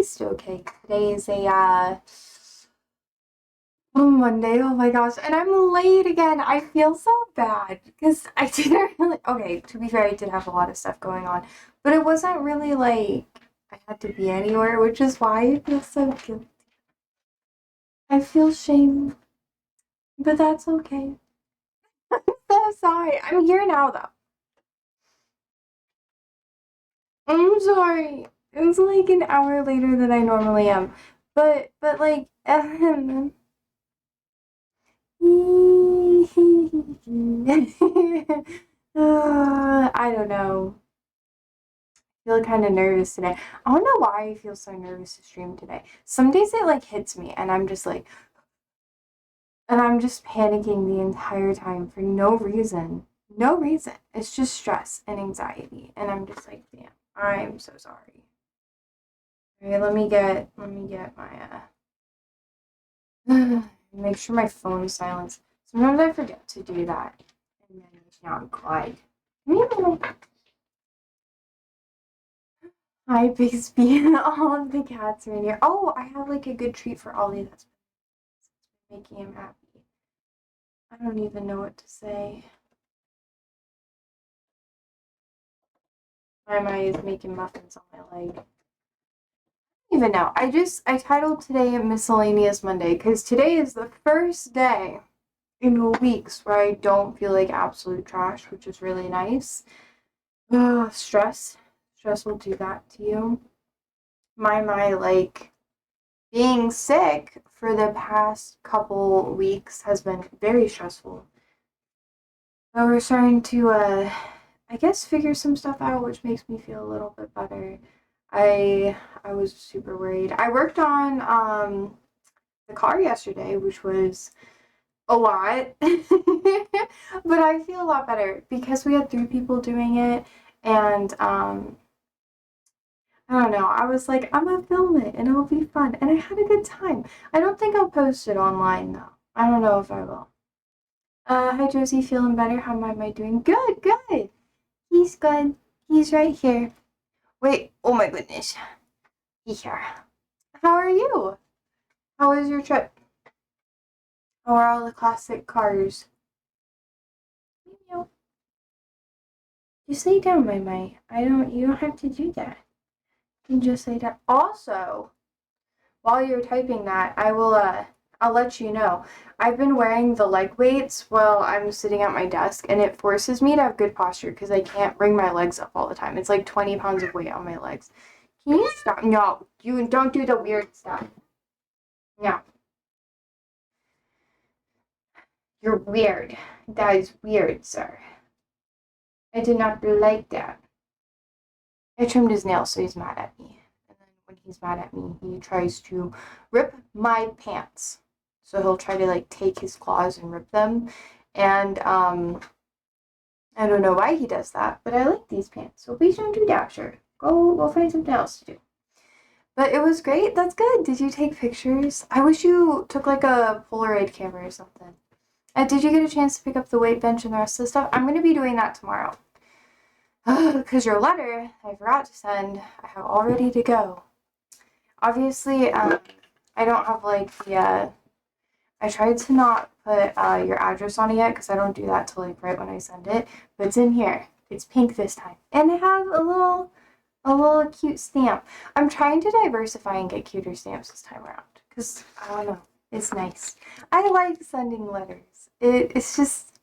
least okay. Today is Monday. Oh my gosh, and I'm late again. I feel so bad because I didn't really. Okay, to be fair, I did have a lot of stuff going on, but it wasn't really like I had to be anywhere, which is why I feel so guilty. I feel shame, but that's okay. I'm so sorry. I'm here now, though. I'm sorry. It's like an hour later than I normally am, but like, I don't know. I feel kind of nervous today. I don't know why I feel so nervous to stream today. Some days it like hits me, and I'm just like, and I'm just panicking the entire time for no reason. No reason. It's just stress and anxiety, and I'm just like, damn, I'm so sorry. Okay, let me get my make sure my phone's silenced. Sometimes I forget to do that, and then now I'm quiet. Hi, Bixby. All of the cats are in here. Oh, I have like a good treat for Ollie that's making him happy. I don't even know what to say. My is making muffins on my leg. I don't even know. I titled today Miscellaneous Monday because today is the first day in weeks where I don't feel like absolute trash, which is really nice. Stress will do that to you. My like being sick for the past couple weeks has been very stressful. But we're starting to I guess figure some stuff out, which makes me feel a little bit better. I was super worried. I worked on the car yesterday, which was a lot. But I feel a lot better because we had 3 people doing it, and I don't know. I was like, I'm gonna film it and it'll be fun. And I had a good time. I don't think I'll post it online though. I don't know if I will. Hi Josie, feeling better? How am I doing? Good, good. He's good. He's right here. Wait, oh my goodness. He's here. How are you? How was your trip? How are all the classic cars? Just lay down, my. You don't have to do that. You can just lay down. Also, while you're typing that, I'll let you know. I've been wearing the leg weights while I'm sitting at my desk, and it forces me to have good posture because I can't bring my legs up all the time. It's like 20 pounds of weight on my legs. Can you stop? No, you don't do the weird stuff. No. You're weird. That is weird, sir. I did not like that. I trimmed his nails, so he's mad at me. And then when he's mad at me, he tries to rip my pants. So he'll try to like take his claws and rip them. And I don't know why he does that, but I like these pants. So please don't do that, sure. Go find something else to do. But it was great. That's good. Did you take pictures? I wish you took like a Polaroid camera or something. Did you get a chance to pick up the weight bench and the rest of the stuff? I'm going to be doing that tomorrow. Because your letter, I forgot to send, I have all ready to go. Obviously, I don't have like the, I tried to not put your address on it yet because I don't do that till like right when I send it. But it's in here. It's pink this time. And I have a little cute stamp. I'm trying to diversify and get cuter stamps this time around. Because, I don't know, it's nice. I like sending letters. It's just,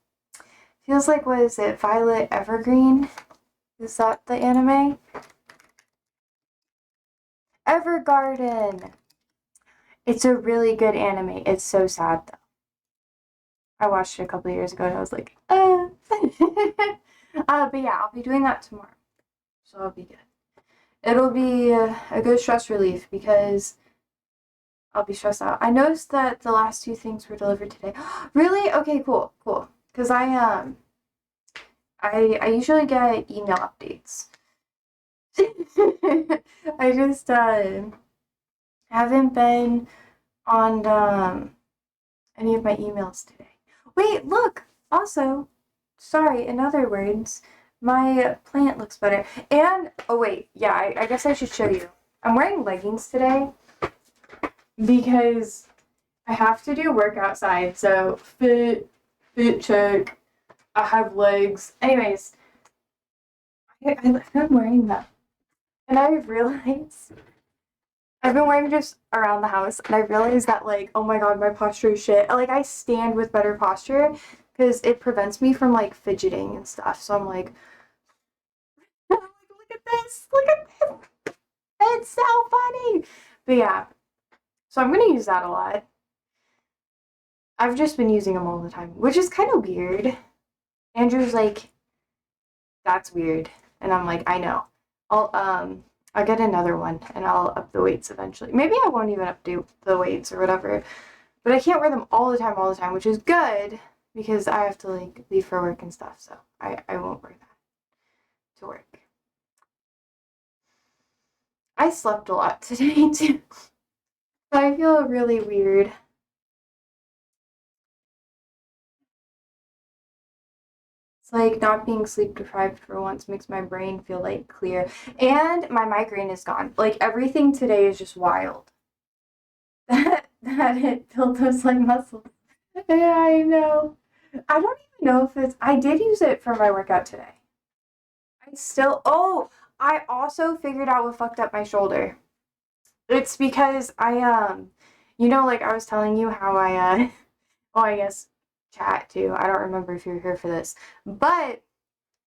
feels like, what is it, Violet Evergreen? Is that the anime? Evergarden! It's a really good anime. It's so sad, though. I watched it a couple of years ago and I was like, but yeah, I'll be doing that tomorrow. So I'll be good. It'll be a good stress relief because I'll be stressed out. I noticed that the last 2 things were delivered today. Really? Okay, cool. Because I usually get email updates. I just haven't been on any of my emails today. Wait, look! Also, sorry, in other words, my plant looks better. And, oh wait, yeah, I guess I should show you. I'm wearing leggings today because I have to do work outside. So fit check. I have legs. Anyways, I'm wearing them. And I realized I've been wearing just around the house, and I realized that, like, oh my god, my posture is shit. Like, I stand with better posture because it prevents me from, like, fidgeting and stuff. So I'm like, look at this, look at this. It's so funny. But yeah, so I'm gonna use that a lot. I've just been using them all the time, which is kind of weird. Andrew's like, that's weird, and I'm like, I know. I'll get another one and I'll up the weights eventually. Maybe I won't even update the weights or whatever. But I can't wear them all the time, which is good because I have to like leave for work and stuff. So I won't wear that to work. I slept a lot today too. So I feel really weird. It's like not being sleep deprived for once makes my brain feel like clear. And my migraine is gone. Like everything today is just wild. That it built those like muscles. Yeah, I know. I don't even know if it's. I did use it for my workout today. I also figured out what fucked up my shoulder. It's because like I was telling you how I guess chat too. I don't remember if you were here for this, but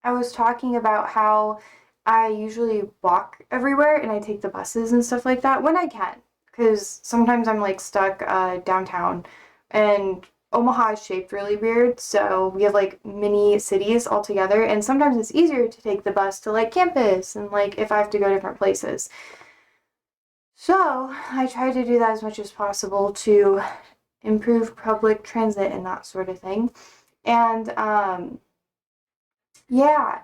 I was talking about how I usually walk everywhere and I take the buses and stuff like that when I can, because sometimes I'm like stuck downtown, and Omaha is shaped really weird, so we have like mini cities all together, and sometimes it's easier to take the bus to like campus and like if I have to go different places. So I try to do that as much as possible to improve public transit and that sort of thing. And yeah,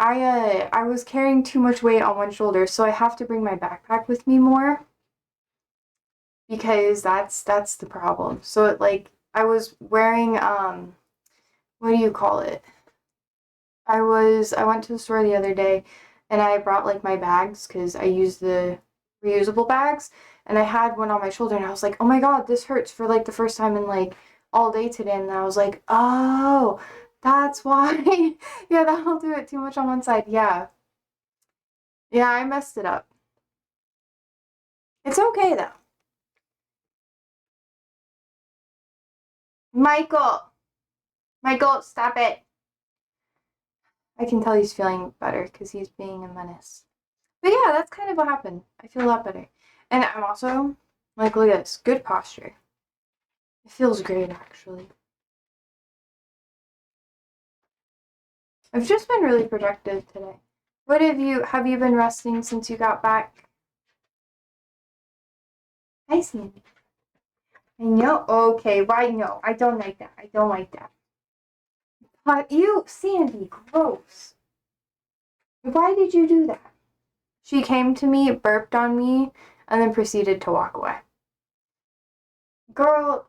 I was carrying too much weight on one shoulder, so I have to bring my backpack with me more because that's the problem. So I was wearing what do you call it? I went to the store the other day and I brought like my bags because I use the reusable bags, and I had one on my shoulder and I was like, oh my god, this hurts for like the first time in like all day today, and then I was like, oh, that's why. Yeah, that'll do it too much on one side. Yeah. Yeah, I messed it up. It's okay though. Michael! Michael, stop it! I can tell he's feeling better because he's being a menace. But yeah, that's kind of what happened. I feel a lot better. And I'm also, like, look at this. Good posture. It feels great, actually. I've just been really productive today. What have you been resting since you got back? Hi, Sandy. I know. Okay, why no? I don't like that. I don't like that. But you, Sandy, gross. Why did you do that? She came to me, burped on me, and then proceeded to walk away. Girl.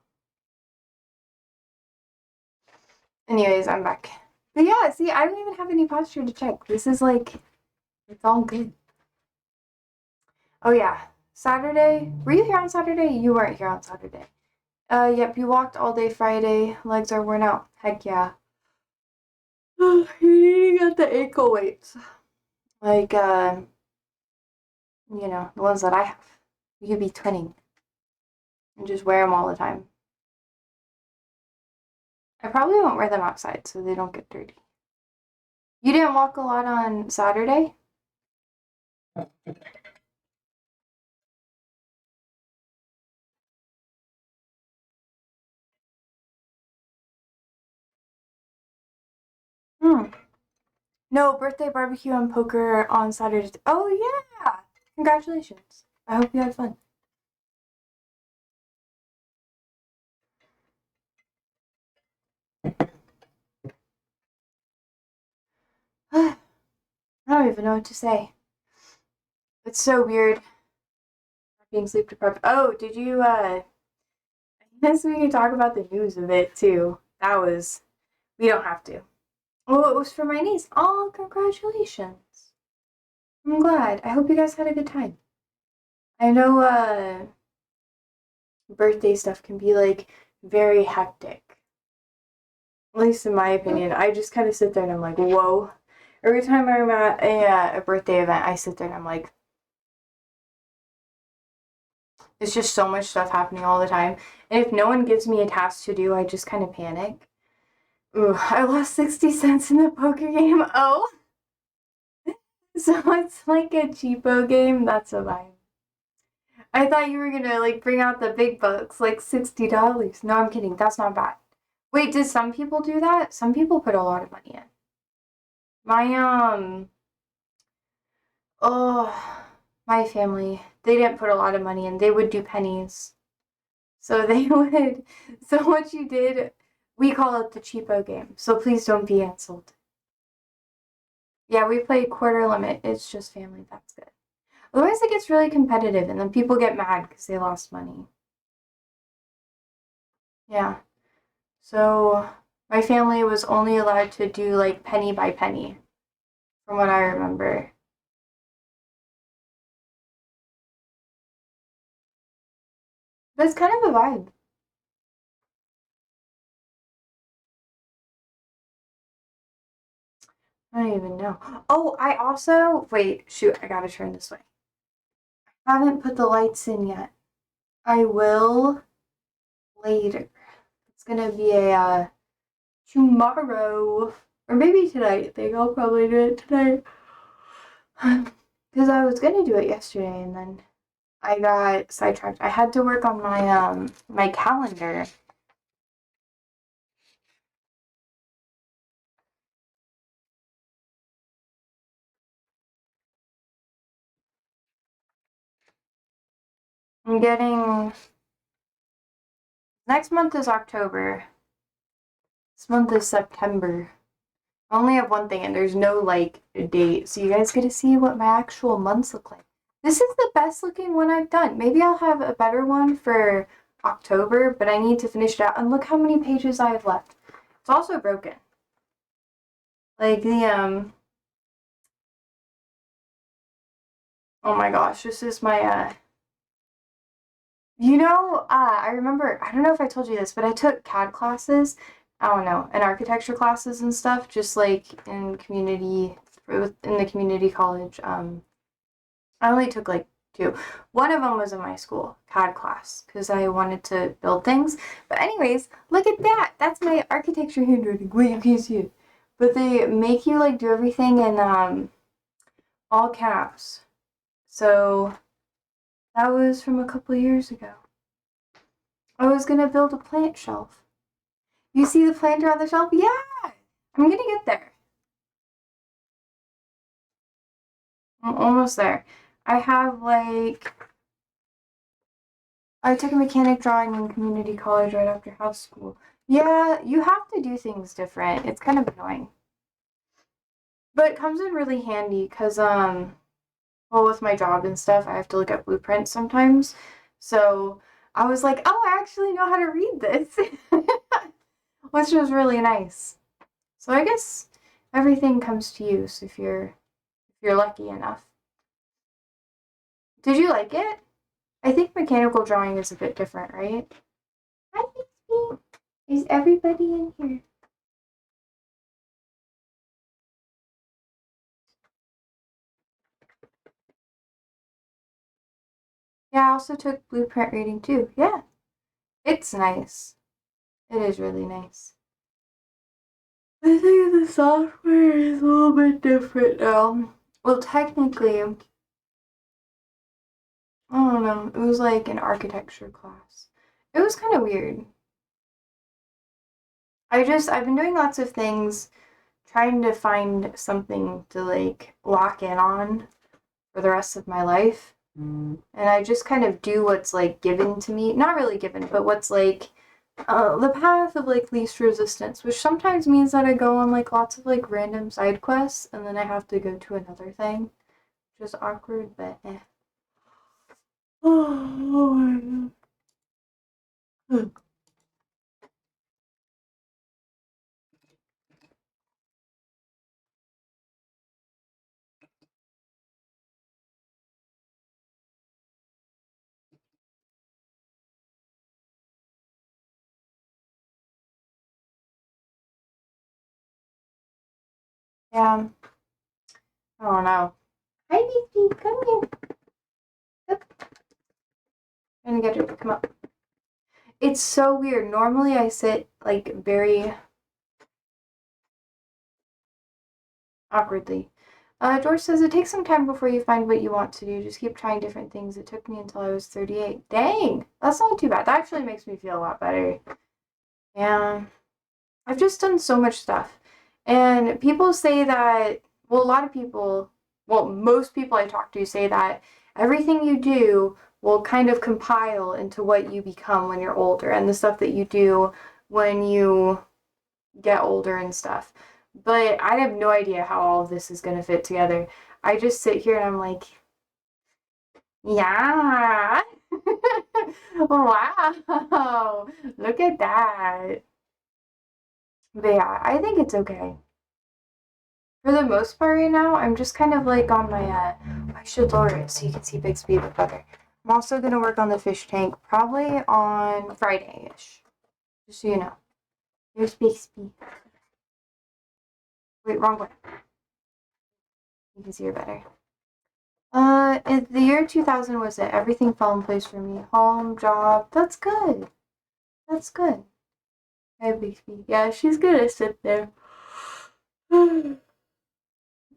Anyways, I'm back. But yeah, see, I don't even have any posture to check. This is like, it's all good. Oh yeah, Saturday. Were you here on Saturday? You weren't here on Saturday. Yep, you walked all day Friday. Legs are worn out. Heck yeah. You need to get the ankle weights. Like, the ones that I have. You could be twinning. And just wear them all the time. I probably won't wear them outside so they don't get dirty. You didn't walk a lot on Saturday? Hmm. No, birthday barbecue and poker on Saturday. Oh, yeah! Congratulations. I hope you had fun. I don't even know what to say. It's so weird being sleep deprived. Oh, did you, I guess we can talk about the news a bit, too. We don't have to. Oh, it was for my niece. Oh, congratulations. I'm glad. I hope you guys had a good time. I know birthday stuff can be like very hectic. At least in my opinion. I just kind of sit there and I'm like, whoa. Every time I'm at a birthday event, I sit there and I'm like, it's just so much stuff happening all the time. And if no one gives me a task to do, I just kind of panic. Ooh, I lost 60 cents in the poker game. Oh. So it's like a cheapo game. That's a vibe. I thought you were gonna like bring out the big bucks, like $60. No, I'm kidding. That's not bad. Wait, did some people do that? Some people put a lot of money in. My oh, my family, they didn't put a lot of money in. They would do pennies. So they would. So what you did, we call it the cheapo game. So please don't be insulted. Yeah, we played quarter limit. It's just family. That's good. Otherwise, it gets really competitive, and then people get mad because they lost money. Yeah. So my family was only allowed to do like penny by penny, from what I remember. But it's kind of a vibe. I don't even know. Oh, I also wait. Shoot, I gotta turn this way. I haven't put the lights in yet. I will later. It's gonna be a tomorrow or maybe tonight. I think I'll probably do it tonight. Because I was gonna do it yesterday and then I got sidetracked. I had to work on my calendar. I'm getting next month is October. This month is September. I only have one thing and there's no like date, so you guys get to see what my actual months look like. This is the best looking one I've done. Maybe I'll have a better one for October, but I need to finish it out. And look how many pages I have left. It's also broken. Like the oh my gosh, this is my I remember, I don't know if I told you this, but I took CAD classes, I don't know, and architecture classes and stuff, just like in the community college. I only took like two. One of them was in my school, CAD class, because I wanted to build things. But anyways, look at that. That's my architecture handwriting. Wait, you can't see it. But they make you like do everything in all caps. So that was from a couple years ago. I was gonna build a plant shelf. You see the planter on the shelf? Yeah! I'm gonna get there. I'm almost there. I have like I took a mechanic drawing in community college right after house school. Yeah, you have to do things different. It's kind of annoying. But it comes in really handy because well with my job and stuff, I have to look at blueprints sometimes. So I was like, oh, I actually know how to read this. Which was really nice. So I guess everything comes to use if you're lucky enough. Did you like it? I think mechanical drawing is a bit different, right? Hi, Bixby. Is everybody in here? Yeah, I also took blueprint reading too. Yeah, it's nice. It is really nice. I think the software is a little bit different now. Well, technically, I don't know. It was like an architecture class. It was kind of weird. I've been doing lots of things, trying to find something to like lock in on for the rest of my life. And I just kind of do what's like given to me. Not really given, but what's like the path of like least resistance, which sometimes means that I go on like lots of like random side quests and then I have to go to another thing, which is awkward, but eh. Oh my god. Yeah. I don't know. Hi, Misty. Come here. Look. I'm gonna get her to come up. It's so weird. Normally I sit like very awkwardly. George says it takes some time before you find what you want to do. Just keep trying different things. It took me until I was 38. Dang! That's not too bad. That actually makes me feel a lot better. Yeah. I've just done so much stuff. And people say that, well, a lot of people, well, most people I talk to say that everything you do will kind of compile into what you become when you're older and the stuff that you do when you get older and stuff. But I have no idea how all of this is going to fit together. I just sit here and I'm like, yeah. Wow. Look at that. But yeah, I think it's okay. For the most part right now, I'm just kind of like on my, I should lower it so you can see Bixby a bit better. I'm also going to work on the fish tank probably on Friday-ish. Just so you know. Here's Bixby. Wait, wrong one. You can see her better. In the year 2000 was it. Everything fell in place for me. Home, job. That's good. That's good. Hey, Bixby. Yeah, she's gonna sit there.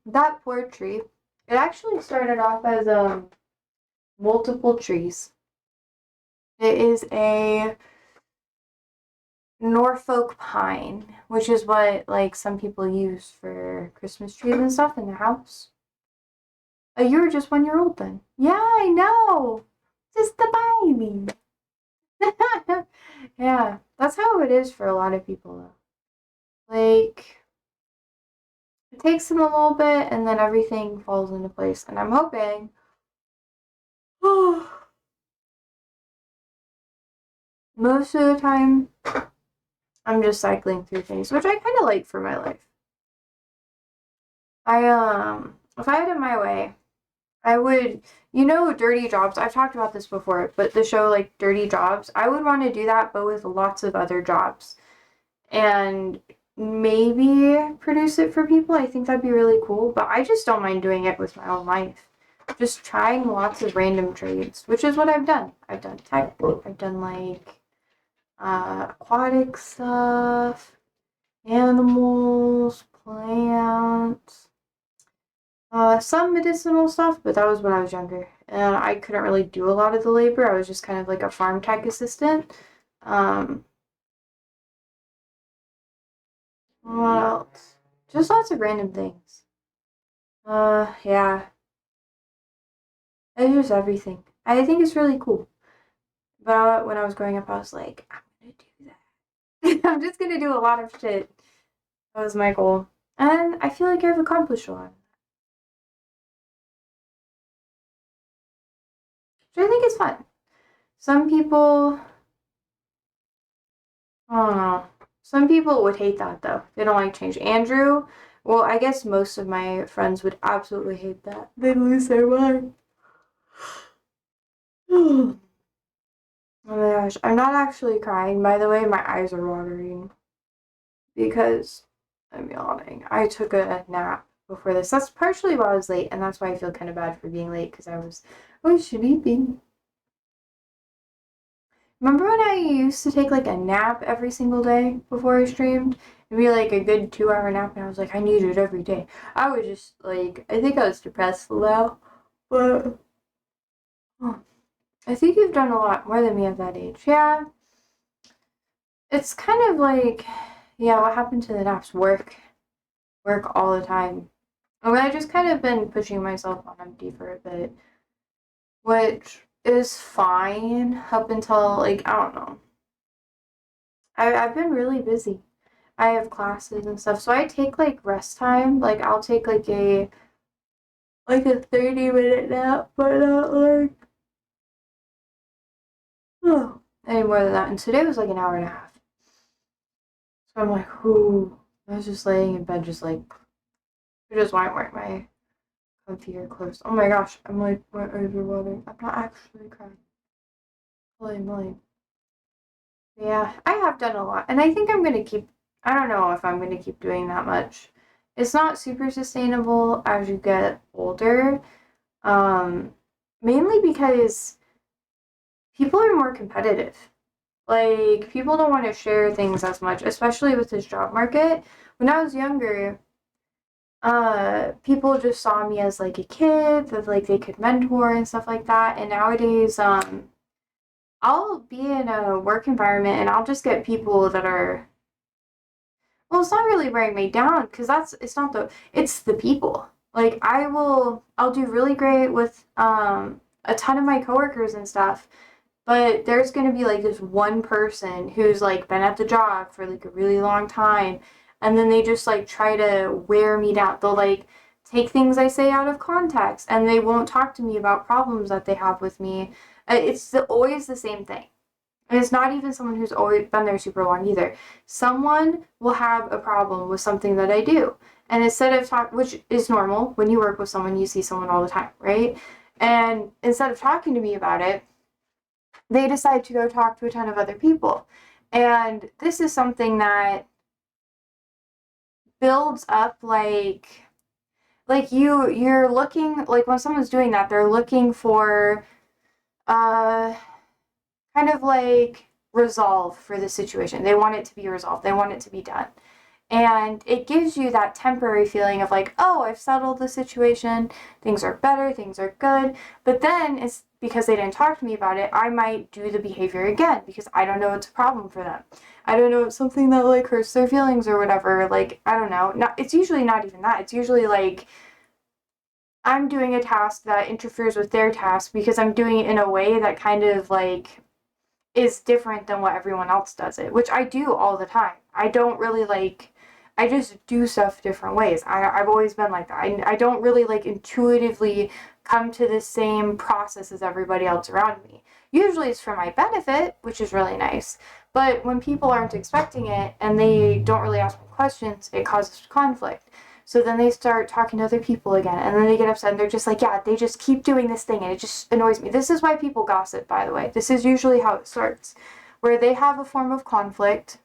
That poor tree. It actually started off as multiple trees. It is a Norfolk pine, which is what like some people use for Christmas trees and stuff in their house. You were just 1 year old then. Yeah, I know. Just the baby. Yeah, that's how it is for a lot of people though. Like it takes them a little bit and then everything falls into place. And I'm hoping most of the time I'm just cycling through things, which I kinda like for my life. If I had it my way, I would, Dirty Jobs. I've talked about this before, but the show like Dirty Jobs, I would want to do that, but with lots of other jobs. And maybe produce it for people. I think that'd be really cool, but I just don't mind doing it with my own life. Just trying lots of random trades, which is what I've done. I've done tech, I've done like aquatic stuff, animals, plants. Some medicinal stuff, but that was when I was younger. And I couldn't really do a lot of the labor. I was just kind of like a farm tech assistant. Um, what else? Just lots of random things. Yeah. It's just everything. I think it's really cool. But when I was growing up, I was like, I'm gonna do that. I'm just gonna do a lot of shit. That was my goal. And I feel like I've accomplished a lot. Which I think is fun. Some people I don't know. Some people would hate that though. They don't like change. Andrew, well, I guess most of my friends would absolutely hate that. They'd lose their mind. Oh my gosh. I'm not actually crying, by the way. My eyes are watering because I'm yawning. I took a nap before this. That's partially why I was late, and that's why I feel kind of bad for being late because I was sleeping. Remember when I used to take like a nap every single day before I streamed? It'd be like a good 2 hour nap, and I was like, I need it every day. I was just like, I think I was depressed now, but oh, I think you've done a lot more than me at that age. Yeah, it's kind of like, yeah, what happened to the naps? Work all the time. I mean, I just kind of been pushing myself on empty for a bit, which is fine up until like, I don't know. I've been really busy. I have classes and stuff. So I take like rest time. Like I'll take like a 30-minute nap, but not like oh, any more than that. And today was like an hour and a half. So I'm like, ooh. I was just laying in bed, just like I just want to wear my comfier clothes. Oh my gosh, I'm like my eyes are watering. I'm not actually crying. Holy moly. Yeah, I have done a lot, and I think I'm gonna keep. I don't know if I'm gonna keep doing that much, it's not super sustainable as you get older. Mainly because people are more competitive. Like, people don't want to share things as much, especially with this job market. When I was younger, people just saw me as like a kid that like they could mentor and stuff like that. And nowadays, I'll be in a work environment and I'll just get people that are, well, it's not really wearing me down because it's not it's the people. Like, I'll do really great with a ton of my coworkers and stuff, but there's going to be like this one person who's like been at the job for like a really long time, and then they just like try to wear me down. They'll like take things I say out of context and they won't talk to me about problems that they have with me. Always the same thing. And it's not even someone who's always been there super long either. Someone will have a problem with something that I do. And instead of which is normal, when you work with someone, you see someone all the time, right? And instead of talking to me about it, they decide to go talk to a ton of other people. And this is something that builds up you're looking, like when someone's doing that, they're looking for uh kind of like resolve for the situation. They want it to be resolved. They want it to be done. And it gives you that temporary feeling of like, oh, I've settled the situation. Things are better. Things are good. But then it's because they didn't talk to me about it, I might do the behavior again because I don't know it's a problem for them. I don't know it's something that like hurts their feelings or whatever. Like, I don't know. It's usually not even that. It's usually like I'm doing a task that interferes with their task because I'm doing it in a way that kind of like is different than what everyone else does it, which I do all the time. I don't really like, I just do stuff different ways. I've always been like that. I don't really like intuitively come to the same process as everybody else around me. Usually it's for my benefit, which is really nice. But when people aren't expecting it and they don't really ask me questions, it causes conflict. So then they start talking to other people again, and then they get upset, and they're just like, yeah, they just keep doing this thing, and it just annoys me. This is why people gossip, by the way. This is usually how it starts, where they have a form of conflict,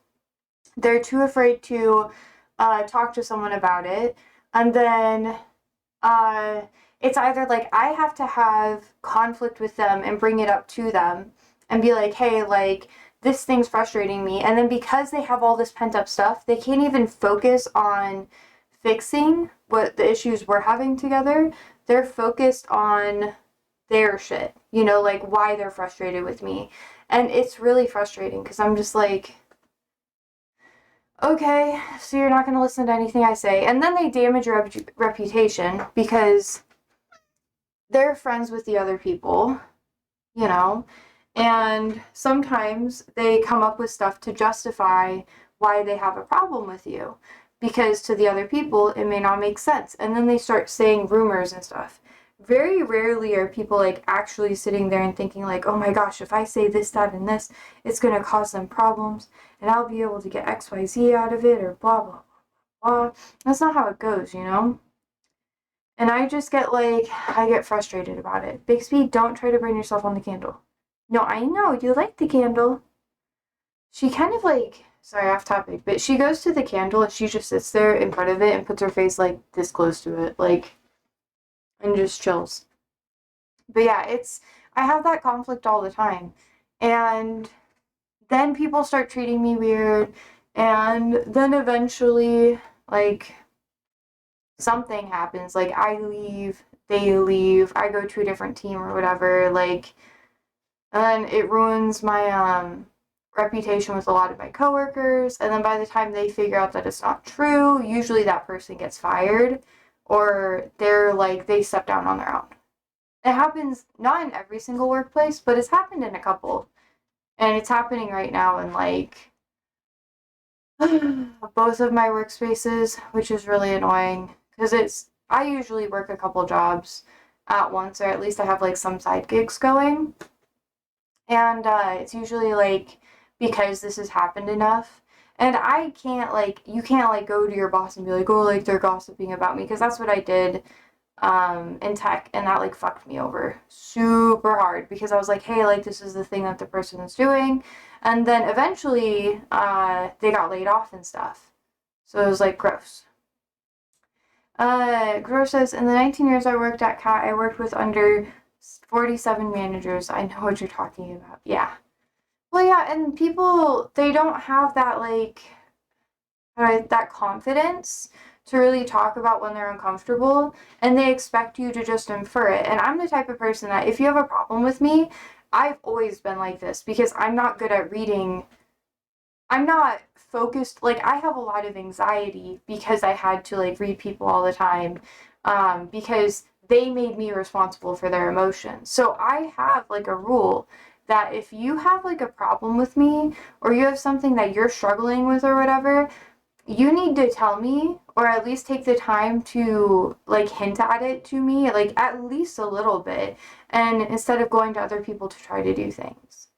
they're too afraid to talk to someone about it, and then uh, it's either like I have to have conflict with them and bring it up to them and be like, hey, like, this thing's frustrating me, and then because they have all this pent up stuff, they can't even focus on fixing what the issues we're having together. They're focused on their shit, like why they're frustrated with me. And it's really frustrating because I'm just like, okay, so you're not going to listen to anything I say. And then they damage your reputation because they're friends with the other people, you know, and sometimes they come up with stuff to justify why they have a problem with you because to the other people it may not make sense, and then they start saying rumors and stuff. Very rarely are people like actually sitting there and thinking like, oh my gosh, if I say this, that, and this, it's going to cause them problems and I'll be able to get XYZ out of it or blah blah blah. That's not how it goes. And I just I get frustrated about it. Bixby, don't try to burn yourself on the candle. No, I know, you like the candle. She kind of sorry, off topic, but she goes to the candle and she just sits there in front of it and puts her face like this close to it, and just chills. But yeah, I have that conflict all the time. And then people start treating me weird, and then eventually, something happens. Like, I leave, they leave, I go to a different team or whatever, and it ruins my reputation with a lot of my coworkers. And then by the time they figure out that it's not true, usually that person gets fired, or they step down on their own. It happens not in every single workplace, but it's happened in a couple. And it's happening right now in both of my workspaces, which is really annoying because I usually work a couple jobs at once, or at least I have some side gigs going. And it's usually because this has happened enough. And I can't you can't go to your boss and be like, oh, they're gossiping about me, because that's what I did in tech, and that fucked me over super hard because I was like, hey, this is the thing that the person is doing, and then eventually they got laid off and stuff, so it was gross. Grow says, in the 19 years I worked at CAT, I worked with under 47 managers. I know what you're talking about. Yeah. Well, yeah, and people, they don't have that, like, that confidence to really talk about when they're uncomfortable, and they expect you to just infer it. And I'm the type of person that if you have a problem with me, I've always been like this because I'm not good at reading. I'm not focused. Like, I have a lot of anxiety because I had to, like, read people all the time, because they made me responsible for their emotions. So I have, like, a rule that if you have, like, a problem with me, or you have something that you're struggling with or whatever, you need to tell me, or at least take the time to, like, hint at it to me, like, at least a little bit, and instead of going to other people to try to do things.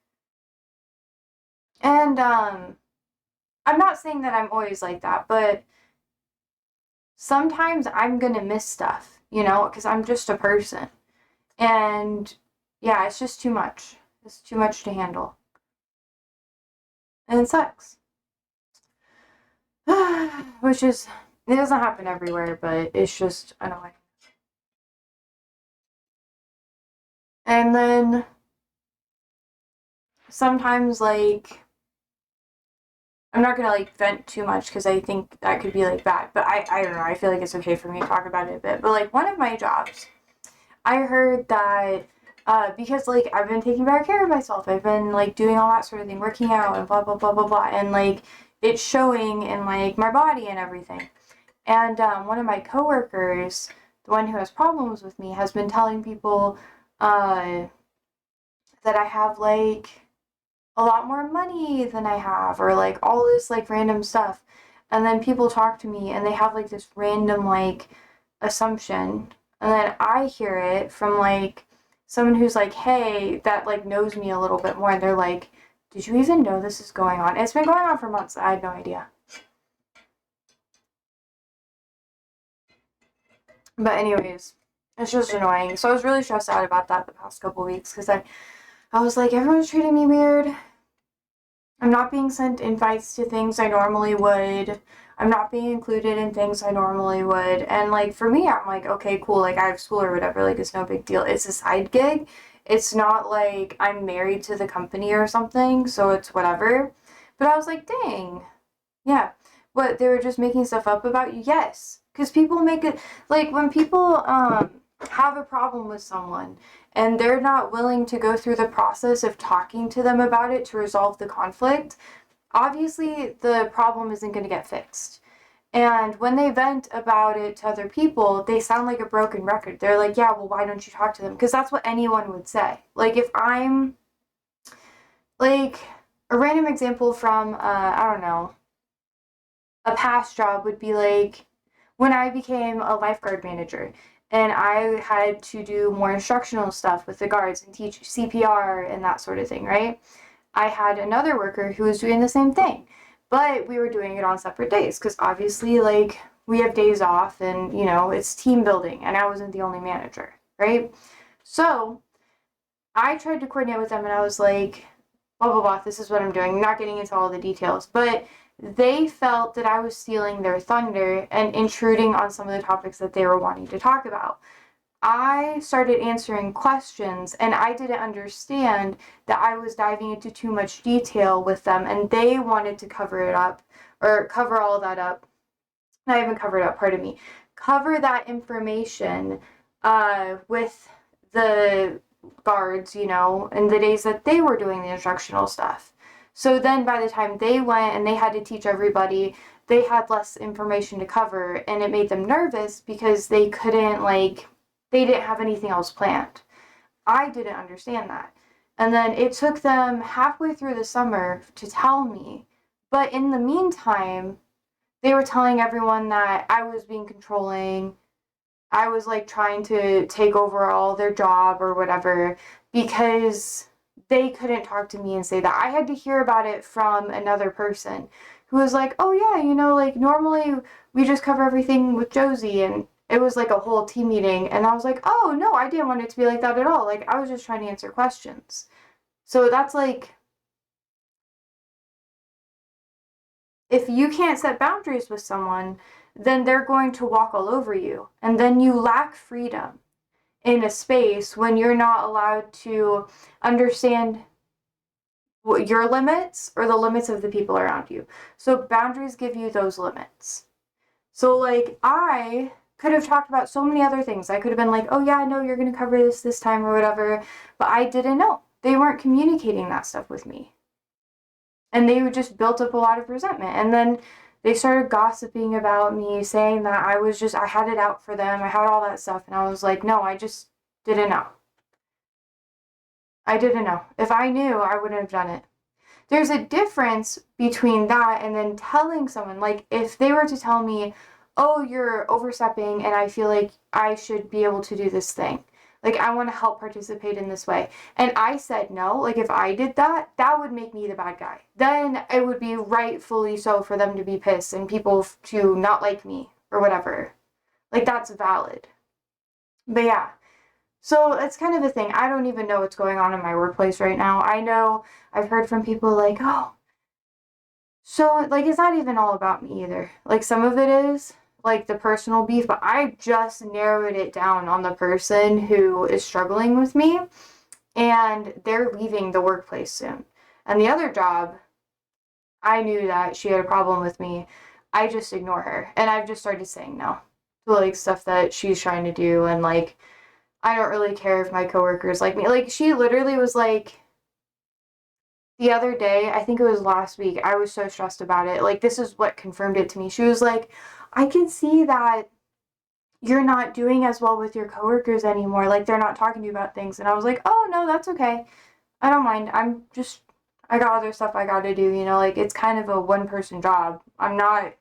And I'm not saying that I'm always like that, but sometimes I'm gonna miss stuff, you know, because I'm just a person. And yeah, it's just too much. It's too much to handle. And it sucks. Which is, it doesn't happen everywhere, but it's just annoying. And then sometimes, like, I'm not gonna, like, vent too much because I think that could be, like, bad, but I don't know, I feel like it's okay for me to talk about it a bit. But, like, one of my jobs, I heard that because, like, I've been taking better care of myself, I've been, like, doing all that sort of thing, working out and blah blah blah blah blah, and, like, it's showing in, like, my body and everything. And one of my coworkers, the one who has problems with me, has been telling people that I have, like, a lot more money than I have, or, like, all this, like, random stuff. And then people talk to me and they have, like, this random, like, assumption. And then I hear it from, like, someone who's like, hey, that, like, knows me a little bit more. And they're like, did you even know this is going on? And it's been going on for months. I had no idea. But anyways, it's just annoying. So I was really stressed out about that the past couple weeks because I was like, everyone's treating me weird. I'm not being sent invites to things I normally would. I'm not being included in things I normally would. And, like, for me, I'm like, okay, cool. Like, I have school or whatever. Like, it's no big deal. It's a side gig. It's not like I'm married to the company or something, so it's whatever. But I was like, dang. Yeah. What, they were just making stuff up about you? Yes. Because people make it, like, when people have a problem with someone and they're not willing to go through the process of talking to them about it to resolve the conflict, obviously the problem isn't going to get fixed. And when they vent about it to other people, they sound like a broken record. They're like, yeah, well, why don't you talk to them? Because that's what anyone would say. Like, if I'm, like, a random example from, I don't know, a past job would be like when I became a lifeguard manager and I had to do more instructional stuff with the guards and teach CPR and that sort of thing, right? I had another worker who was doing the same thing, but we were doing it on separate days because obviously, like, we have days off and, you know, it's team building and I wasn't the only manager, right? So I tried to coordinate with them and I was like, blah, blah, blah, this is what I'm doing. I'm not getting into all the details, but they felt that I was stealing their thunder and intruding on some of the topics that they were wanting to talk about. I started answering questions and I didn't understand that I was diving into too much detail with them and they wanted to cover it up or cover all that up. Not even cover it up, pardon me. Cover that information with the guards, you know, in the days that they were doing the instructional stuff. So then by the time they went and they had to teach everybody, they had less information to cover and it made them nervous because they couldn't, like, they didn't have anything else planned. I didn't understand that. And then it took them halfway through the summer to tell me. But in the meantime, they were telling everyone that I was being controlling. I was, like, trying to take over all their job or whatever because they couldn't talk to me and say that. I had to hear about it from another person who was like, oh yeah, you know, like, normally we just cover everything with Josie, and it was like a whole team meeting, and I was like, oh no, I didn't want it to be like that at all. Like, I was just trying to answer questions. So that's like, if you can't set boundaries with someone, then they're going to walk all over you. And then you lack freedom in a space when you're not allowed to understand your limits or the limits of the people around you. So boundaries give you those limits. So like I could have talked about so many other things. I could have been like, oh yeah, I know you're going to cover this time or whatever, but I didn't know. They weren't communicating that stuff with me. And they just built up a lot of resentment. And then they started gossiping about me, saying that I had it out for them. I had all that stuff. And I was like, no, I just didn't know. I didn't know. If I knew, I wouldn't have done it. There's a difference between that and then telling someone, like if they were to tell me, oh, you're overstepping and I feel like I should be able to do this thing. Like I want to help participate in this way. And I said no, like if I did that, that would make me the bad guy. Then it would be rightfully so for them to be pissed and people to not like me or whatever. Like that's valid. But yeah. So it's kind of a thing. I don't even know what's going on in my workplace right now. I know I've heard from people like, oh, so like it's not even all about me either. Like some of it is like the personal beef, but I just narrowed it down on the person who is struggling with me and they're leaving the workplace soon. And the other job, I knew that she had a problem with me. I just ignore her. And I've just started saying no to like stuff that she's trying to do and like I don't really care if my coworkers like me. Like, she literally was like, the other day, I think it was last week, I was so stressed about it. Like, this is what confirmed it to me. She was like, I can see that you're not doing as well with your coworkers anymore. Like, they're not talking to you about things. And I was like, oh, no, that's okay. I don't mind. I got other stuff I got to do, you know? Like, it's kind of a one-person job. I'm not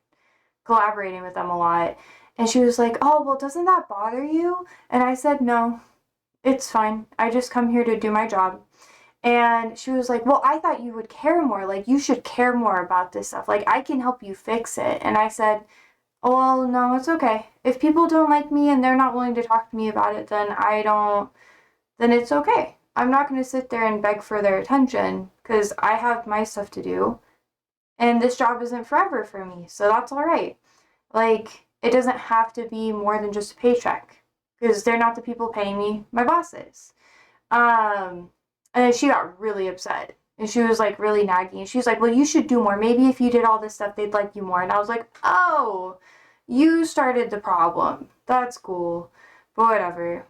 collaborating with them a lot. And she was like, oh, well, doesn't that bother you? And I said, no, it's fine. I just come here to do my job. And she was like, well, I thought you would care more. Like, you should care more about this stuff. Like, I can help you fix it. And I said, oh, well, no, it's okay. If people don't like me and they're not willing to talk to me about it, then then it's okay. I'm not going to sit there and beg for their attention because I have my stuff to do. And this job isn't forever for me. So that's all right. Like, it doesn't have to be more than just a paycheck because they're not the people paying me, my boss is. And then she got really upset and she was like really nagging. And she was like, well, you should do more. Maybe if you did all this stuff, they'd like you more. And I was like, oh, you started the problem. That's cool. But whatever.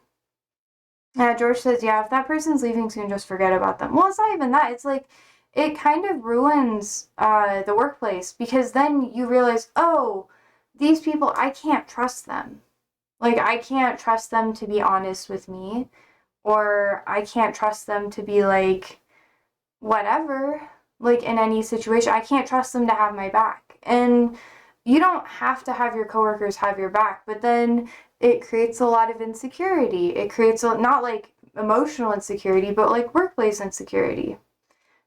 George says, yeah, if that person's leaving soon, just forget about them. Well, it's not even that. It's like, it kind of ruins the workplace because then you realize, oh, these people, I can't trust them. Like, I can't trust them to be honest with me, or I can't trust them to be like, whatever, like in any situation. I can't trust them to have my back. And you don't have to have your coworkers have your back, but then it creates a lot of insecurity. It creates not like emotional insecurity, but like workplace insecurity.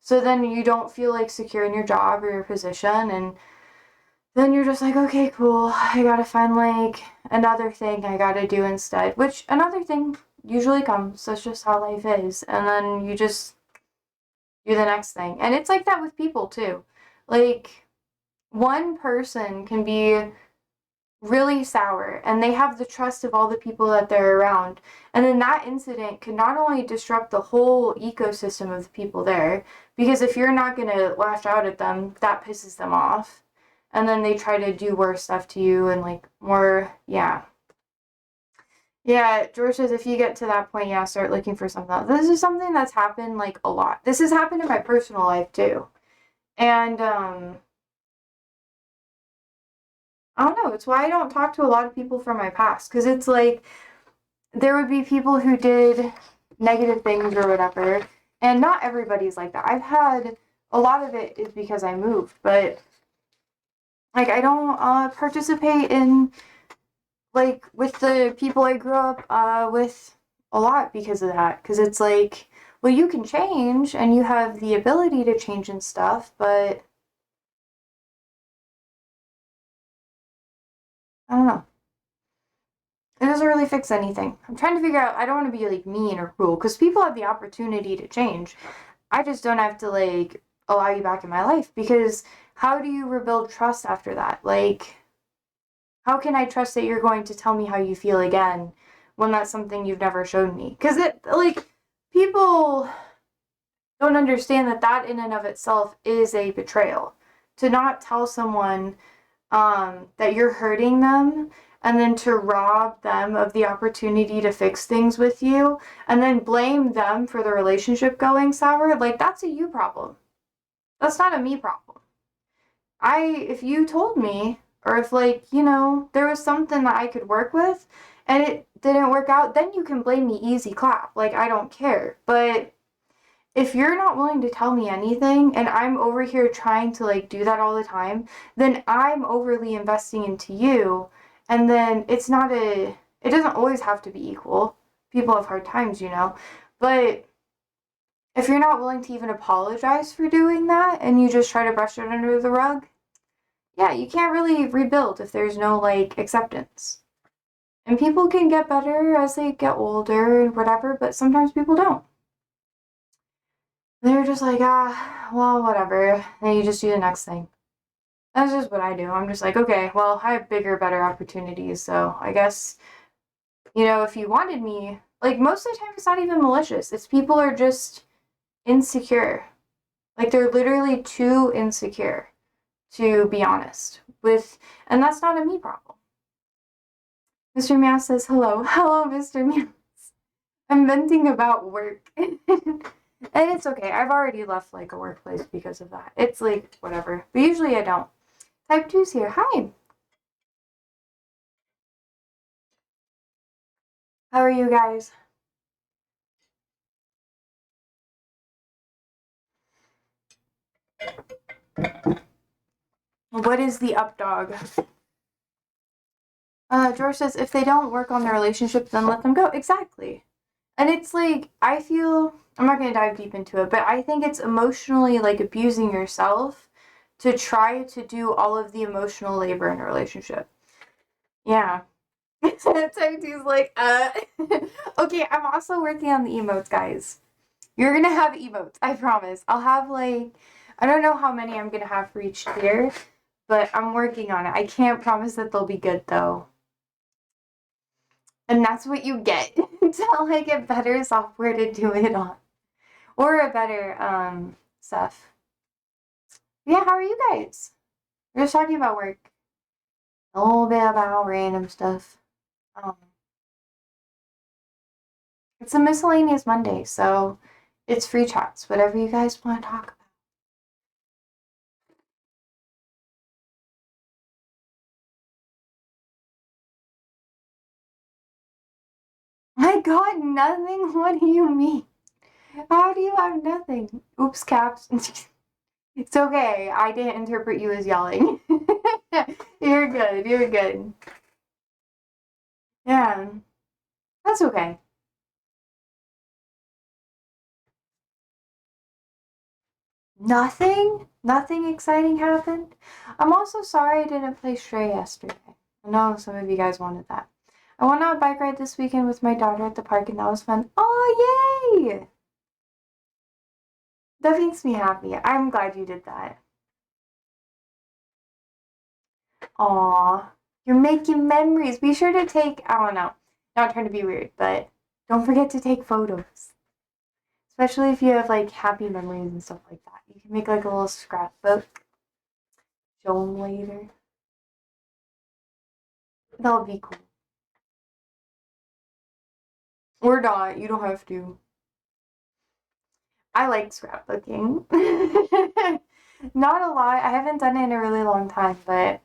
So then you don't feel like secure in your job or your position, and then you're just like, okay, cool, I gotta find like another thing I gotta do instead, which another thing usually comes. That's just how life is. And then you just do the next thing. And it's like that with people too. Like, one person can be really sour and they have the trust of all the people that they're around. And then that incident can not only disrupt the whole ecosystem of the people there, because if you're not gonna lash out at them, that pisses them off. And then they try to do worse stuff to you and like more, yeah. Yeah, George says if you get to that point, yeah, start looking for something else. This is something that's happened like a lot. This has happened in my personal life too. And I don't know, it's why I don't talk to a lot of people from my past. Because it's like there would be people who did negative things or whatever. And not everybody's like that. I've had a lot of it is because I moved, but like I don't participate in like with the people I grew up with a lot because of that. Because it's like, well, you can change and you have the ability to change and stuff, but I don't know. It doesn't really fix anything. I'm trying to figure out, I don't want to be like mean or cruel because people have the opportunity to change. I just don't have to like allow you back in my life because how do you rebuild trust after that? Like, How can I trust that you're going to tell me how you feel again when that's something you've never shown me? Because people don't understand that in and of itself is a betrayal. To not tell someone that you're hurting them, and then to rob them of the opportunity to fix things with you, and then blame them for the relationship going sour, that's a you problem. That's not a me problem. If you told me, or if there was something that I could work with and it didn't work out, then you can blame me easy clap. I don't care. But if you're not willing to tell me anything and I'm over here trying to do that all the time, then I'm overly investing into you, and then it doesn't always have to be equal. People have hard times, but if you're not willing to even apologize for doing that and you just try to brush it under the rug, yeah, you can't really rebuild if there's no acceptance. And people can get better as they get older and whatever, but sometimes people don't. They're just well, whatever. And you just do the next thing. That's just what I do. I'm just okay, well, I have bigger, better opportunities, so I guess, if you wanted me, most of the time it's not even malicious. It's people are just insecure. They're literally too insecure, to be honest. And that's not a me problem. Mr. Meow says hello. Hello, Mr. Meow. I'm venting about work. And it's okay. I've already left a workplace because of that. It's whatever. But usually I don't. Type 2's here. Hi. How are you guys? What is the up, dog? George says if they don't work on their relationship, then let them go. Exactly. And it's I feel, I'm not going to dive deep into it, but I think it's emotionally abusing yourself to try to do all of the emotional labor in a relationship. Yeah. Type 2's okay, I'm also working on the emotes, guys. You're gonna have emotes, I promise. I'll have I don't know how many I'm gonna have for each tier, but I'm working on it. I can't promise that they'll be good though. And that's what you get until I get better software to do it on. Or a better stuff. Yeah, how are you guys? We're just talking about work. A little bit about random stuff. It's a miscellaneous Monday, so it's free chats. Whatever you guys want to talk about. I got nothing? What do you mean? How do you have nothing? Oops, caps. It's okay. I didn't interpret you as yelling. You're good. You're good. Yeah. That's okay. Nothing? Nothing exciting happened? I'm also sorry I didn't play Stray yesterday. I know some of you guys wanted that. I went on a bike ride this weekend with my daughter at the park, and that was fun. Oh, yay! That makes me happy. I'm glad you did that. Aw, you're making memories. Be sure to take, I don't know, not trying to be weird, but don't forget to take photos. Especially if you have happy memories and stuff like that. You can make a little scrapbook. Show them later. That would be cool. Or not, you don't have to. I like scrapbooking. Not a lot. I haven't done it in a really long time, but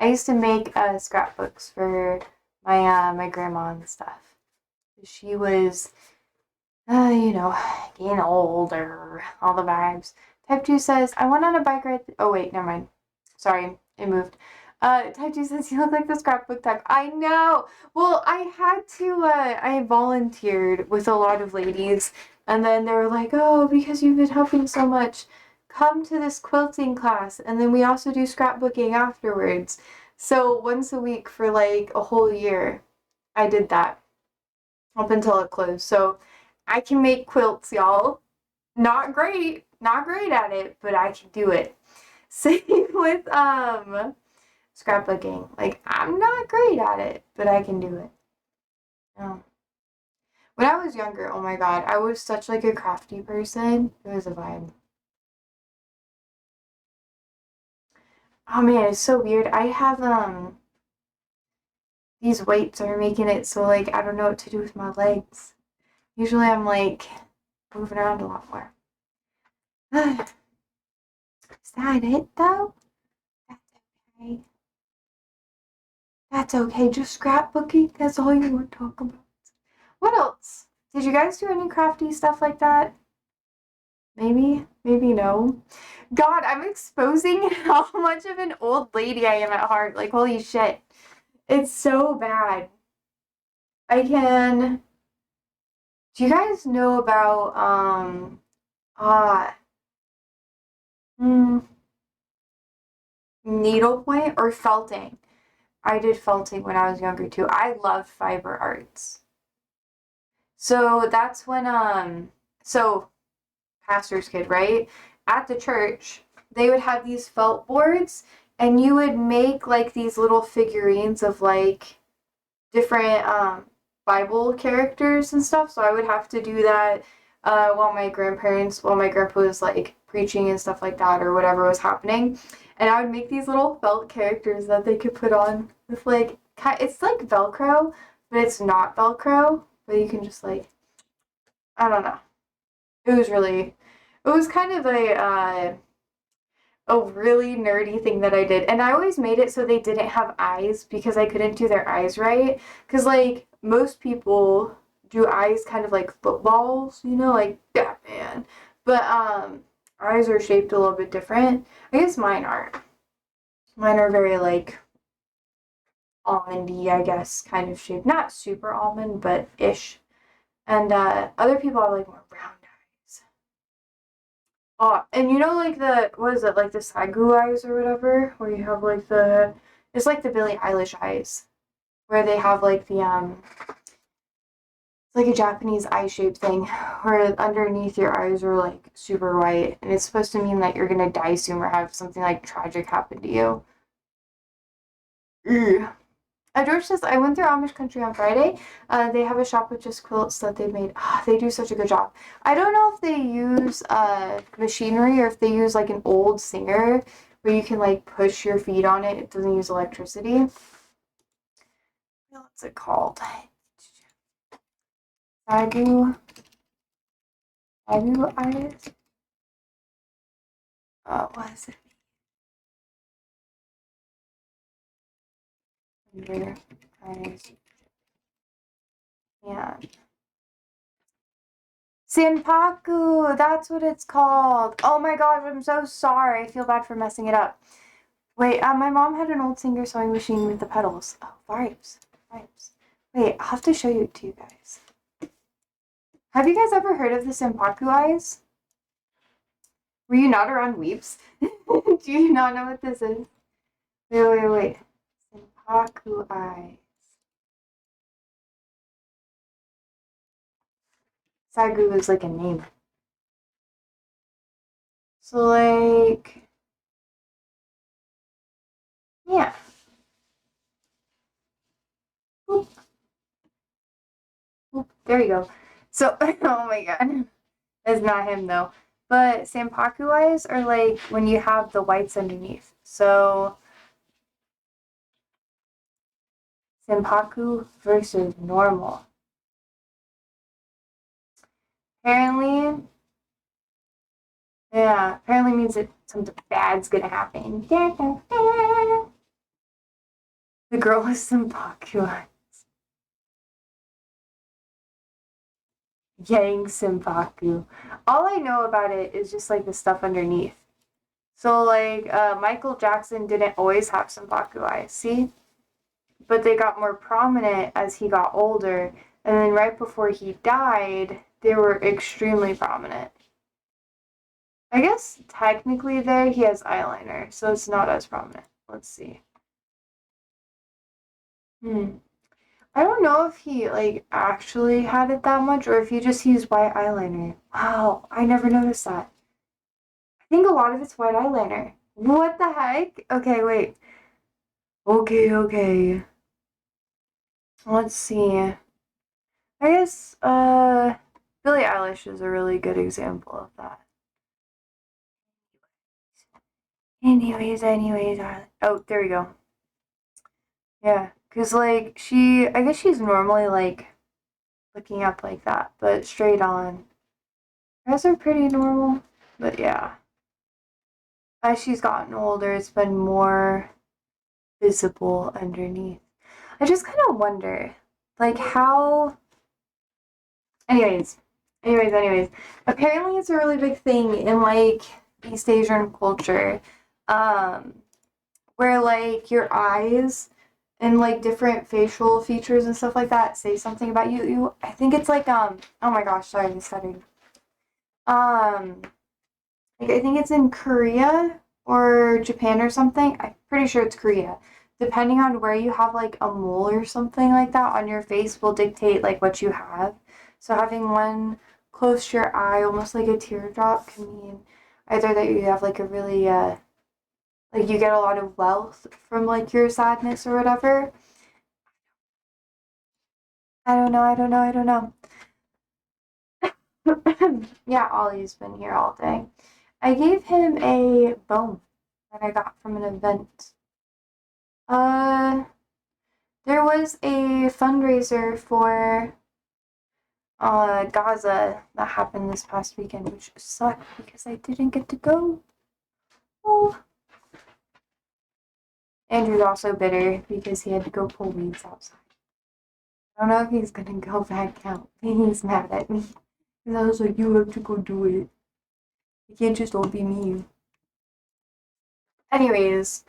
I used to make scrapbooks for my grandma and stuff. She was, getting older. All the vibes. Type 2 says, I went on a bike ride. Oh, wait, never mind. Sorry, it moved. Type 2 says, you look like the scrapbook type. I know! Well, I had to, I volunteered with a lot of ladies, and then they were like, oh, because you've been helping so much, come to this quilting class, and then we also do scrapbooking afterwards. So once a week for a whole year, I did that up until it closed. So I can make quilts, y'all. Not great at it, but I can do it. Same with scrapbooking. Like, I'm not great at it, but I can do it. No. When I was younger, oh my god, I was such like a crafty person. It was a vibe. Oh man, it's so weird. I have these weights are making it so like I don't know what to do with my legs. Usually I'm like moving around a lot more. Is that it though? That's okay. That's okay. Just scrapbooking. That's all you want to talk about. What else? Did you guys do any crafty stuff like that? Maybe, maybe no. God, I'm exposing how much of an old lady I am at heart. Like, holy shit. It's so bad. I can. Do you guys know about, uh, hmm, needlepoint or felting? I did felting when I was younger too. I love fiber arts. So that's when, so pastor's kid, right? At the church, they would have these felt boards, and you would make like these little figurines of like different Bible characters and stuff. So I would have to do that while my grandpa was like preaching and stuff like that, or whatever was happening. And I would make these little felt characters that they could put on with like, it's like Velcro, but it's not Velcro, but you can just like, I don't know. It was really, it was kind of a really nerdy thing that I did. And I always made it so they didn't have eyes because I couldn't do their eyes right. Because, like, most people do eyes kind of like footballs, you know, like Batman. But, eyes are shaped a little bit different. I guess mine aren't. Mine are very, like, almondy, I guess, kind of shape. Not super almond, but ish. And, other people have, like, more round eyes. Oh, and you know, like what is it, like the Sagu eyes or whatever, where you have like it's like the Billie Eilish eyes, where they have like it's like a Japanese eye shape thing, where underneath your eyes are like super white, and it's supposed to mean that you're gonna die soon or have something like tragic happen to you. Ugh. George says, I went through Amish country on Friday. They have a shop with just quilts that they made. They do such a good job. I don't know if they use machinery or if they use like an old singer where you can like push your feet on it. It doesn't use electricity. What's it called? Sagu eyes? What is it? Under eyes. Yeah. Senpaku, that's what it's called. Oh my gosh, I'm so sorry. I feel bad for messing it up. Wait, my mom had an old Singer sewing machine with the pedals. Oh, vibes. Vibes. Wait, I'll have to show you to you guys. Have you guys ever heard of the Senpaku eyes? Were you not around weeps? Do you not know what this is? Wait. Senpaku eyes. Sagu is like a name. So, like, yeah. Oop. Oop. There you go. So, oh my god. It's not him though. But Senpaku eyes are like when you have the whites underneath. So, Senpaku versus normal. Apparently, yeah, apparently means that something bad's gonna happen. The girl with Senpaku eyes. Yang Senpaku. All I know about it is just like the stuff underneath. So like Michael Jackson didn't always have Senpaku eyes, see? But they got more prominent as he got older, and then right before he died, they were extremely prominent. I guess technically there he has eyeliner, so it's not as prominent. Let's see. I don't know if he like actually had it that much or if he just used white eyeliner. Wow, I never noticed that. I think a lot of it's white eyeliner. What the heck? Okay, wait. Okay. Let's see. I guess, Billie Eilish is a really good example of that. Anyways, oh, there we go. Yeah, because, like, I guess she's normally, like, looking up like that, but straight on. Her eyes are pretty normal, but yeah. As she's gotten older, it's been more visible underneath. I just kind of wonder, like, how. Anyways. Apparently, it's a really big thing in, like, East Asian culture, um, where, like, your eyes and, like, different facial features and stuff like that say something about you. I think it's like, oh my gosh, sorry, I'm stuttering. Like, I think it's in Korea or Japan or something. I'm pretty sure it's Korea. Depending on where you have, like, a mole or something like that on your face will dictate, like, what you have. So having one close to your eye, almost like a teardrop, can mean either that you have, like, a really, like, you get a lot of wealth from, like, your sadness or whatever. I don't know. Yeah, Ollie's been here all day. I gave him a bone that I got from an event. Uh, there was a fundraiser for Gaza that happened this past weekend, which sucked because I didn't get to go. Oh. Andrew's also bitter because he had to go pull weeds outside. I don't know if he's gonna go back out. He's mad at me. Because I was like, you have to go do it. You can't just all be me. Anyways,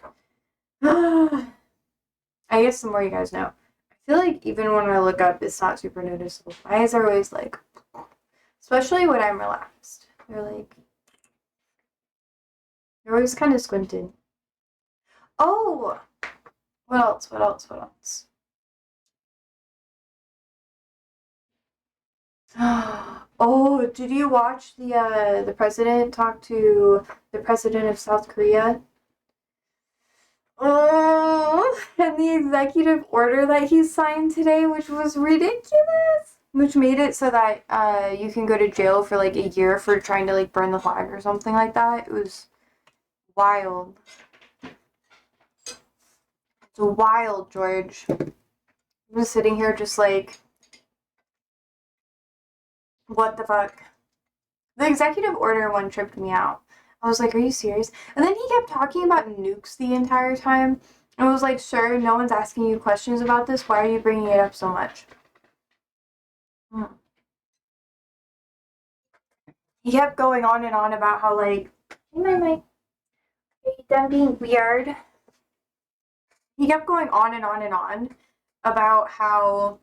I guess the more you guys know. I feel like even when I look up, it's not super noticeable. My eyes are always like, especially when I'm relaxed. They're always kind of squinted. Oh! What else? Oh, did you watch the president talk to the president of South Korea? Oh, and the executive order that he signed today, which was ridiculous, which made it so that you can go to jail for like a year for trying to like burn the flag or something like that. It was wild. It's wild, George. I'm just sitting here just like, what the fuck? The executive order one tripped me out. I was like, are you serious? And then he kept talking about nukes the entire time. I was like, sir, no one's asking you questions about this. Why are you bringing it up so much? He kept going on and on about how, like, hey, my mic, are you done being weird? He kept going on and on about how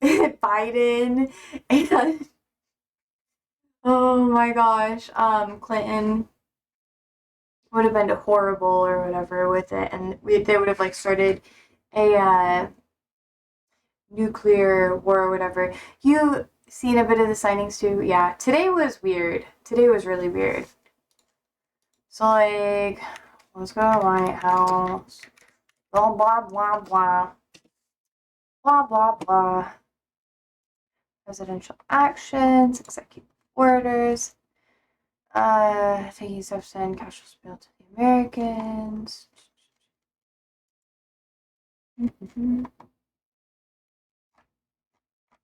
Biden and oh my gosh, Clinton would have been horrible or whatever with it, and they would have like started a nuclear war or whatever. You seen a bit of the signings too? Yeah, today was weird. Today was really weird. So like, let's go to White House. Blah blah blah blah. Blah blah blah. Presidential actions, executive orders. Taking steps to end cash bill to the Americans.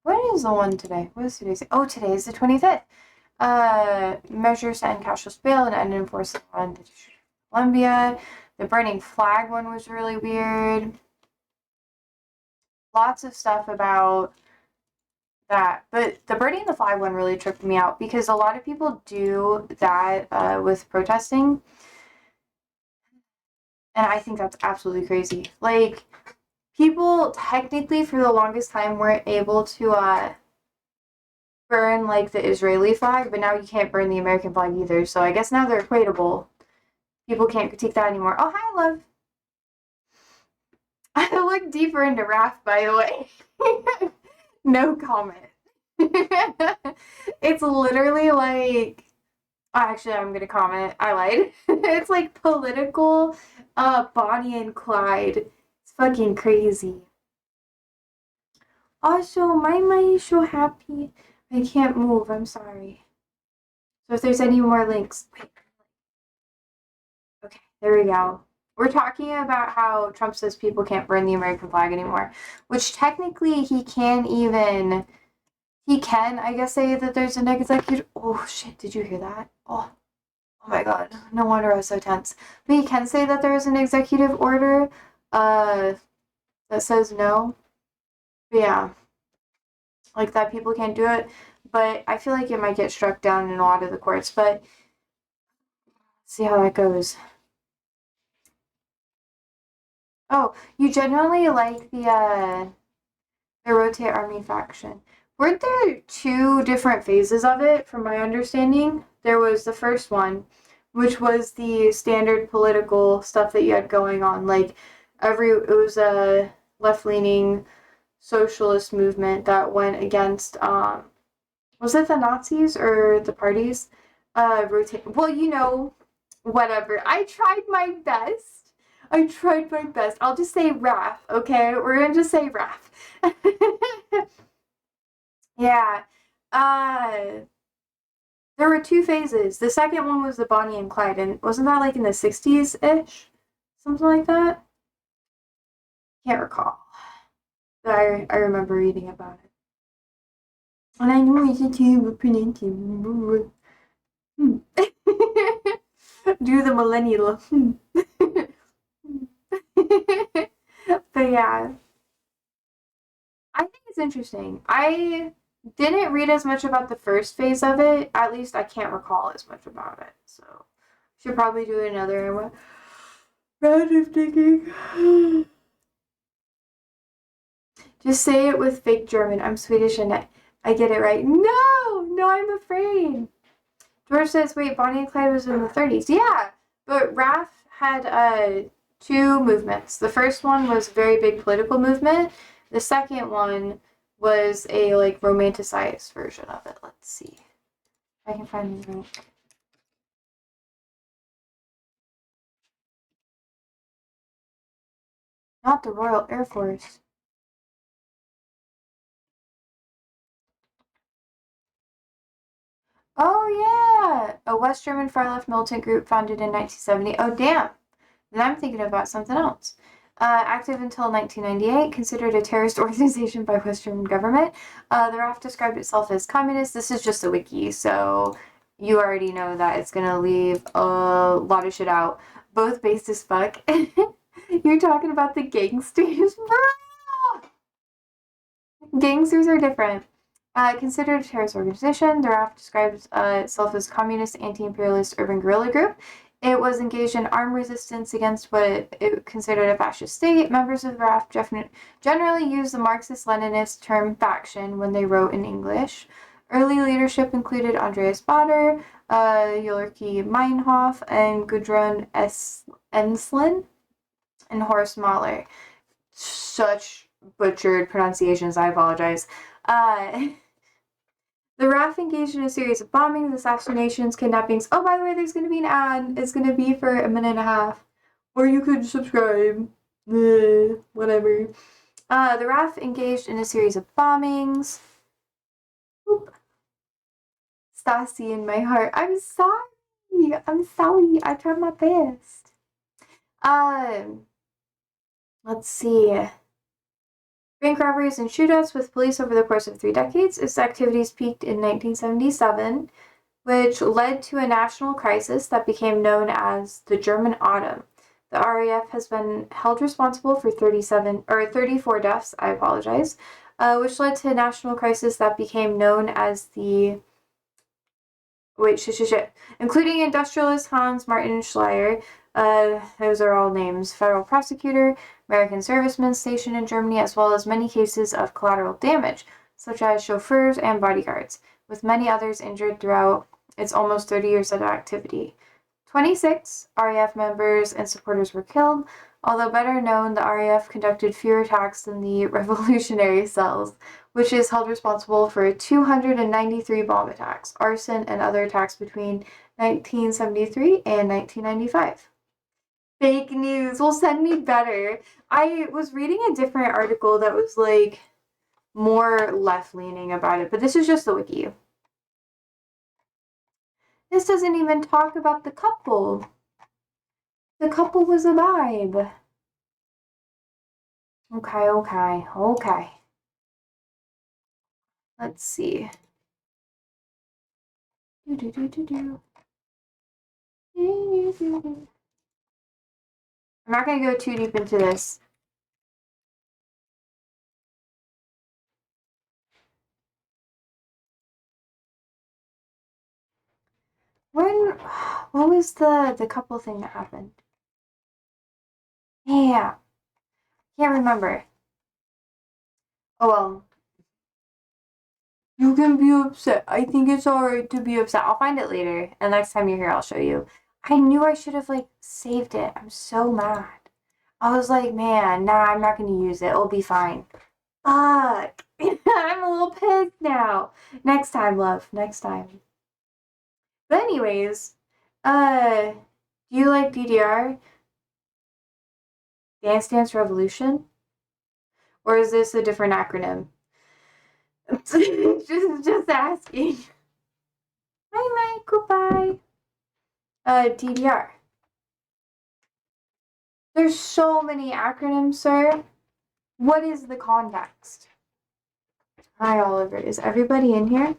What is the one today? What is today? Oh, today is the 25th. Measures to end cashless bail and end enforcement on Colombia. The burning flag one was really weird. Lots of stuff about that, but the burning the flag one really tripped me out because a lot of people do that with protesting, and I think that's absolutely crazy. Like, people technically for the longest time weren't able to burn like the Israeli flag, but now you can't burn the American flag either. So I guess now they're equatable. People can't critique that anymore. Oh, hi, love. I look deeper into Raph, by the way. No comment. It's literally like Actually, I'm gonna comment. I lied. It's like political, Bonnie and Clyde. It's fucking crazy. Also, my mind is so happy. I can't move. I'm sorry. So if there's any more links, wait. Okay, there we go. We're talking about how Trump says people can't burn the American flag anymore, which technically he can, I guess, say that there's an executive. Oh shit! Did you hear that? Oh my god! No wonder I was so tense. But he can say that there is an executive order, that says no. But yeah, like that people can't do it. But I feel like it might get struck down in a lot of the courts. But see how that goes. Oh, you generally like the Rotate Army faction. Weren't there two different phases of it, from my understanding? There was the first one, which was the standard political stuff that you had going on. Like, it was a left-leaning socialist movement that went against, was it the Nazis or the parties? Well, whatever. I tried my best. I'll just say RAF, okay? We're gonna just say RAF. Yeah. Uh, there were two phases. The second one was the Bonnie and Clyde, and wasn't that like in the 60s-ish? Something like that? Can't recall. But I remember reading about it. And I know it's a terrible pronunciation. Do the millennial. But yeah. I think it's interesting. I didn't read as much about the first phase of it. At least I can't recall as much about it. So should probably do another round of digging. Just say it with fake German. I'm Swedish and I get it right. No, I'm afraid. George says, wait, Bonnie and Clyde was in the 30s. Yeah, but RAF had two movements. The first one was a very big political movement. The second one was a like romanticized version of it. Let's see if I can find the link. Not the Royal Air Force. Oh yeah, a West German far-left militant group founded in 1970. Oh damn, then I'm thinking about something else. Active until 1998, considered a terrorist organization by West German government. The RAF described itself as communist. This is just a wiki, so you already know that it's gonna leave a lot of shit out. Both based as fuck. You're talking about the gangsters, bro! Gangsters are different. Considered a terrorist organization, the RAF describes itself as communist, anti-imperialist urban guerrilla group. It was engaged in armed resistance against what it considered a fascist state. Members of the RAF generally used the Marxist-Leninist term faction when they wrote in English. Early leadership included Andreas Baader, Ulrike Meinhof, and Gudrun Ensslin, and Horst Mahler. Such butchered pronunciations, I apologize. The RAF engaged in a series of bombings, assassinations, kidnappings. Oh, by the way, there's going to be an ad. It's going to be for a minute and a half. Or you could subscribe. Whatever. The RAF engaged in a series of bombings. Oop. Stassi in my heart. I'm sorry. I tried my best. Let's see. Bank robberies and shootouts with police over the course of 3 decades. Its activities peaked in 1977, which led to a national crisis that became known as the German Autumn. The RAF has been held responsible for 34 deaths, which led to a national crisis that became known as the including industrialist Hans Martin Schleyer. Those are all names. Federal prosecutor, American servicemen stationed in Germany, as well as many cases of collateral damage, such as chauffeurs and bodyguards, with many others injured throughout its almost 30 years of activity. 26 RAF members and supporters were killed. Although better known, the RAF conducted fewer attacks than the Revolutionary Cells, which is held responsible for 293 bomb attacks, arson, and other attacks between 1973 and 1995. Fake news. Well, send me better. I was reading a different article that was like more left-leaning about it, but this is just the wiki. This doesn't even talk about the couple. The couple was a vibe. Okay. Let's see. I'm not going to go too deep into this. What was the couple thing that happened? Yeah. Can't remember. Oh well. You can be upset. I think it's alright to be upset. I'll find it later. And next time you're here, I'll show you. I knew I should have, like, saved it. I'm so mad. I was like, man, nah, I'm not going to use it. It'll be fine. Fuck. I'm a little pissed now. Next time, love. Next time. But anyways, do you like DDR? Dance Dance Revolution? Or is this a different acronym? just asking. Hi, Mike. Goodbye. DDR. There's so many acronyms, sir. What is the context? Hi, Oliver. Is everybody in here?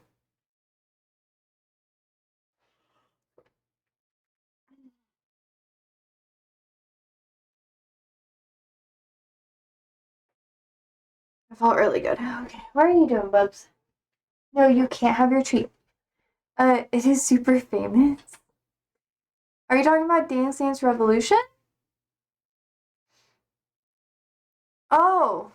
I felt really good. Okay. What are you doing, Bubs? No, you can't have your treat. It is super famous. Are you talking about Dance Dance Revolution? Oh.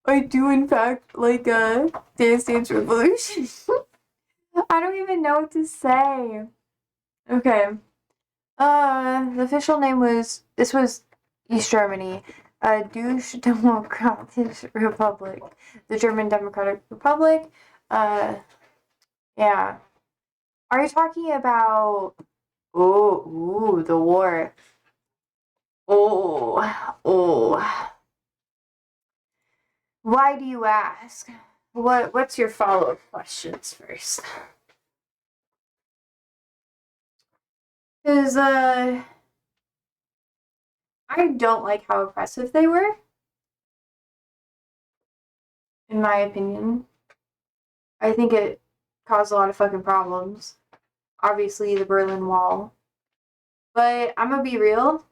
I do, in fact, like Dance Dance Revolution. I don't even know what to say. Okay. The official name was, this was East Germany. Deutsche Demokratische Republik. The German Democratic Republic. Yeah. Are you talking about, the war? Oh. Why do you ask? What's your follow-up questions first? Because, I don't like how oppressive they were. In my opinion. I think it caused a lot of fucking problems. Obviously, the Berlin Wall. But I'm gonna be real.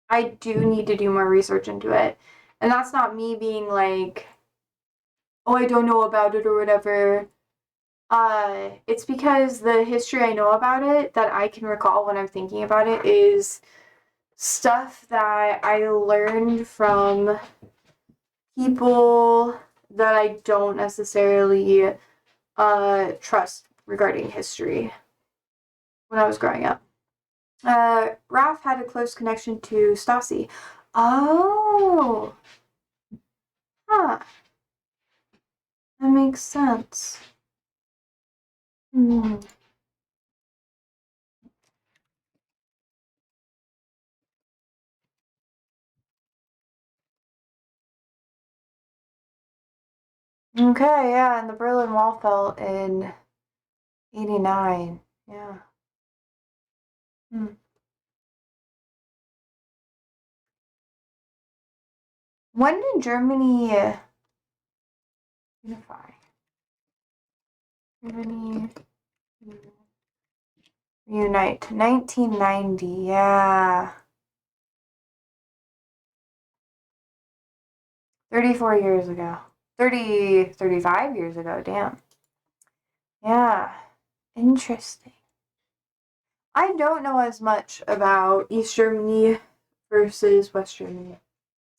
I do need to do more research into it. And that's not me being like, oh, I don't know about it or whatever. It's because the history I know about it that I can recall when I'm thinking about it is stuff that I learned from people that I don't necessarily trust regarding history when I was growing up. Ralph had a close connection to Stasi. Oh. Huh. That makes sense. Hmm. Okay, yeah, and the Berlin Wall fell in 89. Yeah. When did Germany unify? Germany reunite. 1990, yeah. 34 years ago. 35 years ago, damn. Yeah. Interesting. I don't know as much about East Germany versus West Germany.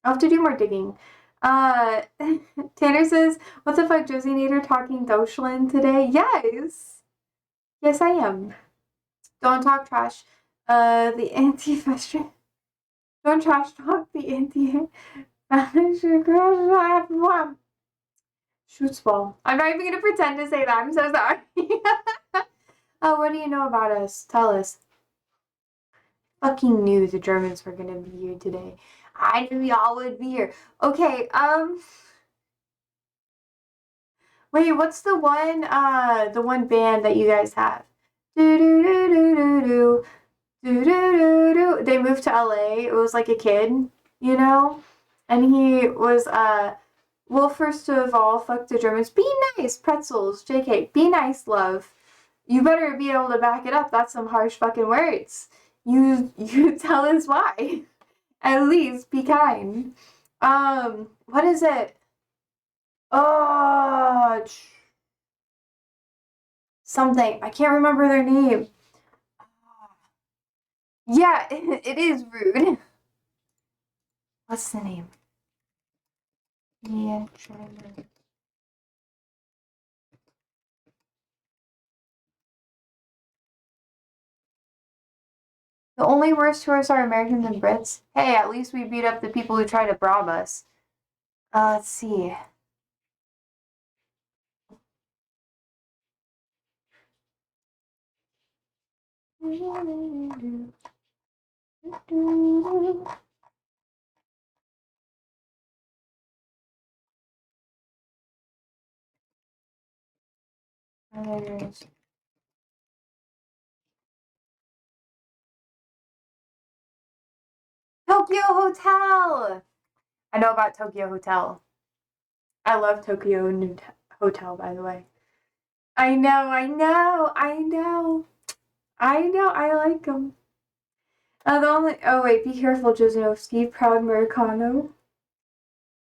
I'll have to do more digging. Tanner says, what the fuck, Josie Nader talking Deutschland today? Yes! Yes, I am. Don't talk trash. The anti-fashion. Don't trash talk the anti-fashion shoots ball. I'm not even gonna pretend to say that. I'm so sorry. Oh, what do you know about us? Tell us. Fucking knew the Germans were gonna be here today. I knew y'all would be here. Okay, wait, what's the one band that you guys have? Do do do do do do do do do. They moved to LA. It was like a kid, you know? And he was well, first of all, fuck the Germans. Be nice, pretzels, JK. Be nice, love. You better be able to back it up. That's some harsh fucking words. You tell us why. At least be kind. What is it? Oh, something. I can't remember their name. Yeah, it is rude. What's the name? Yeah, German. The only worst tourists are Americans and Brits. Hey, at least we beat up the people who try to rob us. Let's see. Tokyo Hotel! I know about Tokyo Hotel. I love Tokyo Hotel, by the way. I know, I like them. Oh wait, be careful, Josinovsky, proud Americano.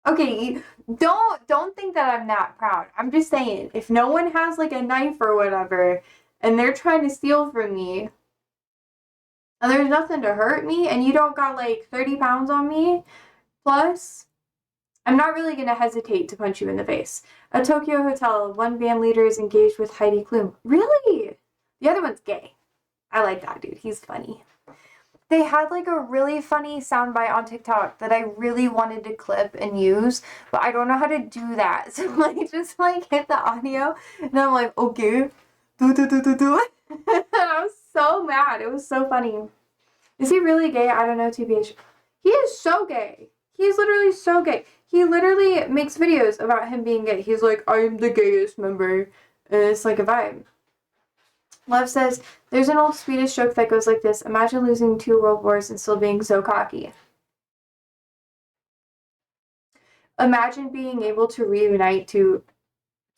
Okay, don't think that I'm that proud. I'm just saying, if no one has like a knife or whatever, and they're trying to steal from me, and there's nothing to hurt me, and you don't got like 30 pounds on me, plus, I'm not really gonna hesitate to punch you in the face. At Tokyo Hotel, one band leader is engaged with Heidi Klum. Really? The other one's gay. I like that dude. He's funny. They had like a really funny soundbite on TikTok that I really wanted to clip and use, but I don't know how to do that. So like just like hit the audio and I'm like, okay. Do. And I was so mad. It was so funny. Is he really gay? I don't know, TBH. He is so gay. He's literally so gay. He literally makes videos about him being gay. He's like, I'm the gayest member. And it's like a vibe. Love says, there's an old Swedish joke that goes like this. Imagine losing 2 world wars and still being so cocky. Imagine being able to reunite two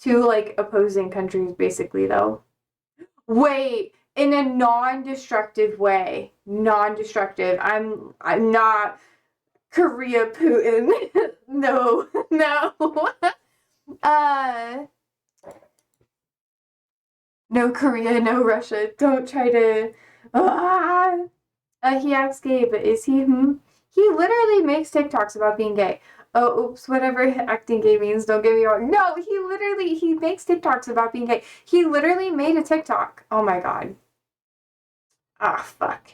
like opposing countries, basically, though. Wait, in a non-destructive way. Non-destructive. I'm not Korea Putin. No. No Korea, no Russia. Don't try to. He acts gay, but is he? He literally makes TikToks about being gay. Oh, oops, whatever acting gay means, don't get me wrong. No, he makes TikToks about being gay. He literally made a TikTok. Oh my god. Ah, fuck.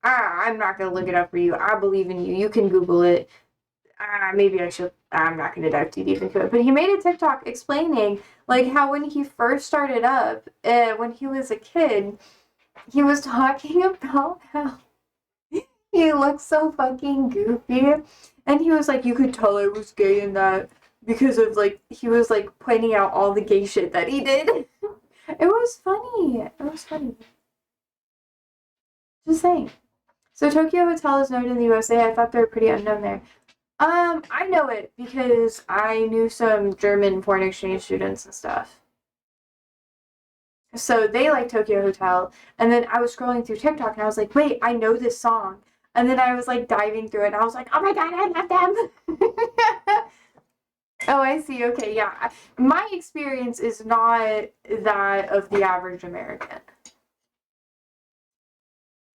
I'm not gonna look it up for you. I believe in you. You can Google it. Maybe I should. I'm not gonna dive too deep into it. But he made a TikTok explaining, like, how when he first started up, when he was a kid, he was talking about how he looks so fucking goofy. And he was like, you could tell I was gay in that because of, like, he was, like, pointing out all the gay shit that he did. It was funny. Just saying. So Tokyo Hotel is known in the USA. I thought they were pretty unknown there. I know it because I knew some German foreign exchange students and stuff. So they like Tokyo Hotel. And then I was scrolling through TikTok and I was like, wait, I know this song. And then I was like diving through it and I was like, oh my god, I love them. Oh, I see. Okay, yeah. My experience is not that of the average American.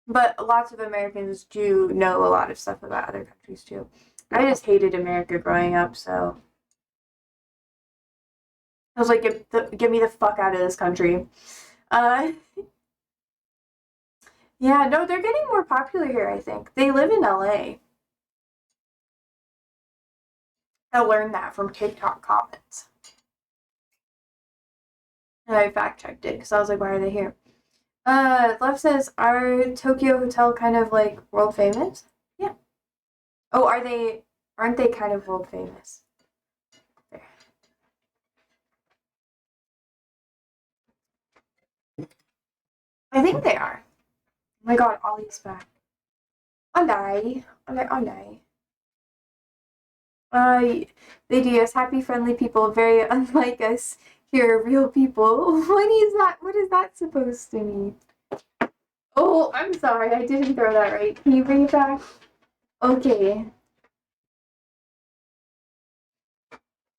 But lots of Americans do know a lot of stuff about other countries too. I just hated America growing up, so I was like, get me the fuck out of this country. Yeah, no, they're getting more popular here, I think. They live in LA. I learned that from TikTok comments. And I fact checked it because I was like, why are they here? Love says, are Tokyo Hotel kind of like world famous? Yeah. Oh, aren't they kind of world famous? There. I think they are. Oh my god, Ollie's back. Ollie. Ollie. They do us happy, friendly people, very unlike us here, real people. What is that? What is that supposed to mean? Oh, I'm sorry, I didn't throw that right. Can you bring it back? Okay.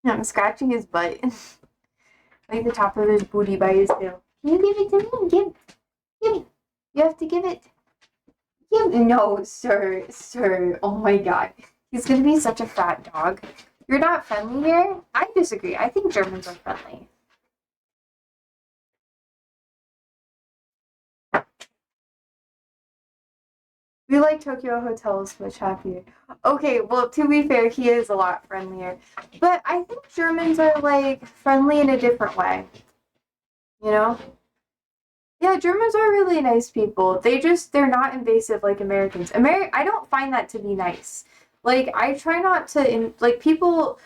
I'm scratching his butt. Like the top of his booty by his tail. Can you give it to me? Give me. You have to give it. No, sir. Oh my god. He's gonna be such a fat dog. You're not friendly here? I disagree. I think Germans are friendly. We like Tokyo hotels much happier. Okay, well, to be fair, he is a lot friendlier. But I think Germans are, like, friendly in a different way. You know? Yeah, Germans are really nice people. They're not invasive like Americans. I don't find that to be nice. Like, I try not to, people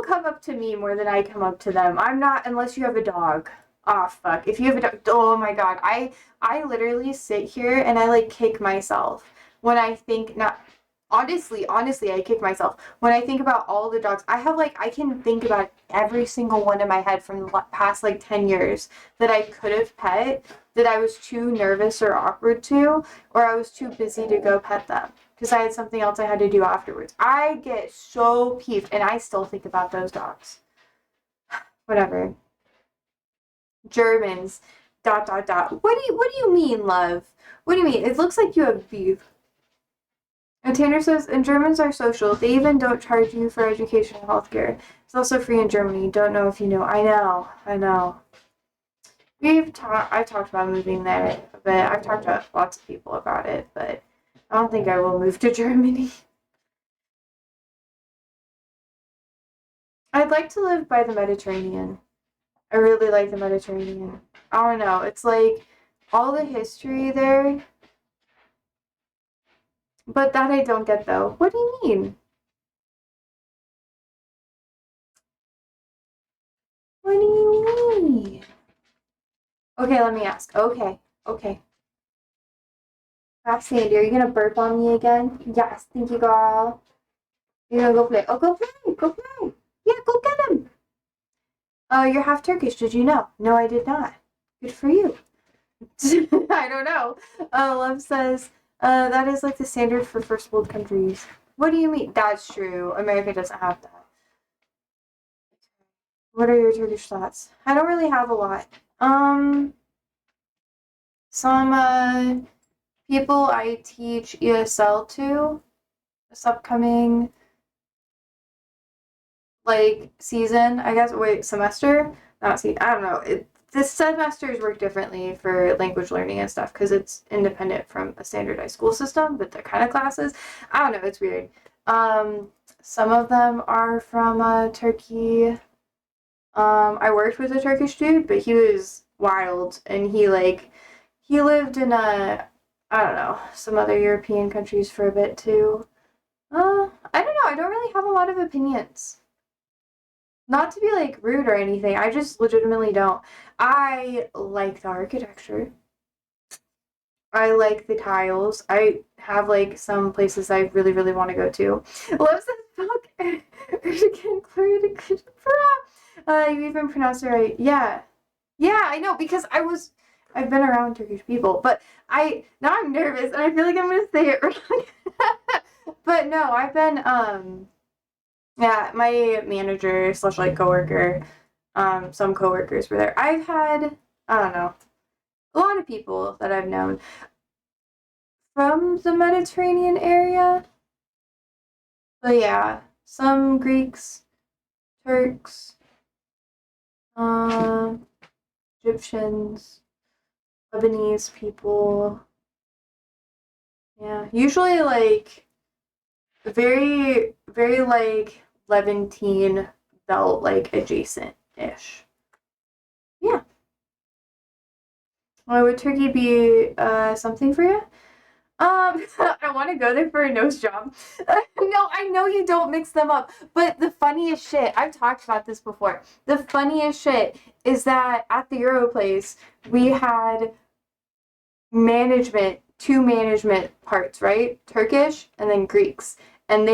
come up to me more than I come up to them. I'm not, unless you have a dog. Oh, fuck. If you have a dog, oh my god. I literally sit here and I, like, kick myself when I think, not, honestly, I kick myself. When I think about all the dogs, I can think about every single one in my head from the past, like, 10 years that I could have pet, that I was too nervous or awkward to, or I was too busy to go pet them because I had something else I had to do afterwards. I get so peeved, and I still think about those dogs. Whatever. Germans. ... What do you mean, love? What do you mean? It looks like you have beef. And Tanner says, and Germans are social. They even don't charge you for education and healthcare. It's also free in Germany. Don't know if you know. I know. I've talked about moving there, but I've talked to lots of people about it, but I don't think I will move to Germany. I'd like to live by the Mediterranean. I really like the Mediterranean. I don't know. It's like all the history there. But that I don't get though. What do you mean? What do you mean? Okay, let me ask. Okay. Sandy, are you gonna burp on me again? Yes, thank you, girl. You're gonna go play. Oh, go play. Yeah, go get him. Oh, you're half Turkish. Did you know? No, I did not. Good for you. I don't know. Love says, that is like the standard for first world countries. What do you mean? That's true. America doesn't have that. What are your Turkish thoughts? I don't really have a lot. Some people I teach ESL to this upcoming like season, I guess. Wait, semester? Not season. I don't know. This semesters work differently for language learning and stuff because it's independent from a standardized school system, but they're kind of classes. I don't know. It's weird. Some of them are from Turkey. I worked with a Turkish dude, but he was wild, and he lived in I don't know, some other European countries for a bit too. I don't know. I don't really have a lot of opinions. Not to be like rude or anything. I just legitimately don't. I like the architecture. I like the tiles. I have like some places I really, really want to go to. Loves this book. You even pronounced it right. Yeah. Yeah, I know because I've been around Turkish people, but now I'm nervous and I feel like I'm gonna say it wrong. But no, I've been yeah, my manager slash like coworker, some coworkers were there. I've had, I don't know, a lot of people that I've known from the Mediterranean area. But yeah, some Greeks, Turks, Egyptians, Lebanese people. Yeah, usually like very, very like Levantine belt like adjacent ish. Yeah. Would Turkey be something for you? I want to go there for a nose job. No, I know you don't mix them up, but the funniest shit, I've talked about this before. The funniest shit is that at the Euro place, we had two management parts, right? Turkish and then Greeks. And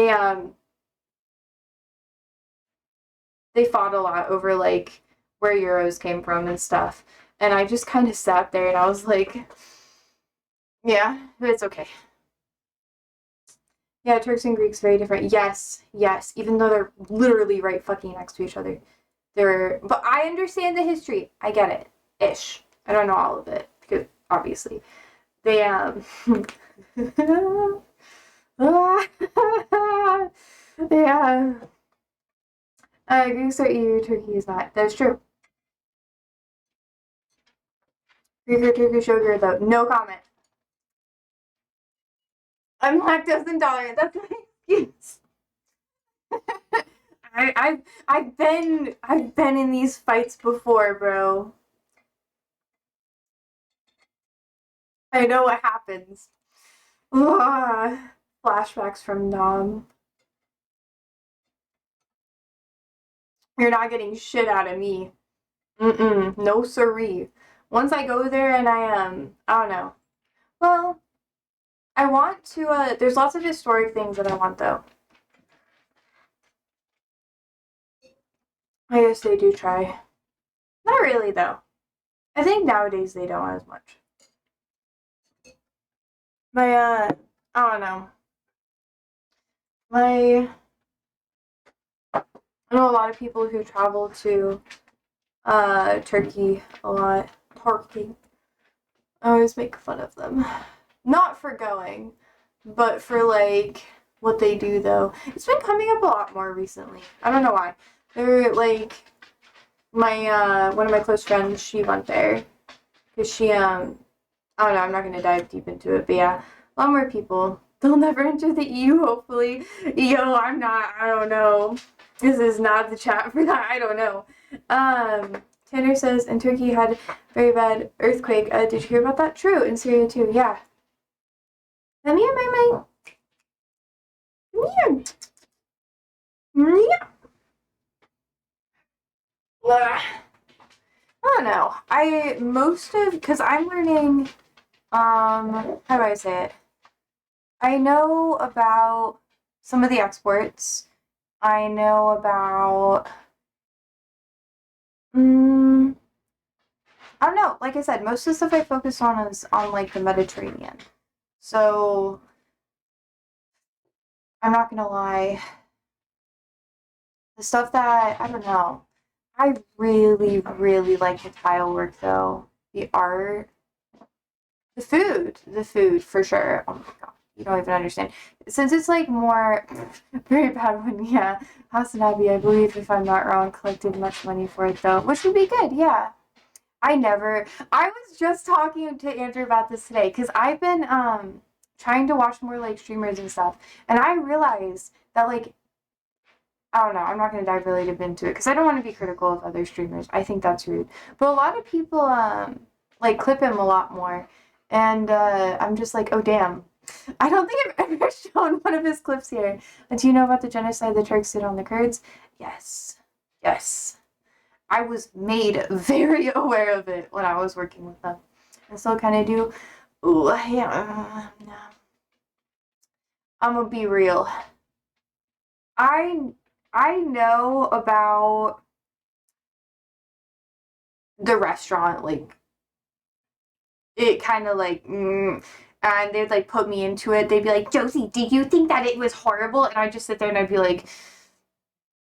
they fought a lot over like where euros came from and stuff. And I just kind of sat there and I was like, yeah, it's okay. Yeah, Turks and Greeks very different. Yes, yes. Even though they're literally right fucking next to each other. But I understand the history. I get it. Ish. I don't know all of it because obviously they yeah. Greeks are EU, Turkey is not. That's true. Greek or Turkish yogurt though. No comment. I'm lactose intolerant. That's my excuse. I've been in these fights before, bro. I know what happens. Ugh. Flashbacks from Nom. You're not getting shit out of me. No siree. Once I go there and I don't know. Well, I want to, there's lots of historic things that I want though. I guess they do try. Not really though. I think nowadays they don't as much. I don't know. I know a lot of people who travel to Turkey a lot. Turkey. I always make fun of them. Not for going, but for like what they do though. It's been coming up a lot more recently. I don't know why. They're like my one of my close friends, she went there. Cause she I don't know, I'm not gonna dive deep into it, but yeah. A lot more people. They'll never enter the EU, hopefully. Yo, I don't know. This is not the chat for that. I don't know. Tanner says, in Turkey had very bad earthquake. Did you hear about that? True, in Syria too, yeah. Come here, my. Come here. Yeah. I don't know. Because I'm learning, how do I say it? I know about some of the exports. I know about, I don't know. Like I said, most of the stuff I focus on is on like the Mediterranean. So I'm not gonna lie. The stuff that I don't know. I really, really like the tile work though. The art, the food for sure. Oh my god, you don't even understand. Since it's like more very bad one, yeah. Hassan Abbey, I believe, if I'm not wrong, collected much money for it though, which would be good, yeah. I was just talking to Andrew about this today because I've been trying to watch more like streamers and stuff, and I realized that like I don't know, I'm not gonna dive really deep into it because I don't want to be critical of other streamers. I think that's rude. But a lot of people like clip him a lot more, and I'm just like, oh damn. I don't think I've ever shown one of his clips here. Do you know about the genocide the Turks did on the Kurds? Yes. Yes. I was made very aware of it when I was working with them. I still kind of do. Ooh, yeah. I'm gonna be real. I I know about the restaurant, like it kind of like, and they'd like put me into it. They'd be like, Josie, do you think that it was horrible? And I'd just sit there and I'd be like,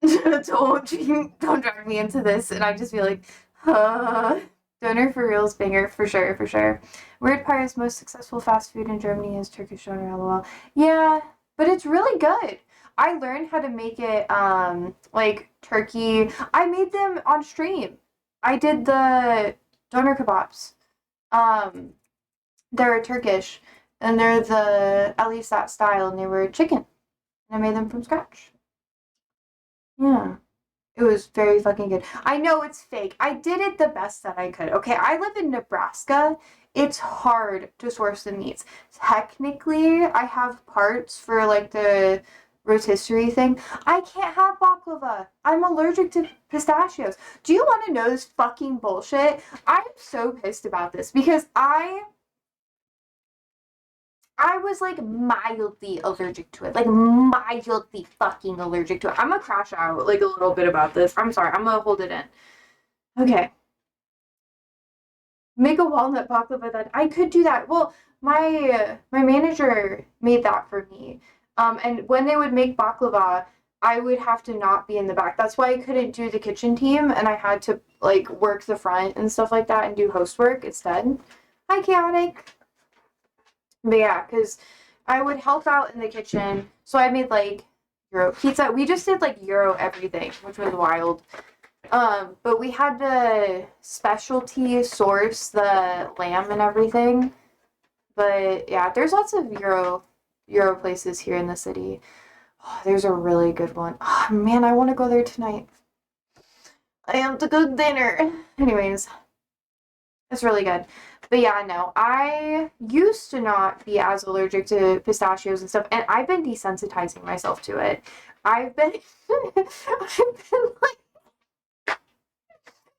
don't drag me into this. And I'd just be like, Donor for reals, banger for sure, for sure. Weird part is most successful fast food in Germany is Turkish donor, lol. Yeah, but it's really good. I learned how to make it like turkey. I made them on stream. I did the doner kebabs. Um, they're Turkish, and they're at least that style, and they were chicken. And I made them from scratch. Yeah. It was very fucking good. I know it's fake. I did it the best that I could. Okay, I live in Nebraska. It's hard to source the meats. Technically, I have parts for like the rotisserie thing. I can't have baklava. I'm allergic to pistachios. Do you want to know this fucking bullshit? I'm so pissed about this because I was like mildly allergic to it. Like mildly fucking allergic to it. I'm gonna crash out like a little bit about this. I'm sorry. I'm gonna hold it in. Okay. Make a walnut baklava then. I could do that. Well, my manager made that for me. And when they would make baklava, I would have to not be in the back. That's why I couldn't do the kitchen team and I had to like work the front and stuff like that and do host work instead. Hi, Chaotic. But yeah, because I would help out in the kitchen. So I made like Euro pizza. We just did like Euro everything, which was wild. But we had to specialty source the lamb and everything. But yeah, there's lots of Euro places here in the city. Oh, there's a really good one. Oh man, I want to go there tonight. I have to cook dinner. Anyways, it's really good. But yeah, no, I used to not be as allergic to pistachios and stuff, and I've been desensitizing myself to it. I've been, I've been like,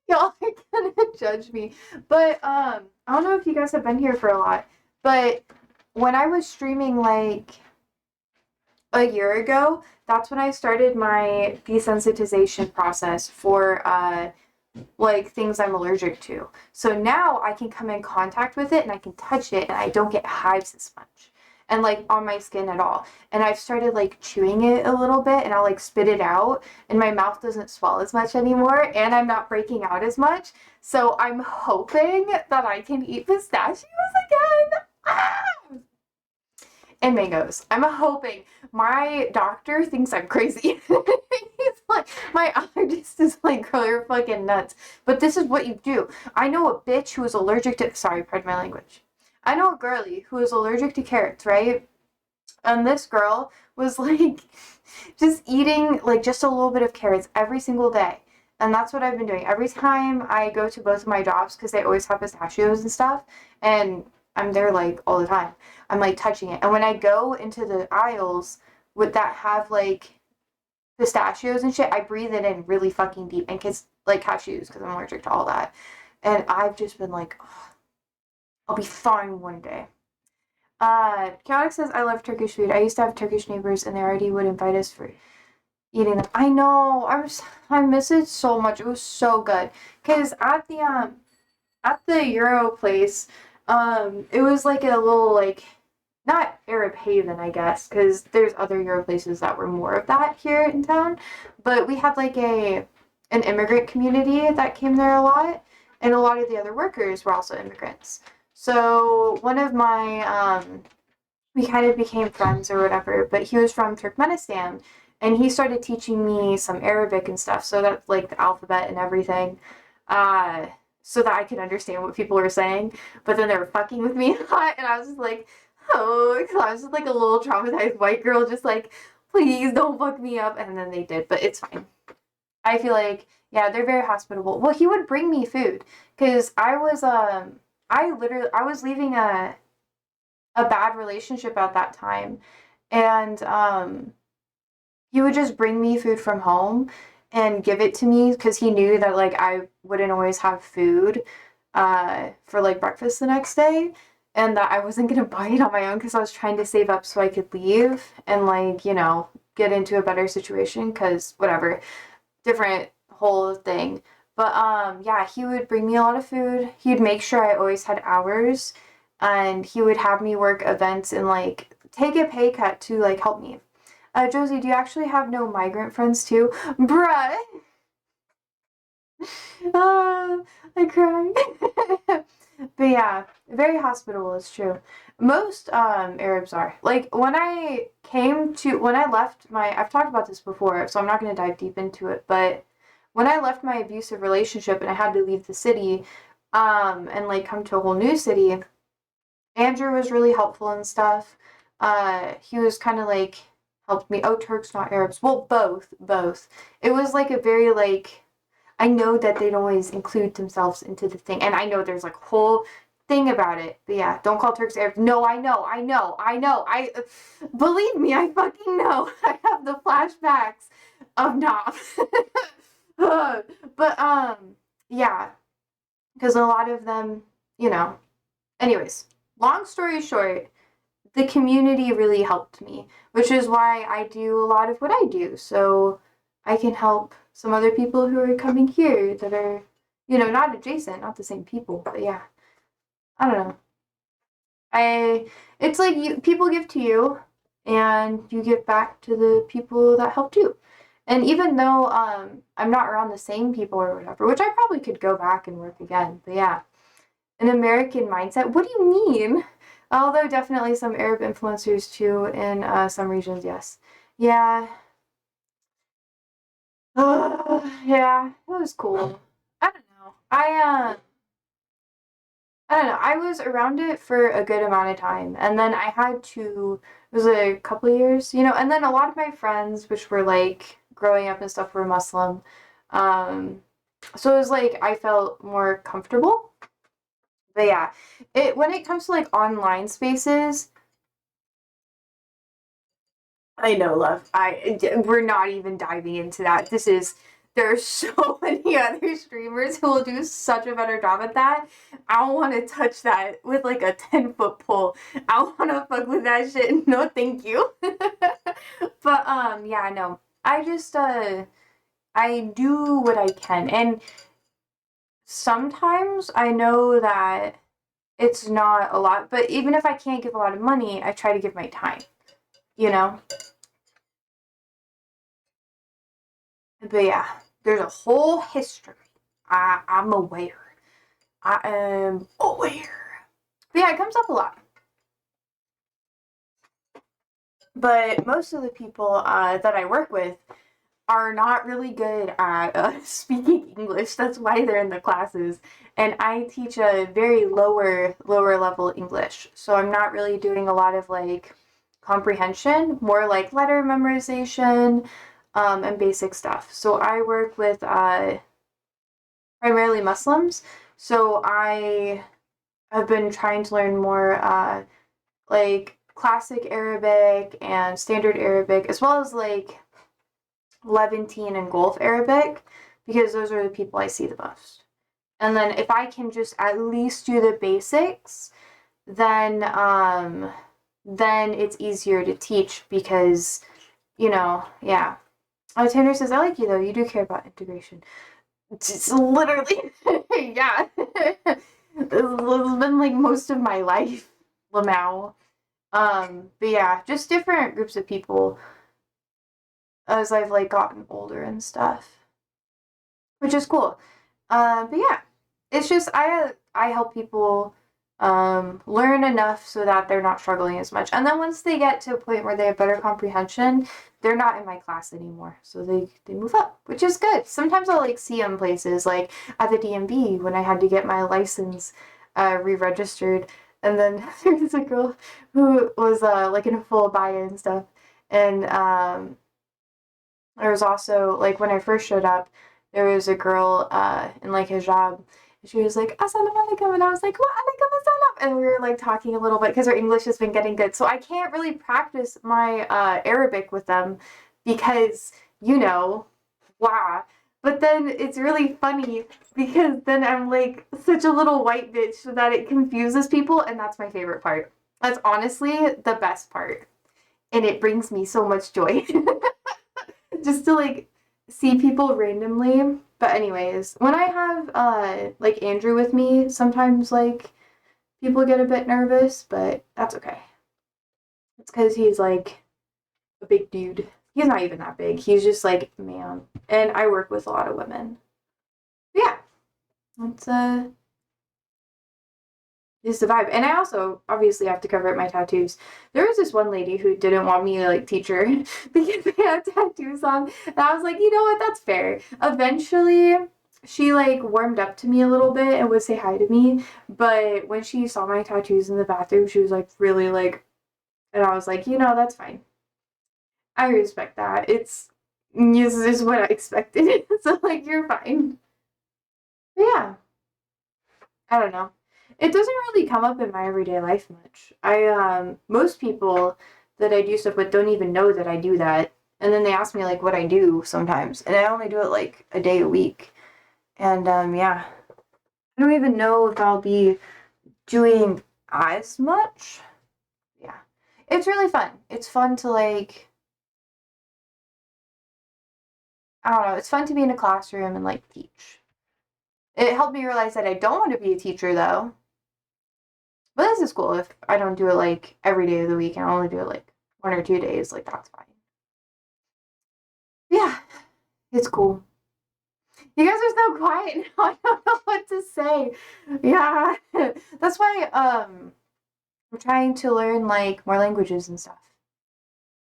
y'all are gonna judge me. But I don't know if you guys have been here for a lot, but when I was streaming like a year ago, that's when I started my desensitization process for like things I'm allergic to. So now I can come in contact with it and I can touch it and I don't get hives as much. And like on my skin at all. And I've started like chewing it a little bit and I'll like spit it out and my mouth doesn't swell as much anymore and I'm not breaking out as much. So I'm hoping that I can eat pistachios again. Ah! And mangoes. I'm hoping. My doctor thinks I'm crazy. He's like, my allergist is like, girl, you're fucking nuts. But this is what you do. I know a bitch who is allergic to, sorry, pardon my language. I know a girlie who is allergic to carrots, right? And this girl was like, just eating like just a little bit of carrots every single day. And that's what I've been doing. Every time I go to both of my jobs, because they always have pistachios and stuff, and I'm there like all the time. I'm like touching it. And when I go into the aisles with that have like pistachios and shit, I breathe it in really fucking deep and kiss like cashews because I'm allergic to all that. And I've just been like, oh, I'll be fine one day. Chaotic says, I love Turkish food. I used to have Turkish neighbors and they already would invite us for eating them. I know. I miss it so much. It was so good. Cause at the Euro place, it was like a little like not Arab haven, I guess, because there's other Euro places that were more of that here in town. But we had like an immigrant community that came there a lot, and a lot of the other workers were also immigrants. So one of my we kind of became friends or whatever, but he was from Turkmenistan, and he started teaching me some Arabic and stuff, so that's like the alphabet and everything. So that I could understand what people were saying, but then they were fucking with me a lot, and I was just like, oh, I was just like a little traumatized white girl, just like, please don't fuck me up, and then they did, but it's fine. I feel like, yeah, they're very hospitable. Well, he would bring me food, because I was leaving a bad relationship at that time, and he would just bring me food from home and give it to me because he knew that like I wouldn't always have food for like breakfast the next day and that I wasn't gonna buy it on my own because I was trying to save up so I could leave and like, you know, get into a better situation because whatever, different whole thing. But yeah, he would bring me a lot of food. He'd make sure I always had hours and he would have me work events and like take a pay cut to like help me. Josie, do you actually have no migrant friends too? Bruh! I cry. But yeah, very hospitable, it's true. Most Arabs are. Like when I left my, I've talked about this before, so I'm not going to dive deep into it, but when I left my abusive relationship and I had to leave the city and like come to a whole new city, Andrew was really helpful and stuff. He was kind of like helped me. Oh, Turks, not Arabs. Well, both. It was like a very like, I know that they don't always include themselves into the thing, and I know there's like whole thing about it. But yeah, don't call Turks Arabs. No, I know. I believe me, I fucking know. I have the flashbacks of Nam. But yeah, because a lot of them, you know. Anyways, long story short, the community really helped me, which is why I do a lot of what I do. So I can help some other people who are coming here that are, not adjacent, not the same people, but yeah. I don't know. It's like people give to you and you give back to the people that helped you. And even though I'm not around the same people or whatever, which I probably could go back and work again, but yeah. An American mindset. What do you mean? Although definitely some Arab influencers too in some regions, yes. Yeah. Yeah, it was cool. I don't know. I don't know. I was around it for a good amount of time, and then I had to. It was a couple of years, and then a lot of my friends, which were like growing up and stuff, were Muslim. So it was like I felt more comfortable. But yeah, when it comes to like online spaces, I know, love. We're not even diving into that. There are so many other streamers who will do such a better job at that. I don't want to touch that with like a 10-foot pole. I don't want to fuck with that shit. No, thank you. But yeah, no. I just I do what I can, and sometimes I know that it's not a lot, but even if I can't give a lot of money, I try to give my time, you know? But yeah, there's a whole history. I'm aware. I am aware. But yeah, it comes up a lot. But most of the people that I work with are not really good at speaking English. That's why they're in the classes. And I teach a very lower level English. So I'm not really doing a lot of like comprehension, more like letter memorization and basic stuff. So I work with primarily Muslims. So I have been trying to learn more like classic Arabic and standard Arabic, as well as like Levantine and Gulf Arabic, because those are the people I see the most. And then if I can just at least do the basics, then it's easier to teach because, yeah. Tanner says, I like you though. You do care about integration. It's literally, yeah. This has been like most of my life, Lamau. But yeah, just different groups of people as I've like gotten older and stuff, which is cool. But yeah, it's just I help people learn enough so that they're not struggling as much. And then once they get to a point where they have better comprehension, they're not in my class anymore. So they move up, which is good. Sometimes I'll like see them places like at the DMV when I had to get my license re-registered. And then there's a girl who was like in a full abaya and stuff. And there was also like when I first showed up, there was a girl in like hijab. She was like, Assalamu alaikum, and I was like, wa alaikum assalam, and we were like talking a little bit because her English has been getting good. So I can't really practice my Arabic with them because, wow. But then it's really funny because then I'm like such a little white bitch so that it confuses people, and that's my favorite part. That's honestly the best part. And it brings me so much joy. Just to like see people randomly. But anyways, when I have like Andrew with me, sometimes like people get a bit nervous, but that's okay. It's because he's like a big dude. He's not even that big. He's just like man. And I work with a lot of women. But yeah. It's is the vibe. And I also obviously have to cover up my tattoos. There was this one lady who didn't want me to like teach her because I had tattoos on. And I was like, you know what, that's fair. Eventually she like warmed up to me a little bit and would say hi to me. But when she saw my tattoos in the bathroom, she was like really like, and I was like, you know, that's fine. I respect that. This is what I expected. So like you're fine. But yeah. I don't know. It doesn't really come up in my everyday life much. Most people that I do stuff with don't even know that I do that. And then they ask me like what I do sometimes. And I only do it like a day a week. And yeah. I don't even know if I'll be doing as much. Yeah. It's really fun. It's fun to like I don't know, it's fun to be in a classroom and like teach. It helped me realize that I don't want to be a teacher though. But this is cool if I don't do it like every day of the week and I only do it like 1 or 2 days, like that's fine. Yeah, it's cool. You guys are so quiet now. I don't know what to say. Yeah. That's why I'm trying to learn like more languages and stuff.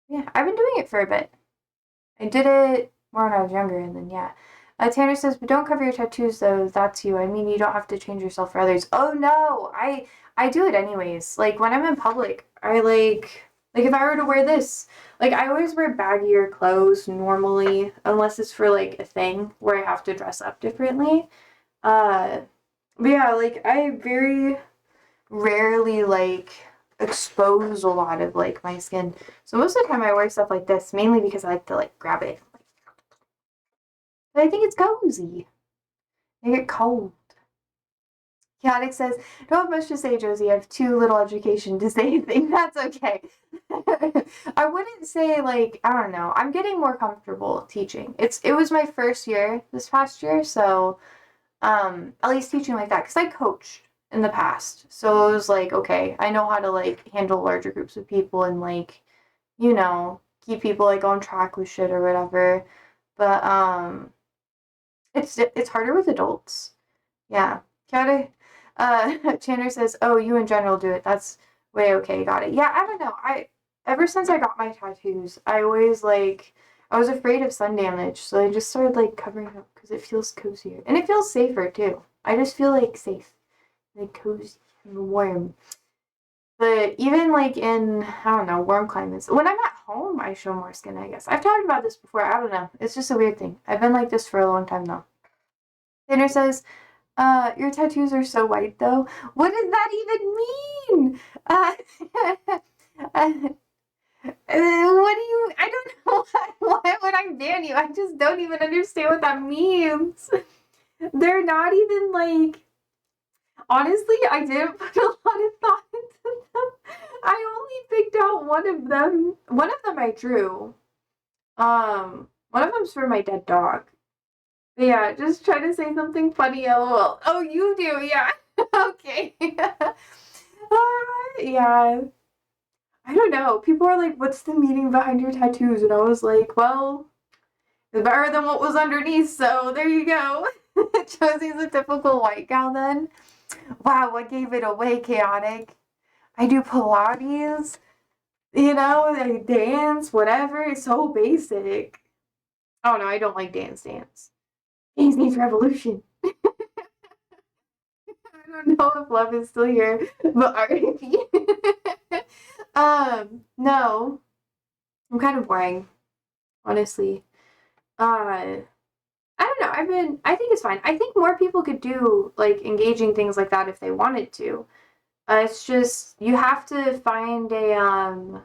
Yeah, I've been doing it for a bit. I did it more when I was younger and then yeah. Tanner says, but don't cover your tattoos though, that's you. I mean you don't have to change yourself for others. Oh no. I do it anyways. Like when I'm in public, I like if I were to wear this, like I always wear baggier clothes normally, unless it's for like a thing where I have to dress up differently. Uh but yeah, like I very rarely like expose a lot of like my skin. So most of the time I wear stuff like this, mainly because I like to like grab it. But I think it's cozy. I get cold. Chaotic says, don't have much to say, Josie. I have too little education to say anything. That's okay. I wouldn't say like, I don't know. I'm getting more comfortable teaching. It was my first year this past year, so at least teaching like that. Because I coached in the past. So it was like, okay, I know how to like handle larger groups of people and like, keep people like on track with shit or whatever. But it's harder with adults. Yeah. Gotta Chandler says, oh, you in general do it. That's way okay, got it. Yeah, I don't know. Ever since I got my tattoos, I was afraid of sun damage, so I just started like covering up because it feels cozier. And it feels safer too. I just feel like safe. Like cozy and warm. But even like in, I don't know, warm climates, when I'm at home, I show more skin, I guess. I've talked about this before. I don't know. It's just a weird thing. I've been like this for a long time though. Tanner says, your tattoos are so white though. What does that even mean? What do you, I don't know. Why would I ban you? I just don't even understand what that means. They're not even like, honestly, I didn't put a lot of thought into them. I only picked out one of them. One of them I drew. One of them's for my dead dog. Yeah, just try to say something funny, lol. Oh, you do, yeah. Okay. Yeah. I don't know. People are like, what's the meaning behind your tattoos? And I was like, well, it's better than what was underneath, so there you go. Josie's a typical white gal then. Wow, what gave it away, chaotic? I do Pilates, I dance, whatever. It's so basic. Oh no, I don't like dance. Dance needs revolution. I don't know if love is still here, but R.I.P. No, I'm kind of boring, honestly. I don't know. I think it's fine. I think more people could do like engaging things like that if they wanted to. It's just you have to find a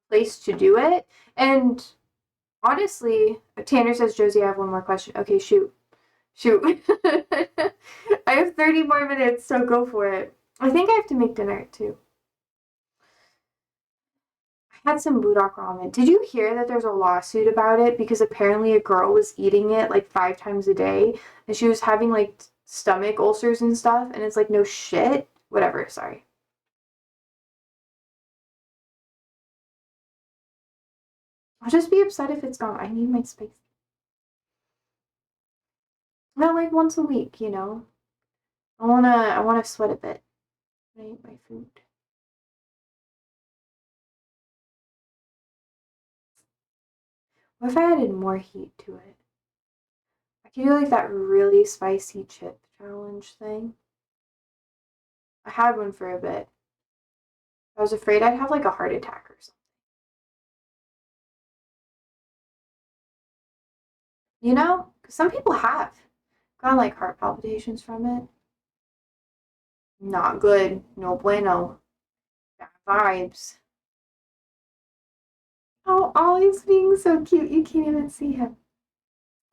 place to do it. And honestly, Tanner says, Josie, I have one more question. Okay, shoot. I have 30 more minutes, so go for it. I think I have to make dinner too. I had some Budok ramen. Did you hear that there's a lawsuit about it? Because apparently a girl was eating it like 5 times a day and she was having like stomach ulcers and stuff. And it's like, no shit. Whatever, sorry. I'll just be upset if it's gone. I need my space. Not like once a week, I wanna sweat a bit. when I eat my food. What if I added more heat to it? I could do like that really spicy chip challenge thing. I had one for a bit. I was afraid I'd have like a heart attack or something. You know? Because some people have gotten like heart palpitations from it. Not good. No bueno. Bad vibes. Oh, Ollie's being so cute. You can't even see him.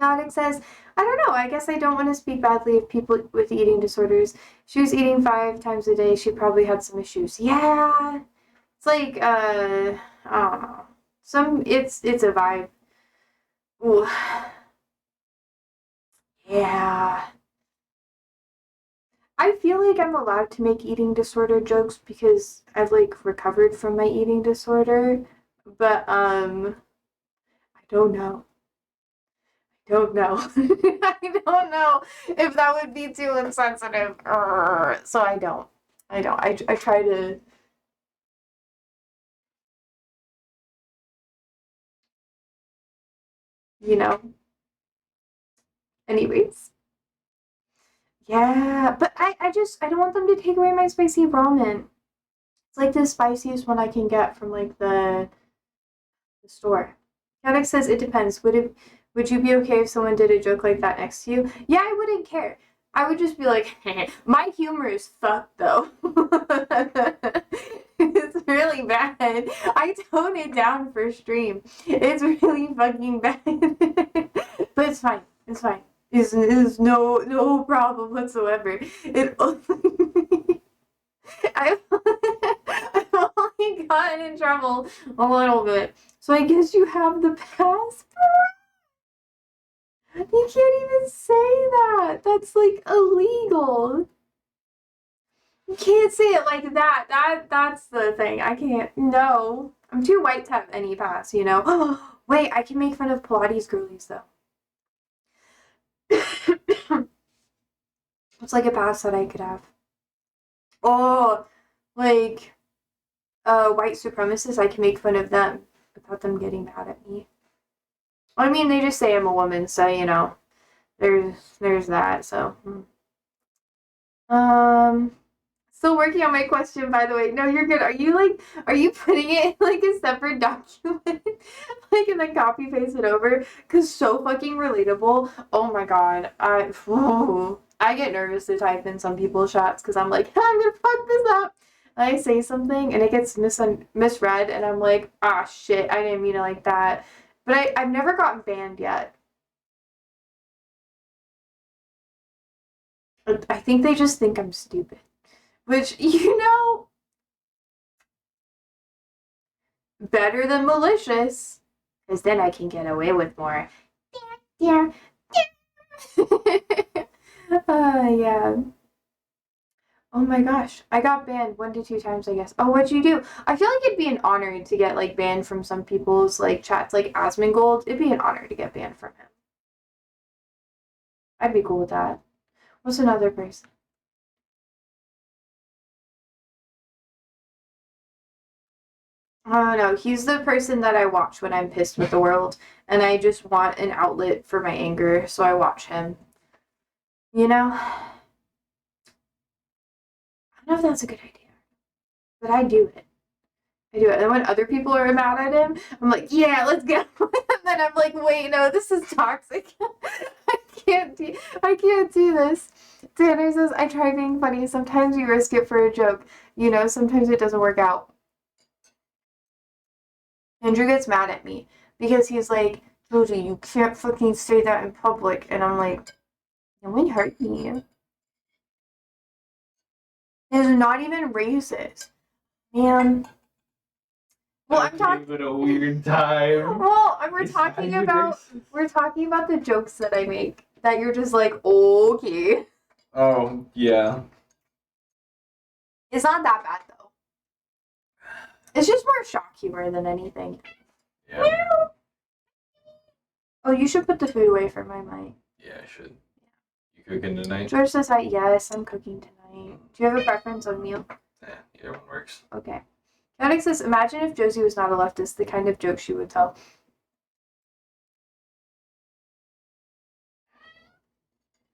Alex says, I don't know. I guess I don't want to speak badly of people with eating disorders. She was eating 5 times a day. She probably had some issues. Yeah. It's like, I don't know. It's a vibe. Ooh. Yeah. I feel like I'm allowed to make eating disorder jokes because I've like recovered from my eating disorder, but I don't know. I don't know. I don't know if that would be too insensitive. So I don't. I try to. You know. Anyways. Yeah, but I don't want them to take away my spicy ramen. It's like the spiciest one I can get from like the store. Kadek says it depends. Would you be okay if someone did a joke like that next to you? Yeah, I wouldn't care. I would just be like, my humor is fucked though. It's really bad. I tone it down for stream. It's really fucking bad. But it's fine. It's fine. It's no problem whatsoever. It only I've, I've only gotten in trouble a little bit. So I guess you have the passport? You can't even say that. That's like illegal. You can't say it like that. That's the thing. I can't. No. I'm too white to have any pass, you know? Oh, wait, I can make fun of Pilates girlies though. It's like a pass that I could have. Oh, like white supremacists, I can make fun of them without them getting mad at me. I mean, they just say I'm a woman, so you know, there's that. So, still working on my question, by the way. No, you're good. Are you putting it in like a separate document, like and then copy paste it over? Cause so fucking relatable. Oh my god, I get nervous to type in some people's chats because I'm like, I'm gonna fuck this up. I say something and it gets misread, and I'm like, ah, shit, I didn't mean it like that. But I've never gotten banned yet. I think they just think I'm stupid. Which, you know, better than malicious. Because then I can get away with more. Yeah. Yeah. Oh my gosh. I got banned 1 to 2 times, I guess. Oh, what'd you do? I feel like it'd be an honor to get, like, banned from some people's, like, chats. Like, Asmongold, it'd be an honor to get banned from him. I'd be cool with that. What's another person? Oh no, he's the person that I watch when I'm pissed with the world, and I just want an outlet for my anger, so I watch him. You know? I don't know if that's a good idea, but I do it. I do it. And when other people are mad at him, I'm like, yeah, let's go. And then I'm like, wait, no, this is toxic. I can't do this. Tanner says, I try being funny. Sometimes you risk it for a joke. You know, sometimes it doesn't work out. Andrew gets mad at me because he's like, Joji, you can't fucking say that in public. And I'm like, no one hurt me. It's not even racist. Man. Well, I'm talking about a weird time. Well, we're talking about the jokes that I make that you're just like, okay. Oh, yeah. It's not that bad though. It's just more shock humor than anything. Yeah. Oh, you should put the food away for my mic. Yeah, I should. You cooking tonight? George says, yes, I'm cooking tonight. Do you have a preference on meal? Either one works. Okay. Chaotic says, imagine if Josie was not a leftist, the kind of joke she would tell.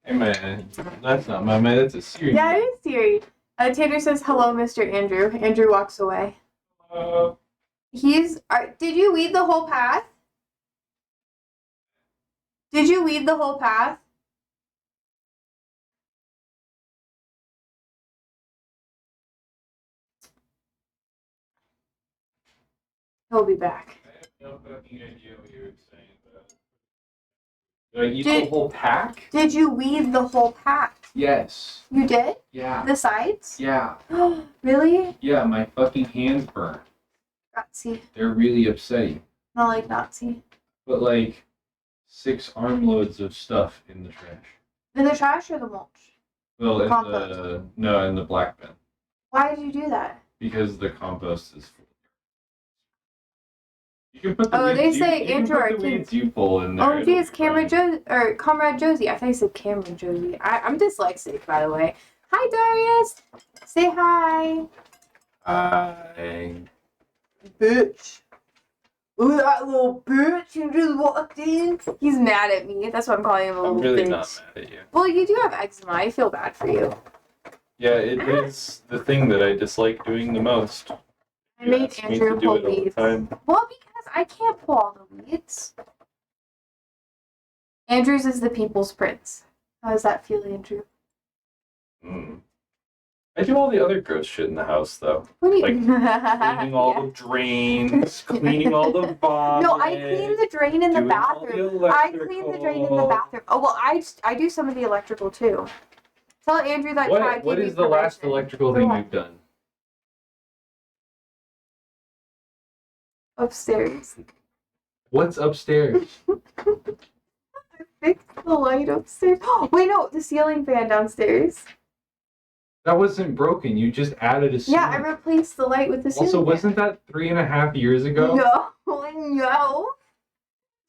Hey man, that's not my man. That's a Siri. Yeah, it is Siri. Tanner says, hello, Mr. Andrew. Andrew walks away. Did you weed the whole path? Did you weed the whole path? He'll be back. I have no fucking idea what you were saying, but... Did I eat the whole pack? Did you weed the whole path? Yes. You did? Yeah. The sides? Yeah. Really? Yeah, my fucking hands burn. Nazi. They're really upsetting. Not like Nazi. But like 6 armloads of stuff in the trash. In the trash or the mulch? Well, Compost. in the black bin. Why did you do that? Because the compost is full. You can put the Oh, weeds they you, say you can Andrew put or the Kim. weeds you pull in there. Oh, It'll geez, be Cameron fine. or Comrade Josie. I thought you said Cameron Josie. I'm dyslexic, by the way. Hi, Darius. Say hi. Hi. Bitch. Look at that little bitch who just walked in. He's mad at me. That's why I'm calling him a I'm little really bitch. not mad at you. Well, you do have eczema. I feel bad for you. Yeah, it is the thing that I dislike doing the most. I You made ask me Andrew to do pull it all the weeds. time. Well, because I can't pull all the weeds. Andrew's is the people's prince. How does that feel, Andrew? I do all the other gross shit in the house, though. What do you Cleaning all Yeah. the drains, cleaning all the vomit. No, I clean the drain in the doing all the bathroom. I clean the drain in the electrical. bathroom. Oh, well, I do some of the electrical, too. Tell Andrew that Chad What gave is me the last permission. electrical For thing what? you've done? Upstairs. What's upstairs? Fix the light upstairs. Wait, no, the ceiling fan downstairs. That wasn't broken. You just added a ceiling. Yeah, I replaced the light with the ceiling Also, fan. wasn't that 3.5 years ago? No.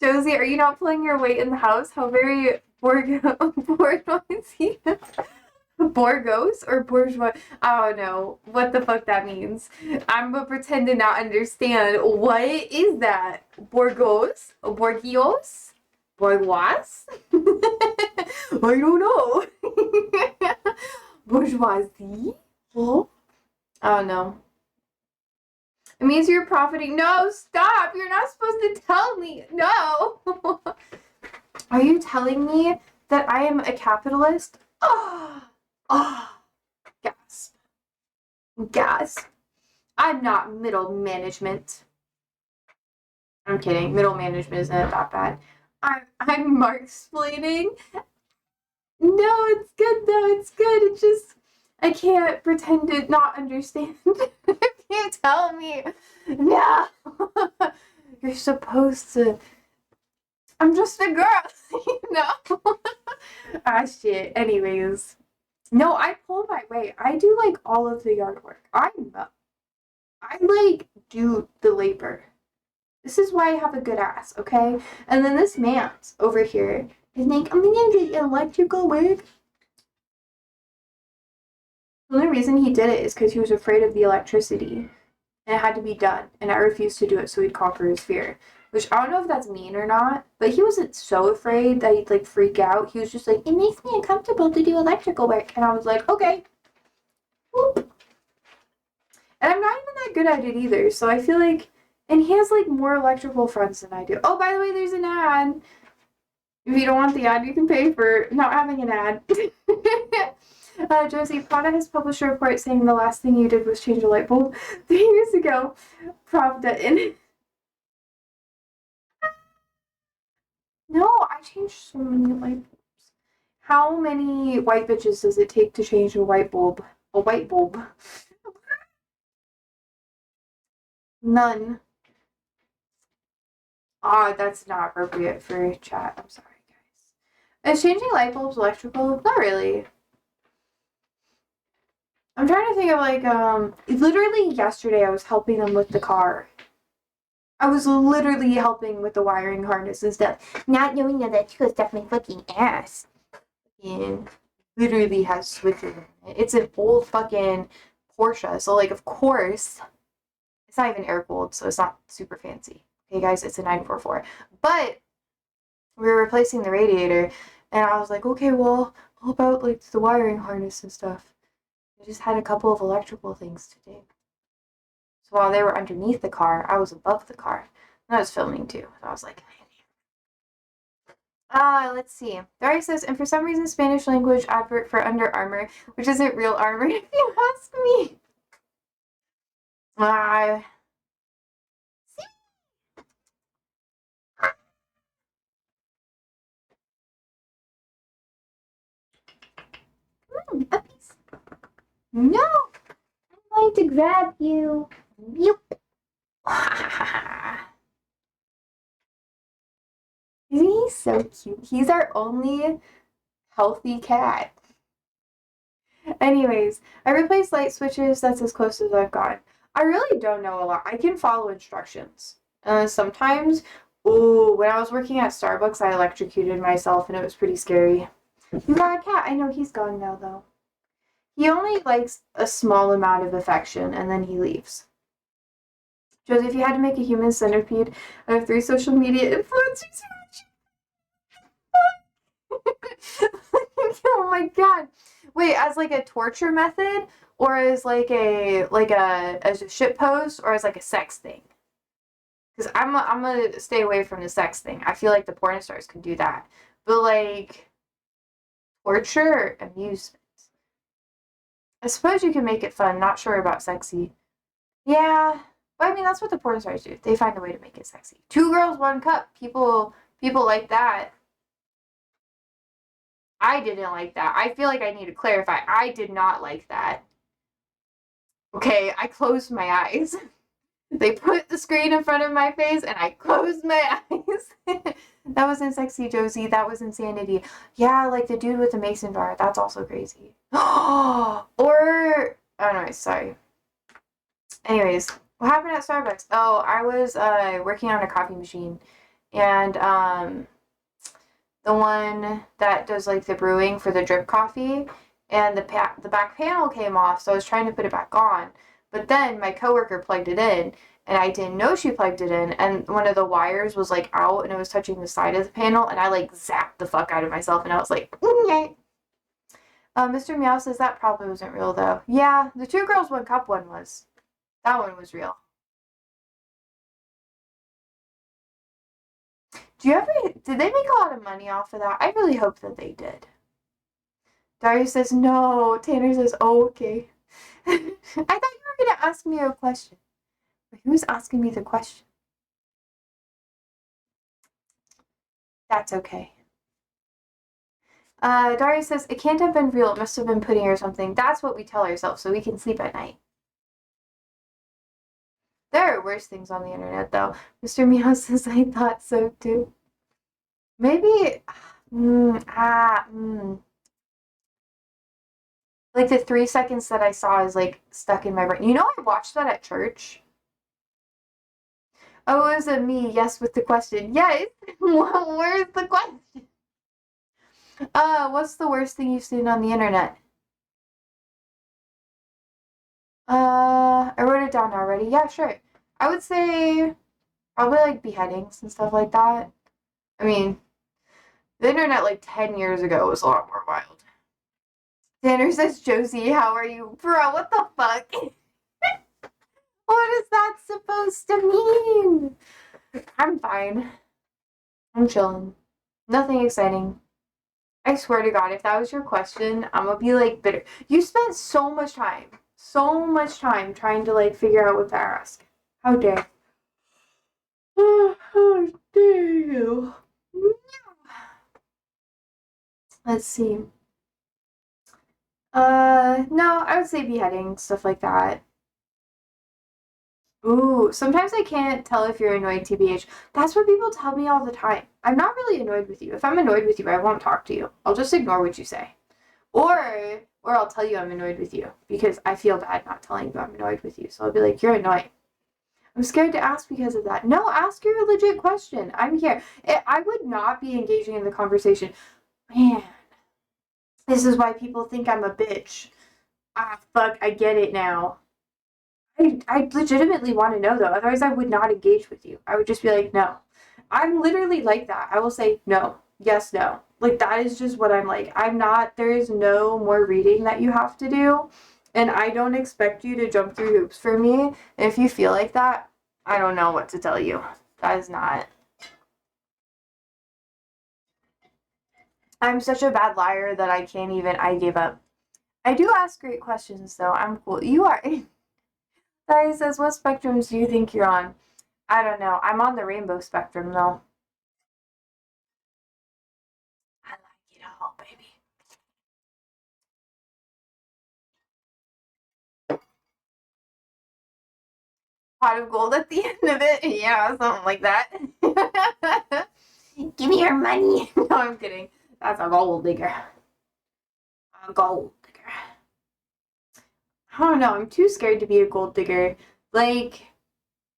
Josie, are you not pulling your weight in the house? How very bourgeoisie. Borgos or bourgeois? I don't know what the fuck that means. I'm gonna pretend to not understand. What is that? Borgos? Borgios? Bourgeois? I don't know. Bourgeoisie? Oh? I don't know. It means you're profiting. No, stop! You're not supposed to tell me. No! Are you telling me that I am a capitalist? Gasp. Gasp. I'm not middle management. I'm kidding. Middle management isn't that bad. I'm Marx-splaining. No, it's good though. It's good. It's just I can't pretend to not understand. You tell me. No. You're supposed to. I'm just a girl. Ah, shit. Anyways. No, I pull my weight. I do, like, all of the yard work. I do the labor. This is why I have a good ass, okay? And then this man's over here is like, I'm gonna get electrical work. The only reason he did it is because he was afraid of the electricity. And it had to be done. And I refused to do it so he'd conquer his fear. Which, I don't know if that's mean or not. But he wasn't so afraid that he'd, like, freak out. He was just like, it makes me uncomfortable to do electrical work. And I was like, okay. Whoop. And I'm not even that good at it either. So I feel like... And he has, like, more electrical friends than I do. Oh, by the way, there's an ad. If you don't want the ad, you can pay for not having an ad. Josie, Prada has published a report saying the last thing you did was change a light bulb 3 years ago. Pravda in. No, I changed so many light bulbs. How many white bitches does it take to change a white bulb? A white bulb. None. Ah, that's not appropriate for chat. I'm sorry, guys. Is changing light bulbs electrical? Not really. I'm trying to think of, like, literally yesterday I was helping them with the car. I was literally helping with the wiring harness and stuff. Not knowing that electrical stuff my fucking ass. And literally has switches in it. It's an old fucking Porsche. So, like, of course, it's not even air-cooled, so it's not super fancy. Okay, guys, it's a 944. But we were replacing the radiator, and I was like, okay, well, how about, like, the wiring harness and stuff? I just had a couple of electrical things to do. So while they were underneath the car, I was above the car. And I was filming, too. So I was like... let's see. Dari says, and for some reason, Spanish language advert for Under Armour, which isn't real armor, if you ask me. Puppies. No! I'm going to grab you. Yep. Isn't he so cute? He's our only healthy cat. Anyways, I replaced light switches. That's as close as I've gotten. I really don't know a lot. I can follow instructions. Sometimes, when I was working at Starbucks, I electrocuted myself and it was pretty scary. You got a cat. I know he's gone now, though. He only likes a small amount of affection and then he leaves. Josie, if you had to make a human centipede out of 3 social media influencers, oh my god. Wait, as like a torture method or as like a shit post or as like a sex thing? Because I'm gonna stay away from the sex thing. I feel like the porn stars can do that. But like torture, amusement. I suppose you can make it fun, not sure about sexy. Yeah. But I mean that's what the porn stars do. They find a way to make it sexy. 2 girls, 1 cup. People like that. I didn't like that. I feel like I need to clarify. I did not like that. Okay, I closed my eyes. They put the screen in front of my face and I closed my eyes. That wasn't sexy, Josie. That was insanity. Yeah, like the dude with the mason jar. That's also crazy. Or, oh no, sorry. Anyways, what happened at Starbucks? Oh, I was working on a coffee machine. And the one that does like the brewing for the drip coffee, and the back panel came off, so I was trying to put it back on. But then my coworker plugged it in, and I didn't know she plugged it in, and one of the wires was like out, and it was touching the side of the panel, and I like zapped the fuck out of myself, and I was like, okay. Mr. Meow says that probably wasn't real though. Yeah, the 2 girls, 1 cup one was. That one was real. Did they make a lot of money off of that? I really hope that they did. Darius says no. Tanner says, oh, okay. I thought you were going to ask me a question. But who's asking me the question? That's okay. Darius says, it can't have been real. It must have been pudding or something. That's what we tell ourselves so we can sleep at night. There are worse things on the internet, though. Mr. Meow says, I thought so, too. Maybe... Like, the 3 seconds that I saw is, like, stuck in my brain. You know I watched that at church? Oh, it was a me, yes, with the question. Yes! Where's the question? What's the worst thing you've seen on the internet? I wrote it down already. Yeah, sure. I would say probably, like, beheadings and stuff like that. I mean, the internet, like, 10 years ago was a lot more wild. Tanner says, Josie, how are you? Bro, what the fuck? What is that supposed to mean? I'm fine. I'm chilling. Nothing exciting. I swear to God, if that was your question, I'm gonna be, like, bitter. You spent so much time trying to, like, figure out what to ask. How dare. How dare you? Let's see. No, I would say beheading, stuff like that. Ooh, sometimes I can't tell if you're annoyed, TBH. That's what people tell me all the time. I'm not really annoyed with you. If I'm annoyed with you, I won't talk to you. I'll just ignore what you say. Or I'll tell you I'm annoyed with you because I feel bad not telling you I'm annoyed with you. So I'll be like, you're annoying. I'm scared to ask because of that. No, ask your legit question. I'm here. I would not be engaging in the conversation. Man, this is why people think I'm a bitch. fuck, I get it now. I legitimately want to know though. Otherwise, I would not engage with you. I would just be like, no. I'm literally like that. I will say no, yes, no. Like that is just what I'm like. I'm not. There is no more reading that you have to do, and I don't expect you to jump through hoops for me. And if you feel like that, I don't know what to tell you. That is not. I'm such a bad liar that I can't even. I gave up. I do ask great questions though. I'm cool. You are. Sorry, says, what spectrums do you think you're on? I don't know. I'm on the rainbow spectrum, though. I like it all, baby. Pot of gold at the end of it? Yeah, something like that. Give me your money. No, I'm kidding. That's a gold digger. A gold digger. I don't know. I'm too scared to be a gold digger. Like,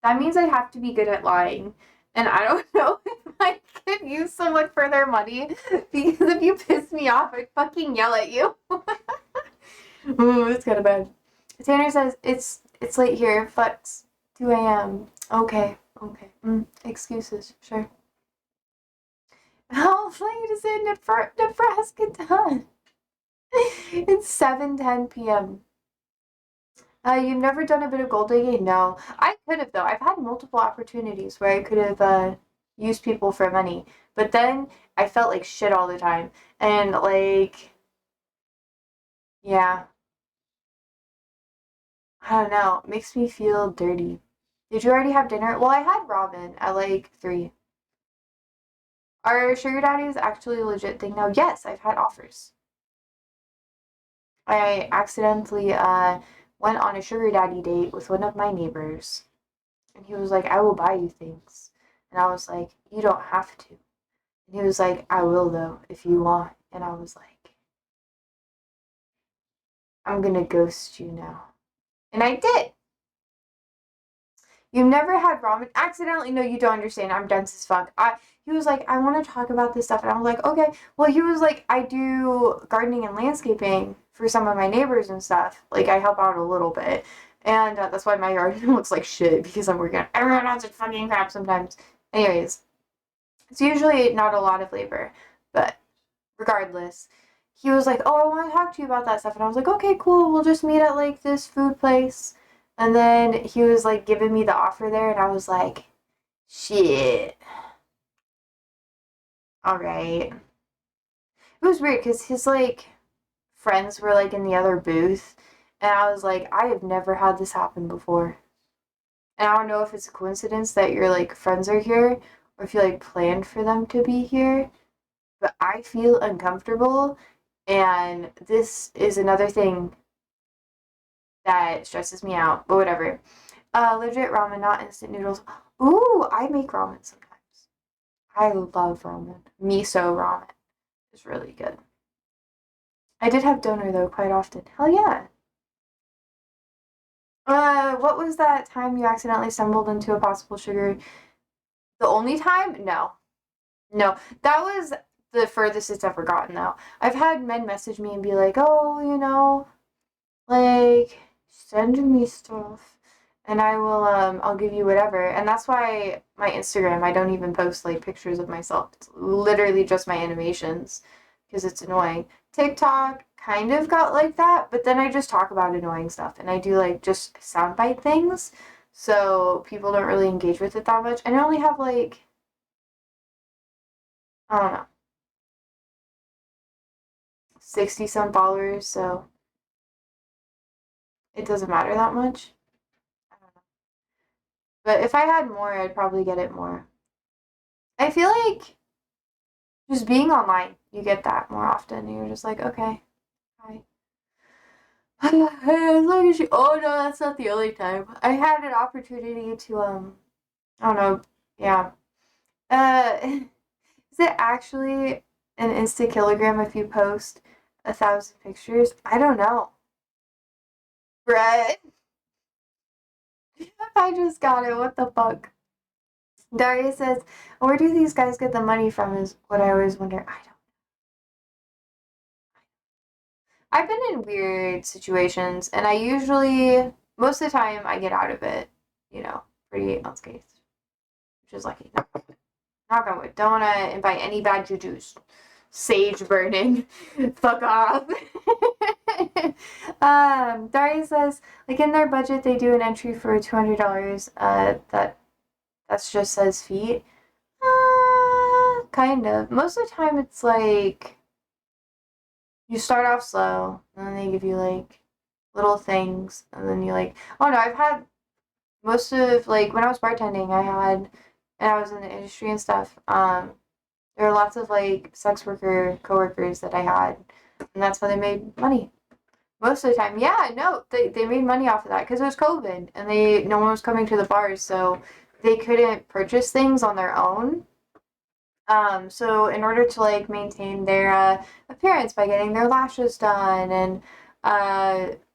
that means I have to be good at lying. And I don't know if I could use someone for their money, because if you piss me off, I'd fucking yell at you. Ooh, it's kind of bad. Tanner says, it's late here. Fucks. 2 a.m. Okay. Excuses. Sure. How late is it in Nebraska time? It's 7:10 p.m. You've never done a bit of gold digging? No. I could have, though. I've had multiple opportunities where I could have used people for money. But then I felt like shit all the time. And, like, yeah. I don't know. It makes me feel dirty. Did you already have dinner? Well, I had ramen at, like, 3. Are sugar daddies actually a legit thing now? Yes, I've had offers. I accidentally went on a sugar daddy date with one of my neighbors. And he was like, I will buy you things. And I was like, you don't have to. And he was like, I will though, if you want. And I was like, I'm gonna ghost you now. And I did. You've never had ramen? Accidentally? No, you don't understand. I'm dense as fuck. He was like, I want to talk about this stuff. And I was like, okay. Well, he was like, I do gardening and landscaping for some of my neighbors and stuff. Like, I help out a little bit. And that's why my yard looks like shit, because I'm working on everyone else's fucking crap sometimes. Anyways, it's usually not a lot of labor. But regardless, he was like, oh, I want to talk to you about that stuff. And I was like, okay, cool. We'll just meet at like this food place. And then he was like giving me the offer there, and I was like, shit. All right. It was weird because his like friends were like in the other booth, and I was like, I have never had this happen before. And I don't know if it's a coincidence that your like friends are here, or if you like planned for them to be here, but I feel uncomfortable, and this is another thing that stresses me out, but whatever. Legit ramen, not instant noodles. Ooh, I make ramen sometimes. I love ramen. Miso ramen is really good. I did have donor though quite often. Hell yeah. What was that time you accidentally stumbled into a possible sugar? The only time? No. No. That was the furthest it's ever gotten though. I've had men message me and be like, oh, like, send me stuff. And I will, I'll give you whatever. And that's why my Instagram, I don't even post, like, pictures of myself. It's literally just my animations, because it's annoying. TikTok kind of got like that, but then I just talk about annoying stuff. And I do, like, just soundbite things, so people don't really engage with it that much. And I only have, like, I don't know, 60-some followers, so it doesn't matter that much. I don't know. But if I had more, I'd probably get it more. I feel like just being online, you get that more often. You're just like, okay, hi. As long as you. Oh no, that's not the only time. I had an opportunity to I don't know. Yeah. Is it actually an Insta kilogram if you post 1,000 pictures? I don't know. Brett, I just got it. What the fuck? Daria says, where do these guys get the money from? Is what I always wonder. I've been in weird situations, and I usually, most of the time, I get out of it, pretty unscathed, which is lucky. Knock on wood. Don't want to invite any bad juju's. Sage burning. Fuck off. Daria says, like in their budget, they do an entry for $200. That's just says feet. Kind of. Most of the time, it's like you start off slow, and then they give you like little things, and then you like. Oh no, I've had most of like when I was bartending, and I was in the industry and stuff. There were lots of like sex worker coworkers that I had, and that's how they made money. Most of the time, yeah, no, they made money off of that because it was COVID and no one was coming to the bars, so they couldn't purchase things on their own. So in order to like maintain their appearance by getting their lashes done and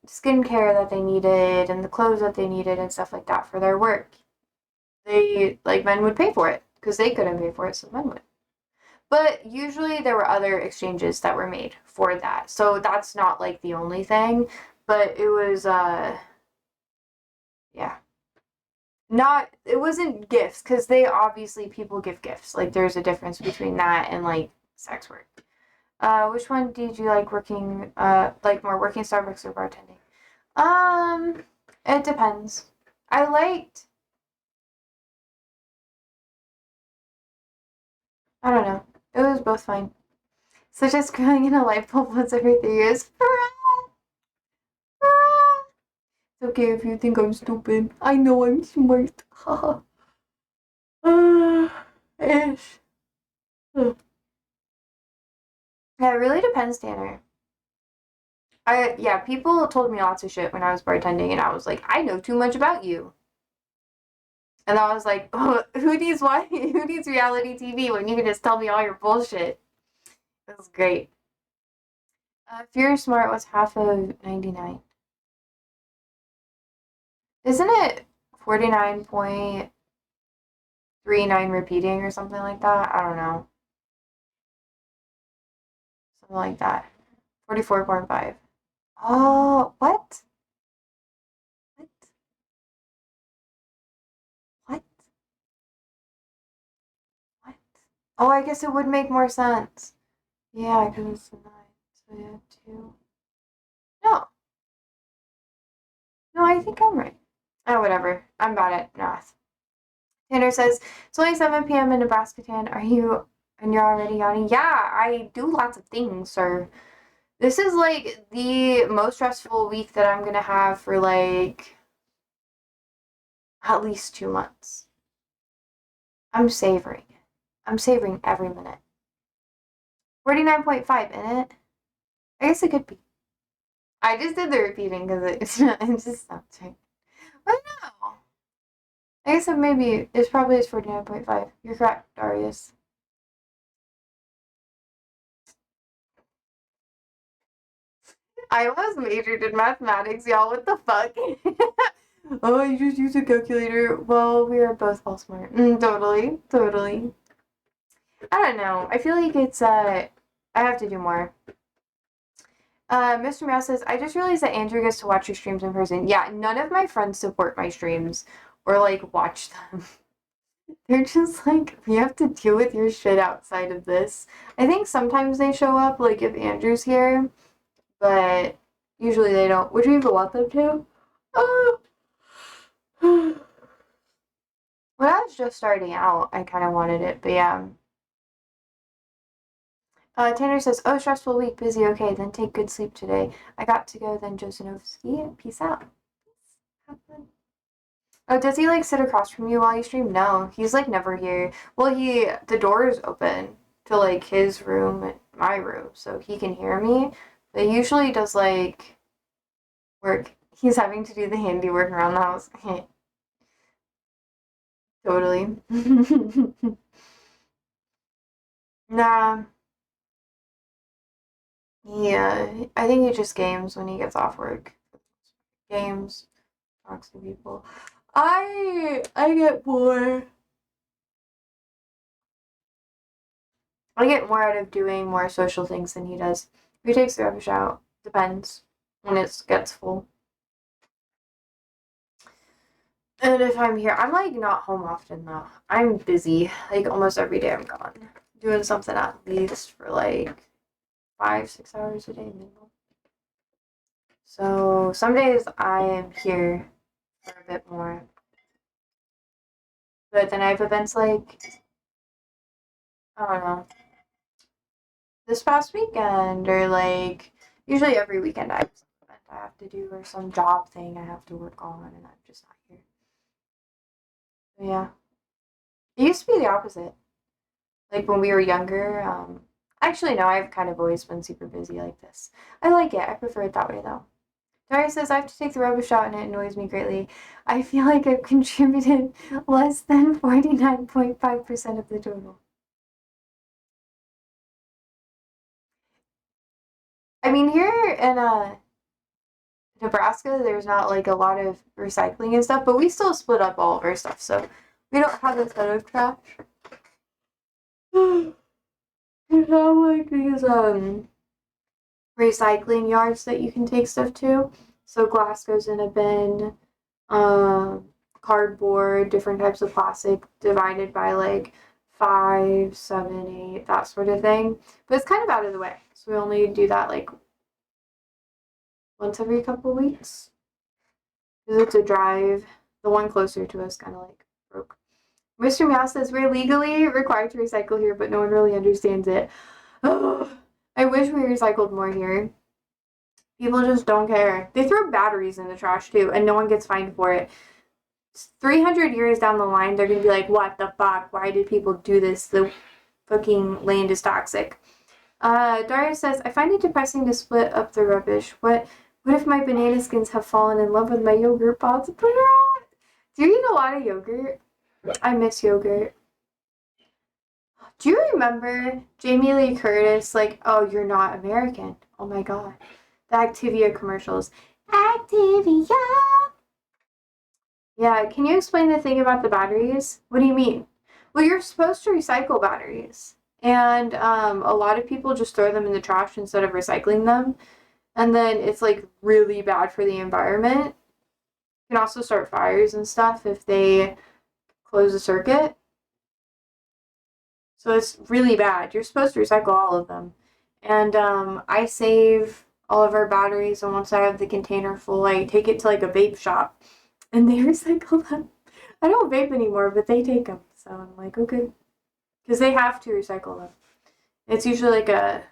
skincare that they needed and the clothes that they needed and stuff like that for their work, men would pay for it because they couldn't pay for it, so men would. But usually there were other exchanges that were made for that. So that's not like the only thing, but it was yeah. It wasn't gifts cuz people give gifts. Like there's a difference between that and like sex work. Which one did you like working like more working Starbucks or bartending? It depends. I don't know. It was both fine. Such as growing in a light bulb once every 3 years. It's okay if you think I'm stupid. I know I'm smart. Haha. Ish. Yeah, it really depends, Tanner. People told me lots of shit when I was bartending, and I was like, I know too much about you. And I was like, oh, who needs reality TV when you can just tell me all your bullshit? It was great. If you're smart, what's half of 99? Isn't it 49.39 repeating or something like that? I don't know. Something like that. 44.5. Oh, what? What? What? What? Oh, I guess it would make more sense. Yeah, because it's a 9. So yeah, 2. No. No, I think I'm right. Oh, whatever. I'm bad at math. Tanner says, it's only 7 p.m. in Nebraska, Tan. And you're already yawning? Yeah, I do lots of things, sir. This is like the most stressful week that I'm gonna have for like at least 2 months. I'm savoring it. I'm savoring every minute. 49.5 in it? I guess it could be. I just did the repeating because it just stopped right. I don't know. I guess it probably is 49.5. You're correct, Darius. I almost majored in mathematics, y'all. What the fuck? Oh, you just use a calculator. Well, we are both all smart. Totally, totally. I don't know. I feel like I have to do more. Mr. Meow says, I just realized that Andrew gets to watch your streams in person. Yeah, none of my friends support my streams or like watch them. They're just like, we have to deal with your shit outside of this. I think sometimes they show up, like if Andrew's here, but usually they don't. Would you even want them to? Oh. When I was just starting out, I kind of wanted it, but yeah. Tanner says, oh, stressful week, busy, okay, then take good sleep today. I got to go, then Josinovsky, peace out. Have fun. Oh, does he like sit across from you while you stream? No, he's like never here. Well, the door is open to like his room and my room, so he can hear me. But he usually does like work. He's having to do the handiwork around the house. Totally. Nah. Yeah, I think he just games when he gets off work. Games, talks to people. I get more. I get more out of doing more social things than he does. He takes the rubbish out. Depends when it gets full. And if I'm here, I'm like not home often though. I'm busy. Like almost every day I'm gone. Doing something at least for like 5-6 hours a day minimum. So some days I am here for a bit more. But then I have events like, I don't know, this past weekend or like usually every weekend I have some event I have to do or some job thing I have to work on and I'm just not here. So yeah. It used to be the opposite. Like when we were younger, actually no, I've kind of always been super busy like this. I like it. I prefer it that way though. Daria says, I have to take the rubbish out and it annoys me greatly. I feel like I've contributed less than 49.5% of the total. I mean, here in Nebraska, there's not like a lot of recycling and stuff, but we still split up all of our stuff, so we don't have a ton of trash. We have like these recycling yards that you can take stuff to. So glass goes in a bin, cardboard, different types of plastic divided by like 5, 7, 8, that sort of thing. But it's kind of out of the way. So we only do that like once every couple weeks. Because it's a drive. The one closer to us kind of like broke. Mr. Meow says we're legally required to recycle here, but no one really understands it. Oh, I wish we recycled more here. People just don't care. They throw batteries in the trash too, and no one gets fined for it. 300 years down the line, they're gonna be like, what the fuck? Why did people do this? The fucking land is toxic. Daria says, I find it depressing to split up the rubbish. What if my banana skins have fallen in love with my yogurt pods? Put her on. Do you eat a lot of yogurt? I miss yogurt. Do you remember Jamie Lee Curtis? Like, oh, you're not American. Oh my god. The Activia commercials. Activia! Yeah, can you explain the thing about the batteries? What do you mean? Well, you're supposed to recycle batteries. And a lot of people just throw them in the trash instead of recycling them. And then it's like really bad for the environment. You can also start fires and stuff if they close a circuit. So it's really bad. You're supposed to recycle all of them. And I save all of our batteries, and once I have the container full, I take it to like a vape shop, and they recycle them. I don't vape anymore, but they take them. So I'm like, okay. Because they have to recycle them. It's usually like a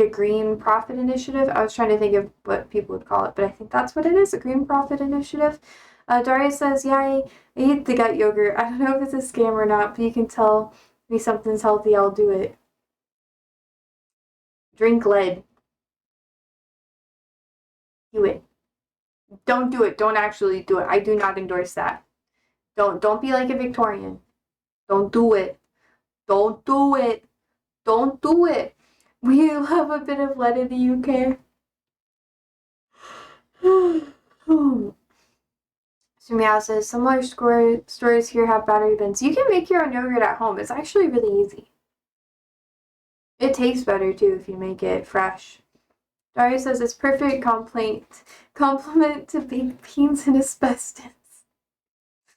green profit initiative. I was trying to think of what people would call it, but I think that's what it is, a green profit initiative. Daria says, yeah, I eat the gut yogurt. I don't know if it's a scam or not, but you can tell me something's healthy, I'll do it. Drink lead. Do it. Don't do it. Don't actually do it. I do not endorse that. Don't be like a Victorian. Don't do it. Don't do it. Don't do it. We have a bit of lead in the UK. Sumia says, similar stores here have battery bins. You can make your own yogurt at home. It's actually really easy. It tastes better too if you make it fresh. Daria says it's perfect compliment to baked beans and asbestos.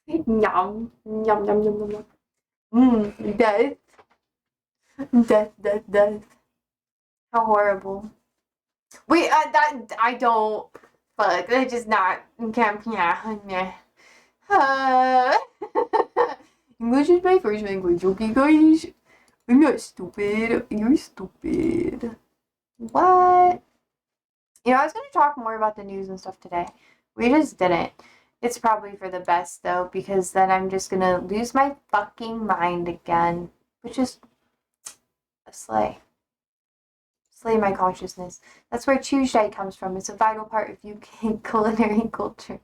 Yum. Yum, yum, yum, yum, yum. Death. Death, death, death. How horrible. Wait, I don't. Fuck, that's just not. Yeah. English is my first language, okay, guys? I'm not stupid. You're stupid. What? You know, I was going to talk more about the news and stuff today. We just didn't. It's probably for the best, though, because then I'm just going to lose my fucking mind again. Which is a slay. Slay my consciousness. That's where Tuesday comes from. It's a vital part of UK culinary culture.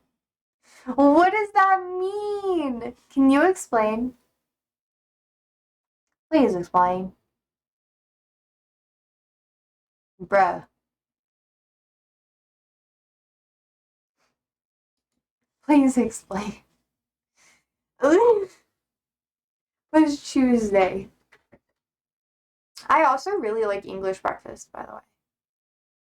What does that mean? Can you explain? Please explain. Bruh. Please explain. What's Tuesday? I also really like English breakfast, by the way.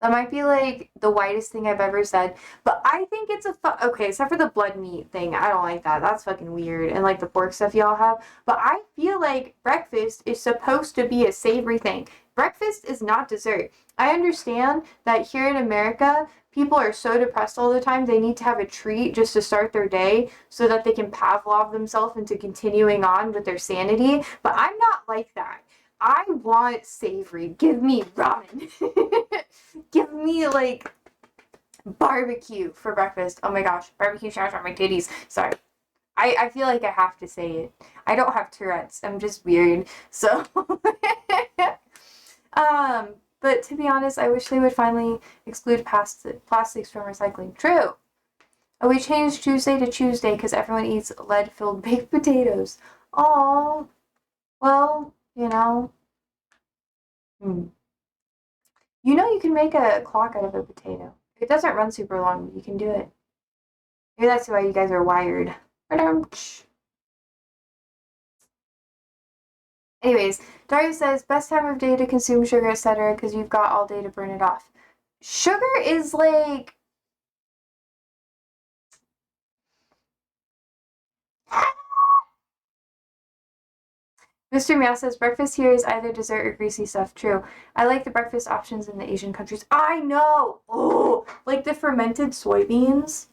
That might be like the whitest thing I've ever said, but I think it's okay, except for the blood meat thing. I don't like that. That's fucking weird. And like the pork stuff y'all have. But I feel like breakfast is supposed to be a savory thing. Breakfast is not dessert. I understand that here in America, people are so depressed all the time, they need to have a treat just to start their day so that they can Pavlov themselves into continuing on with their sanity. But I'm not like that. I want savory. Give me ramen. Give me like barbecue for breakfast. Oh my gosh, barbecue showers on my titties. Sorry. I feel like I have to say it. I don't have Tourette's. I'm just weird. So but to be honest, I wish they would finally exclude plastics from recycling. True. Oh, we changed Tuesday to Tuesday because everyone eats lead-filled baked potatoes. Oh, well, you know. You know you can make a clock out of a potato. It doesn't run super long, but you can do it. Maybe that's why you guys are wired. Anyways, Dario says, best time of day to consume sugar, etc., because you've got all day to burn it off. Sugar is like... Mr. Meow says, breakfast here is either dessert or greasy stuff. True. I like the breakfast options in the Asian countries. I know! Oh, like the fermented soybeans.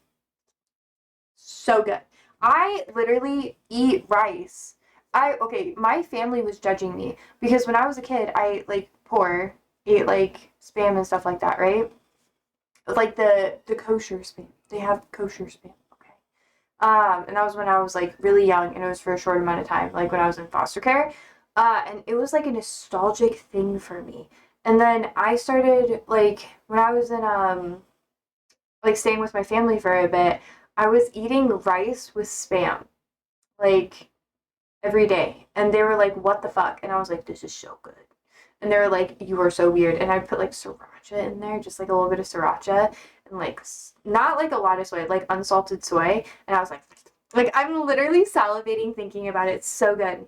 So good. I literally eat rice. Okay, my family was judging me because when I was a kid, I like ate like spam and stuff like that, right? Like the kosher spam. They have kosher spam. Okay. And that was when I was like really young and it was for a short amount of time, like when I was in foster care. And it was like a nostalgic thing for me. And then I started like when I was in like staying with my family for a bit, I was eating rice with spam like every day. And they were like, what the fuck? And I was like, this is so good. And they were like, you are so weird. And I put like sriracha in there, just like a little bit of sriracha and like not like a lot of soy, like unsalted soy. And I was like I'm literally salivating thinking about it. It's so good.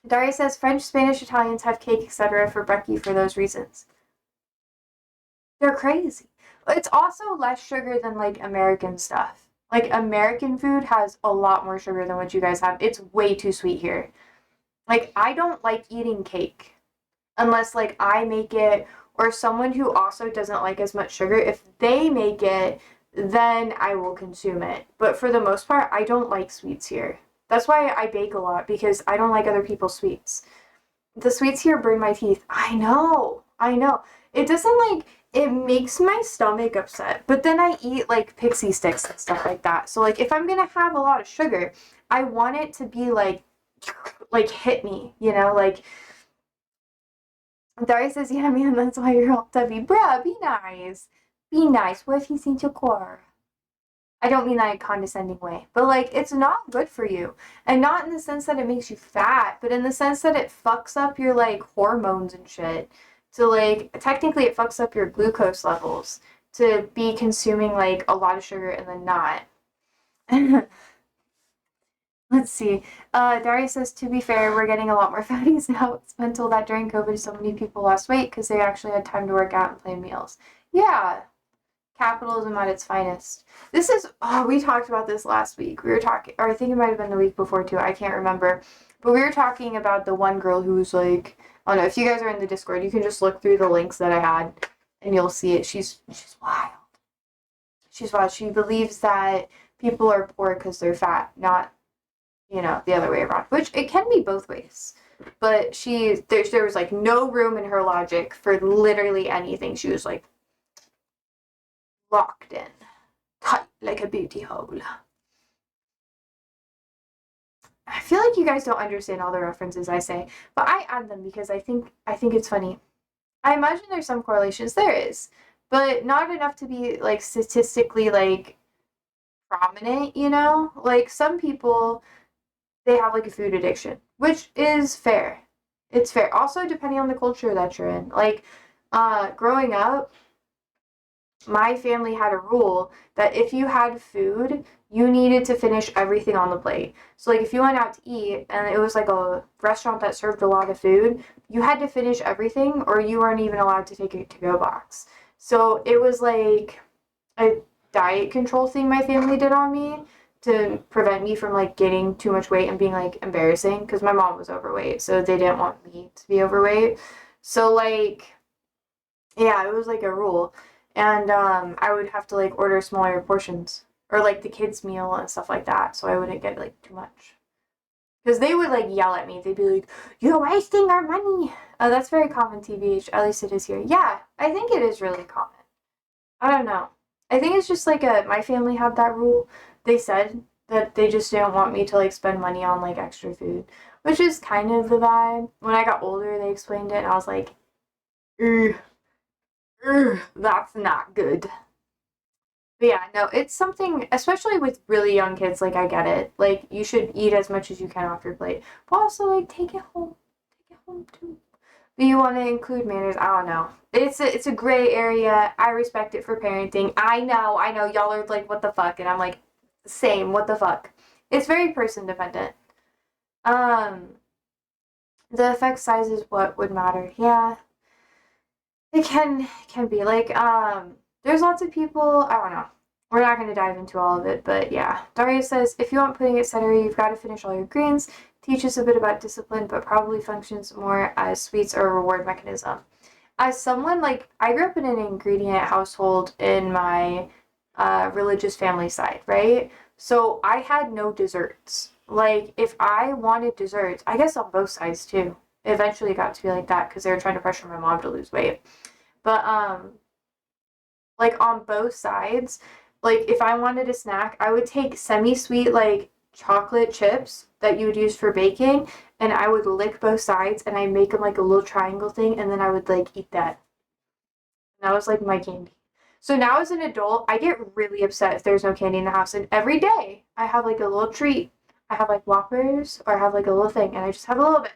Daria says French, Spanish, Italians have cake, etc. for brekkie for those reasons. They're crazy. It's also less sugar than like American stuff. Like American food has a lot more sugar than what you guys have. It's way too sweet here. Like I don't like eating cake unless like I make it or someone who also doesn't like as much sugar, if they make it, then I will consume it. But for the most part, I don't like sweets here. That's why I bake a lot because I don't like other people's sweets. The sweets here burn my teeth. I know. I know. It doesn't like it makes my stomach upset. But then I eat like pixie sticks and stuff like that. So like if I'm going to have a lot of sugar, I want it to be like hit me, you know, like Dari says, yeah, man, that's why you're all tubby. Bruh, be nice. Be nice. What if he's into core? I don't mean that in a condescending way, but like it's not good for you. And not in the sense that it makes you fat, but in the sense that it fucks up your like hormones and shit. So like technically it fucks up your glucose levels to be consuming like a lot of sugar and then not. Let's see. Daria says, to be fair, we're getting a lot more fatties now. It's been told that during COVID, so many people lost weight because they actually had time to work out and plan meals. Yeah, capitalism at its finest. This is, oh, we talked about this last week. We were talking, or I think it might have been the week before too. I can't remember. But we were talking about the one girl who was like, I don't know, if you guys are in the Discord, you can just look through the links that I had and you'll see it. She's wild. She's wild. She believes that people are poor because they're fat, not the other way around, which it can be both ways. But there was like no room in her logic for literally anything. She was like locked in, tight like a booty hole. I feel like you guys don't understand all the references I say, but I add them because I think it's funny. I imagine there's some correlations. There is, but not enough to be like statistically like prominent. Like some people they have like a food addiction, which is fair. It's fair. Also, depending on the culture that you're in. Like, growing up, my family had a rule that if you had food, you needed to finish everything on the plate. So like if you went out to eat and it was like a restaurant that served a lot of food, you had to finish everything or you weren't even allowed to take a to-go box. So it was like a diet control thing my family did on me to prevent me from like getting too much weight and being like embarrassing because my mom was overweight, so they didn't want me to be overweight. So like yeah, it was like a rule. And I would have to like order smaller portions or like the kids meal and stuff like that so I wouldn't get like too much. Because they would like yell at me. They'd be like, "You're wasting our money." That's very common, TBH. At least it is here. Yeah, I think it is really common. I don't know. I think it's just like my family had that rule. They said that they just didn't want me to like spend money on like extra food, which is kind of the vibe. When I got older, they explained it, and I was like, ugh, that's not good. But yeah, no, it's something, especially with really young kids, like I get it. Like you should eat as much as you can off your plate, but also like take it home. Take it home too. But you want to include manners? I don't know. It's a gray area. I respect it for parenting. I know. Y'all are like, what the fuck? And I'm like, same. What the fuck? It's very person dependent. Um, the effect size is what would matter. Yeah, it can be like there's lots of people, I don't know. We're not going to dive into all of it, but yeah. Daria says, if you want pudding, etc., you've got to finish all your greens. Teaches a bit about discipline, but probably functions more as sweets or a reward mechanism. As someone, like, I grew up in an ingredient household in my religious family side, right? So I had no desserts. Like, if I wanted desserts, I guess on both sides too. It eventually got to be like that because they were trying to pressure my mom to lose weight. But like on both sides, like if I wanted a snack, I would take semi-sweet like chocolate chips that you would use for baking, and I would lick both sides and I make them like a little triangle thing, and then I would like eat that. And that was like my candy. So now as an adult, I get really upset if there's no candy in the house, and every day I have like a little treat. I have like Whoppers or I have like a little thing, and I just have a little bit.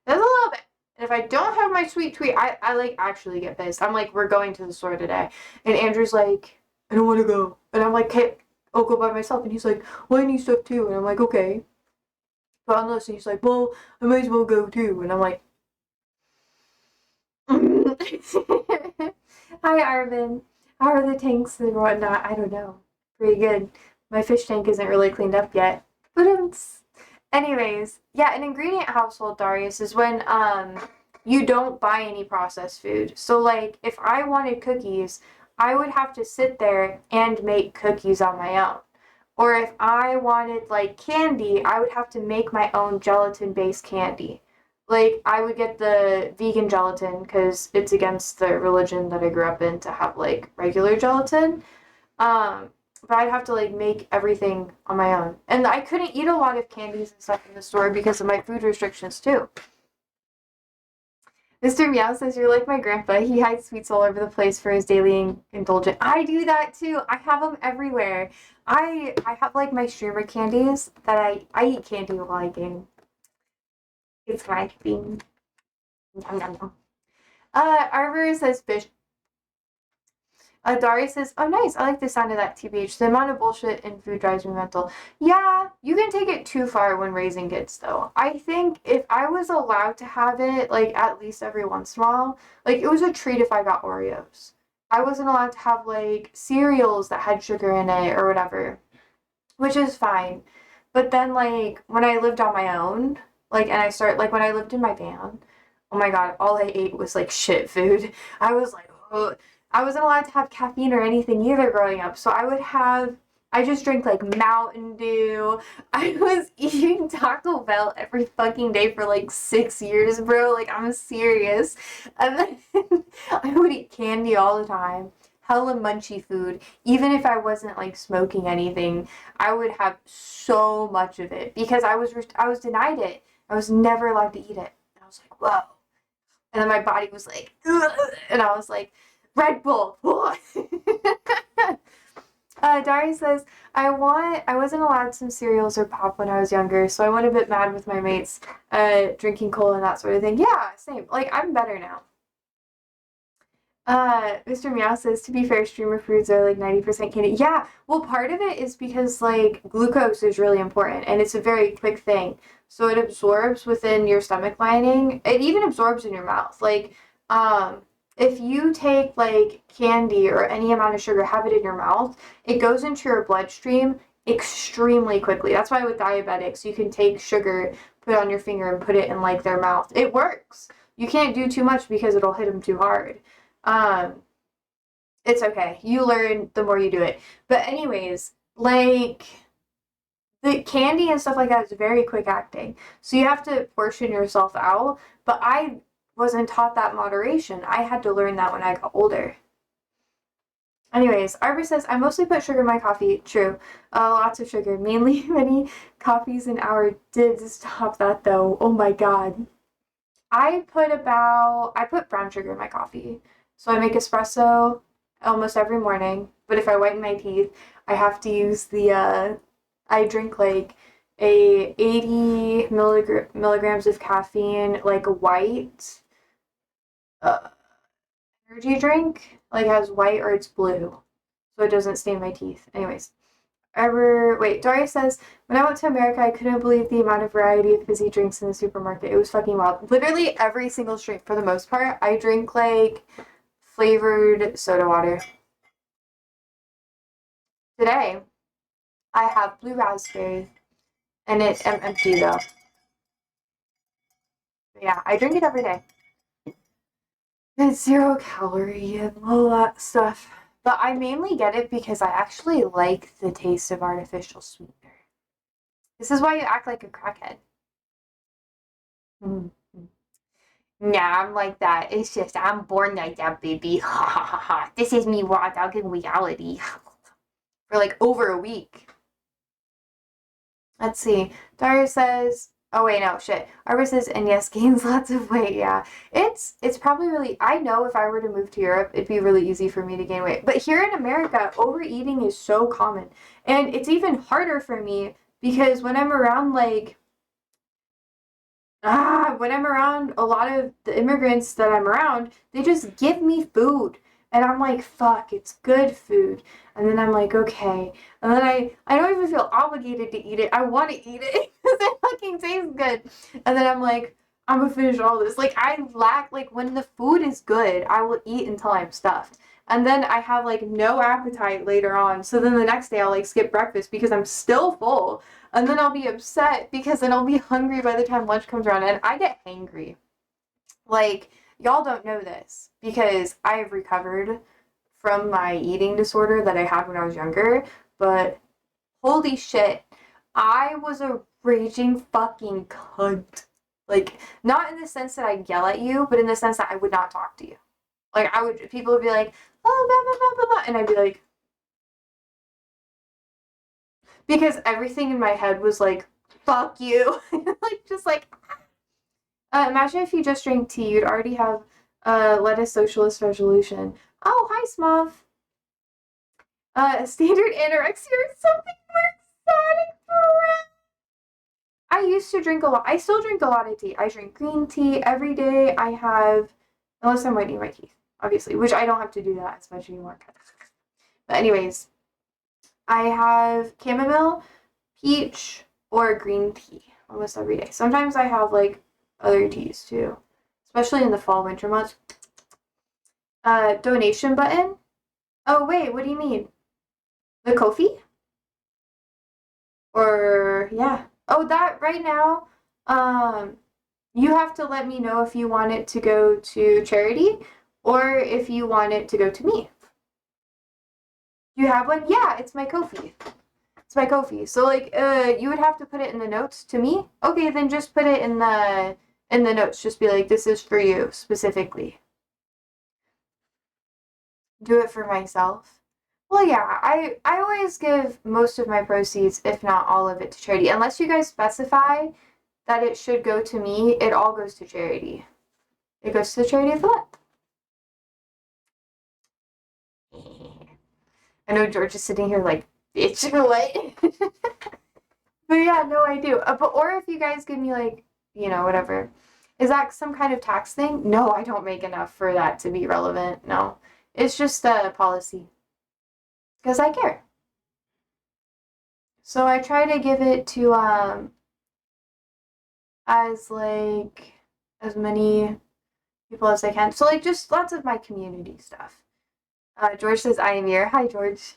Just a little bit. And if I don't have my sweet treat, I like actually get pissed. I'm like, we're going to the store today. And Andrew's like, I don't want to go. And I'm like, hey, I'll go by myself. And he's like, well, I need stuff too. And I'm like, okay. But unless he's like, well, I might as well go too. And I'm like, hi, Arvin. How are the tanks and whatnot? I don't know. Pretty good. My fish tank isn't really cleaned up yet. But anyways, yeah, an ingredient household, Darius, is when you don't buy any processed food. So like if I wanted cookies, I would have to sit there and make cookies on my own. Or if I wanted like candy, I would have to make my own gelatin-based candy. Like I would get the vegan gelatin because it's against the religion that I grew up in to have like regular gelatin. Um, but I'd have to like make everything on my own. And I couldn't eat a lot of candies and stuff in the store because of my food restrictions too. Mr. Meow says, you're like my grandpa. He hides sweets all over the place for his daily indulgence. I do that too. I have them everywhere. I have like my streamer candies that I eat candy while I game. It's my thing. Nom, nom, nom. Arver says fish. Daria says, oh, nice. I like the sound of that, TBH. The amount of bullshit in food drives me mental. Yeah, you can take it too far when raising kids, though. I think if I was allowed to have it, like, at least every once in a while, like, it was a treat if I got Oreos. I wasn't allowed to have, like, cereals that had sugar in it or whatever, which is fine. But then, like, when I lived on my own, like, and like, when I lived in my van, oh my god, all I ate was, like, shit food. I was like, ugh. I wasn't allowed to have caffeine or anything either growing up. So I just drank like Mountain Dew. I was eating Taco Bell every fucking day for like 6 years, bro. Like, I'm serious. And then I would eat candy all the time. Hella munchy food. Even if I wasn't like smoking anything, I would have so much of it because I was denied it. I was never allowed to eat it. And I was like, whoa. And then my body was like, ugh, and I was like, Red Bull. Dari says, I wasn't allowed some cereals or pop when I was younger, so I went a bit mad with my mates, drinking cola and that sort of thing. Yeah, same. Like, I'm better now. Mr. Meow says, to be fair, streamer foods are like 90% candy. Yeah, well, part of it is because like glucose is really important and it's a very quick thing. So it absorbs within your stomach lining. It even absorbs in your mouth. Like, if you take like candy or any amount of sugar, have it in your mouth, it goes into your bloodstream extremely quickly. That's why with diabetics, you can take sugar, put it on your finger, and put it in like their mouth. It works. You can't do too much because it'll hit them too hard. It's okay. You learn the more you do it. But anyways, like the candy and stuff like that is very quick acting. So you have to portion yourself out. But I wasn't taught that moderation. I had to learn that when I got older. Anyways, Arbor says, I mostly put sugar in my coffee. True. Lots of sugar. Mainly many coffees an hour. Did stop that though. Oh my god. I put brown sugar in my coffee. So I make espresso almost every morning. But if I whiten my teeth, I have to use I drink like a 80 milligrams of caffeine, like a white energy drink. Like has white or it's blue. So it doesn't stain my teeth. Anyways. Daria says, when I went to America, I couldn't believe the amount of variety of fizzy drinks in the supermarket. It was fucking wild. Literally every single drink, for the most part, I drink like flavored soda water. Today, I have blue raspberry, and I'm empty though. But yeah, I drink it every day. It's 0 calorie and all that stuff. But I mainly get it because I actually like the taste of artificial sweetener. This is why you act like a crackhead. Mm-hmm. Nah, I'm like that. It's just, I'm born like that, baby. Ha ha ha ha. This is me raw dog in reality. For like over a week. Let's see. Daria says, oh wait, no, shit. Arbor says, and yes, gains lots of weight, yeah. It's probably really, I know if I were to move to Europe, it'd be really easy for me to gain weight. But here in America, overeating is so common. And it's even harder for me because when I'm around like, when I'm around a lot of the immigrants that I'm around, they just give me food. And I'm like, fuck, it's good food. And then I'm like, okay. And then I don't even feel obligated to eat it. I want to eat it because it fucking tastes good. And then I'm like, I'm gonna finish all this. Like, like, when the food is good, I will eat until I'm stuffed. And then I have, like, no appetite later on. So then the next day I'll, like, skip breakfast because I'm still full. And then I'll be upset because then I'll be hungry by the time lunch comes around. And I get hangry. Like, y'all don't know this because I have recovered from my eating disorder that I had when I was younger. But holy shit, I was a raging fucking cunt. Like, not in the sense that I'd yell at you, but in the sense that I would not talk to you. Like, people would be like, oh, blah, blah, blah, blah, blah, and I'd be like, because everything in my head was like, fuck you. Like, just like, imagine if you just drank tea, you'd already have lettuce socialist resolution. Oh, hi, Smuff. Standard anorexia or something more exotic for I used to drink a lot. I still drink a lot of tea. I drink green tea every day. I have, unless I'm whitening my teeth, obviously, which I don't have to do that as much anymore. But anyways, I have chamomile, peach, or green tea almost every day. Sometimes I have like other teas too, especially in the fall, winter months. Donation button. Oh wait, what do you mean? The Ko-fi? Or yeah. Oh, that right now, you have to let me know if you want it to go to charity or if you want it to go to me. You have one? Yeah, it's my Ko-fi. It's my Ko-fi. So like, you would have to put it in the notes to me. Okay, then just put it in the notes. Just be like, this is for you specifically. Do it for myself. Well, yeah, I always give most of my proceeds, if not all of it, to charity. Unless you guys specify that it should go to me, it all goes to charity. It goes to the charity of the month. I know George is sitting here like, bitch, what? But yeah, no, I do. Or if you guys give me like, whatever. Is that some kind of tax thing? No, I don't make enough for that to be relevant. No. It's just a policy. Because I care. So I try to give it to as like as many people as I can. So like just lots of my community stuff. George says I am here. Hi George.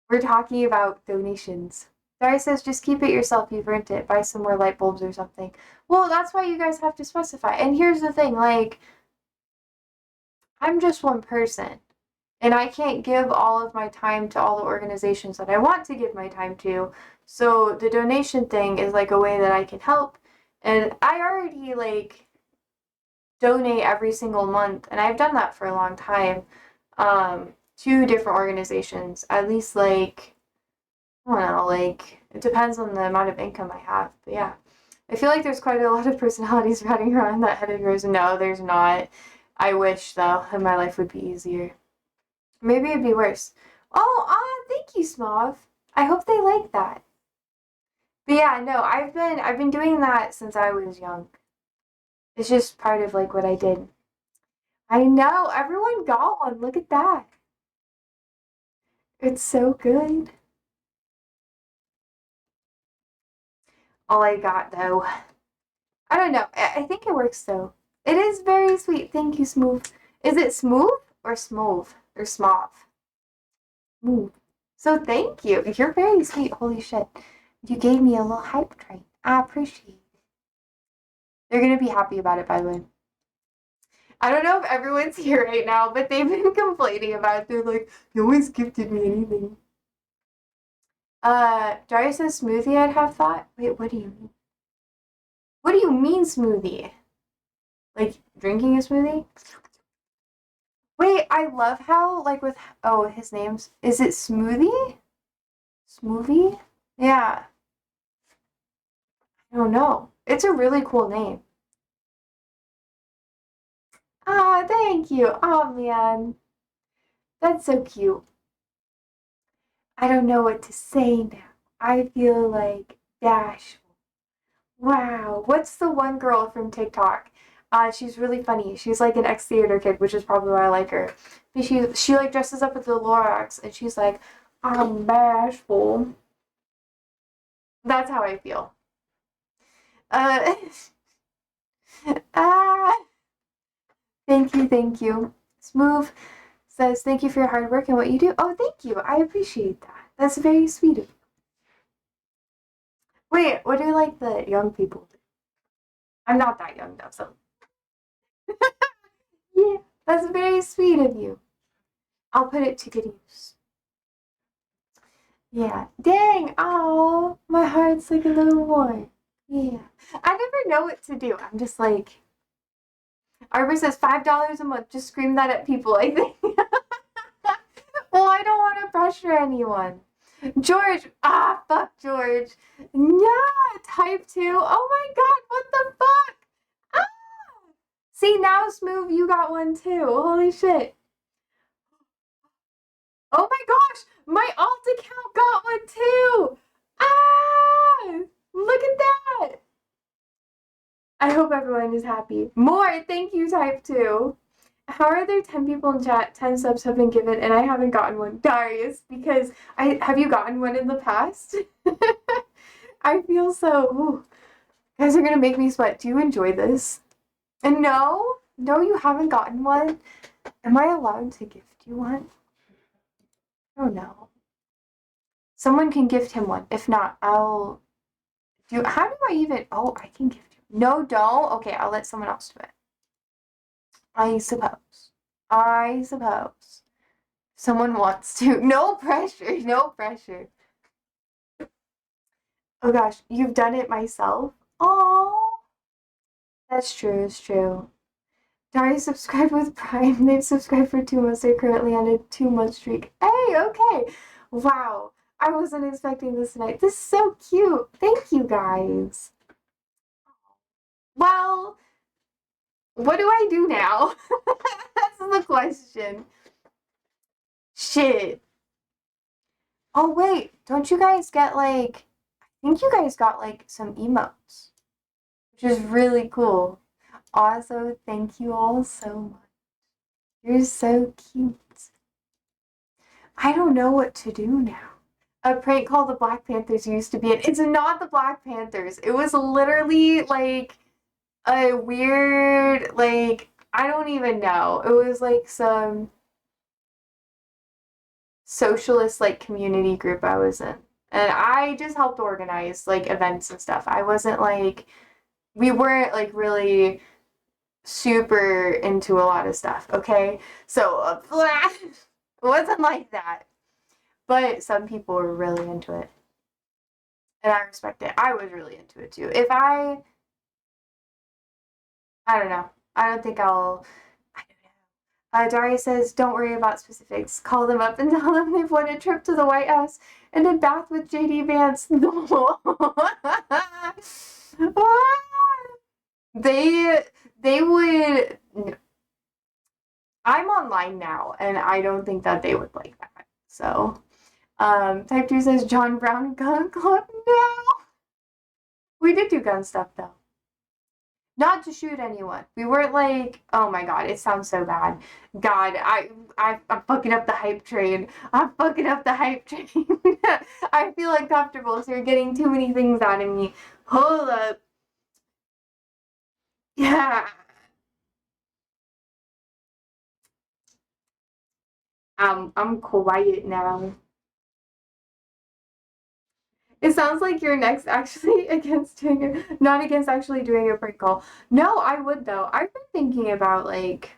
We're talking about donations. Dari says just keep it yourself, you've earned it. Buy some more light bulbs or something. Well, that's why you guys have to specify. And here's the thing, like I'm just one person. And I can't give all of my time to all the organizations that I want to give my time to. So the donation thing is like a way that I can help. And I already like donate every single month, and I've done that for a long time, to different organizations. At least like I don't know, like it depends on the amount of income I have. But yeah. I feel like there's quite a lot of personalities running around that headed rows. No, there's not. I wish though, and my life would be easier. Maybe it'd be worse. Oh, thank you, Smov. I hope they like that. But yeah, no, I've been doing that since I was young. It's just part of like what I did. I know, everyone got one. Look at that. It's so good. All I got though. I don't know. I think it works though. It is very sweet. Thank you, Smooth. Is it smooth or smooth or smooth? Smooth. So thank you. You're very sweet. Holy shit. You gave me a little hype train. I appreciate it. They're gonna be happy about it, by the way. I don't know if everyone's here right now, but they've been complaining about it. They're like, no one's gifted me anything. Darius says smoothie, I'd have thought. Wait, what do you mean? What do you mean smoothie? Like drinking a smoothie? Wait, I love how, like with, oh, his name's, is it Smoothie? Smoothie? Yeah. I don't know. It's a really cool name. Ah, thank you. Oh, man. That's so cute. I don't know what to say now. I feel like bashful. Wow. What's the one girl from TikTok? She's really funny. She's like an ex-theater kid, which is probably why I like her. But she like dresses up with the Lorax, and she's like, I'm bashful. That's how I feel. Ah, thank you. Smooth says, thank you for your hard work and what you do. Oh, thank you. I appreciate that. That's very sweet of you. Wait, what do like the young people do? I'm not that young though, so. Yeah, that's very sweet of you. I'll put it to good use. Yeah. Dang, oh, my heart's like a little warm. Yeah. I never know what to do. I'm just like, Arbor says $5 a month. Just scream that at people, I think. Well, I don't want to pressure anyone. George, fuck George. Yeah, type 2. Oh my god, what the fuck? Ah! See, now Smooth, you got one too. Holy shit. Oh my gosh, my alt account got one too. Ah! Look at that. I hope everyone is happy. More, thank you, type 2. How are there 10 people in chat? 10 subs have been given and I haven't gotten one. Darius, because have you gotten one in the past? I feel so, ooh. You guys are gonna make me sweat. Do you enjoy this? And no, you haven't gotten one. Am I allowed to gift you one? I don't know. Someone can gift him one. If not, I'll do. How do I even? Oh, I can gift you. No, don't. Okay, I'll let someone else do it. I suppose. Someone wants to. No pressure. No pressure. Oh gosh, you've done it myself. Oh, that's true. It's true. Dari subscribed with Prime. They've subscribed for 2 months. They're currently on a 2-month streak. Hey, okay. Wow. I wasn't expecting this tonight. This is so cute. Thank you, guys. Well, what do I do now? That's the question. Shit. Oh, wait. Don't you guys get, like... I think you guys got, like, some emotes. which is really cool. Also, thank you all so much. You're so cute. I don't know what to do now. A prank call the Black Panthers used to be in. It's not the Black Panthers. It was literally like a weird, like, I don't even know. It was like some socialist like community group I was in. And I just helped organize like events and stuff. I wasn't like, we weren't like really super into a lot of stuff, okay? So, it wasn't like that. But some people were really into it. And I respect it. I was really into it too. If I don't know. I don't think I'll, I don't know. Daria says, don't worry about specifics. Call them up and tell them they've won a trip to the White House and a bath with JD Vance. They would. I'm online now, and I don't think that they would like that. So, Type 2 says John Brown Gun Club. No, we did do gun stuff though. Not to shoot anyone. We weren't like, oh my god, it sounds so bad. God, I'm fucking up the hype train. I'm fucking up the hype train. I feel uncomfortable, so you're getting too many things out of me. Hold up. Yeah. I'm quiet now. It sounds like you're next actually against doing it, not against actually doing a prank call. No, I would though. I've been thinking about like,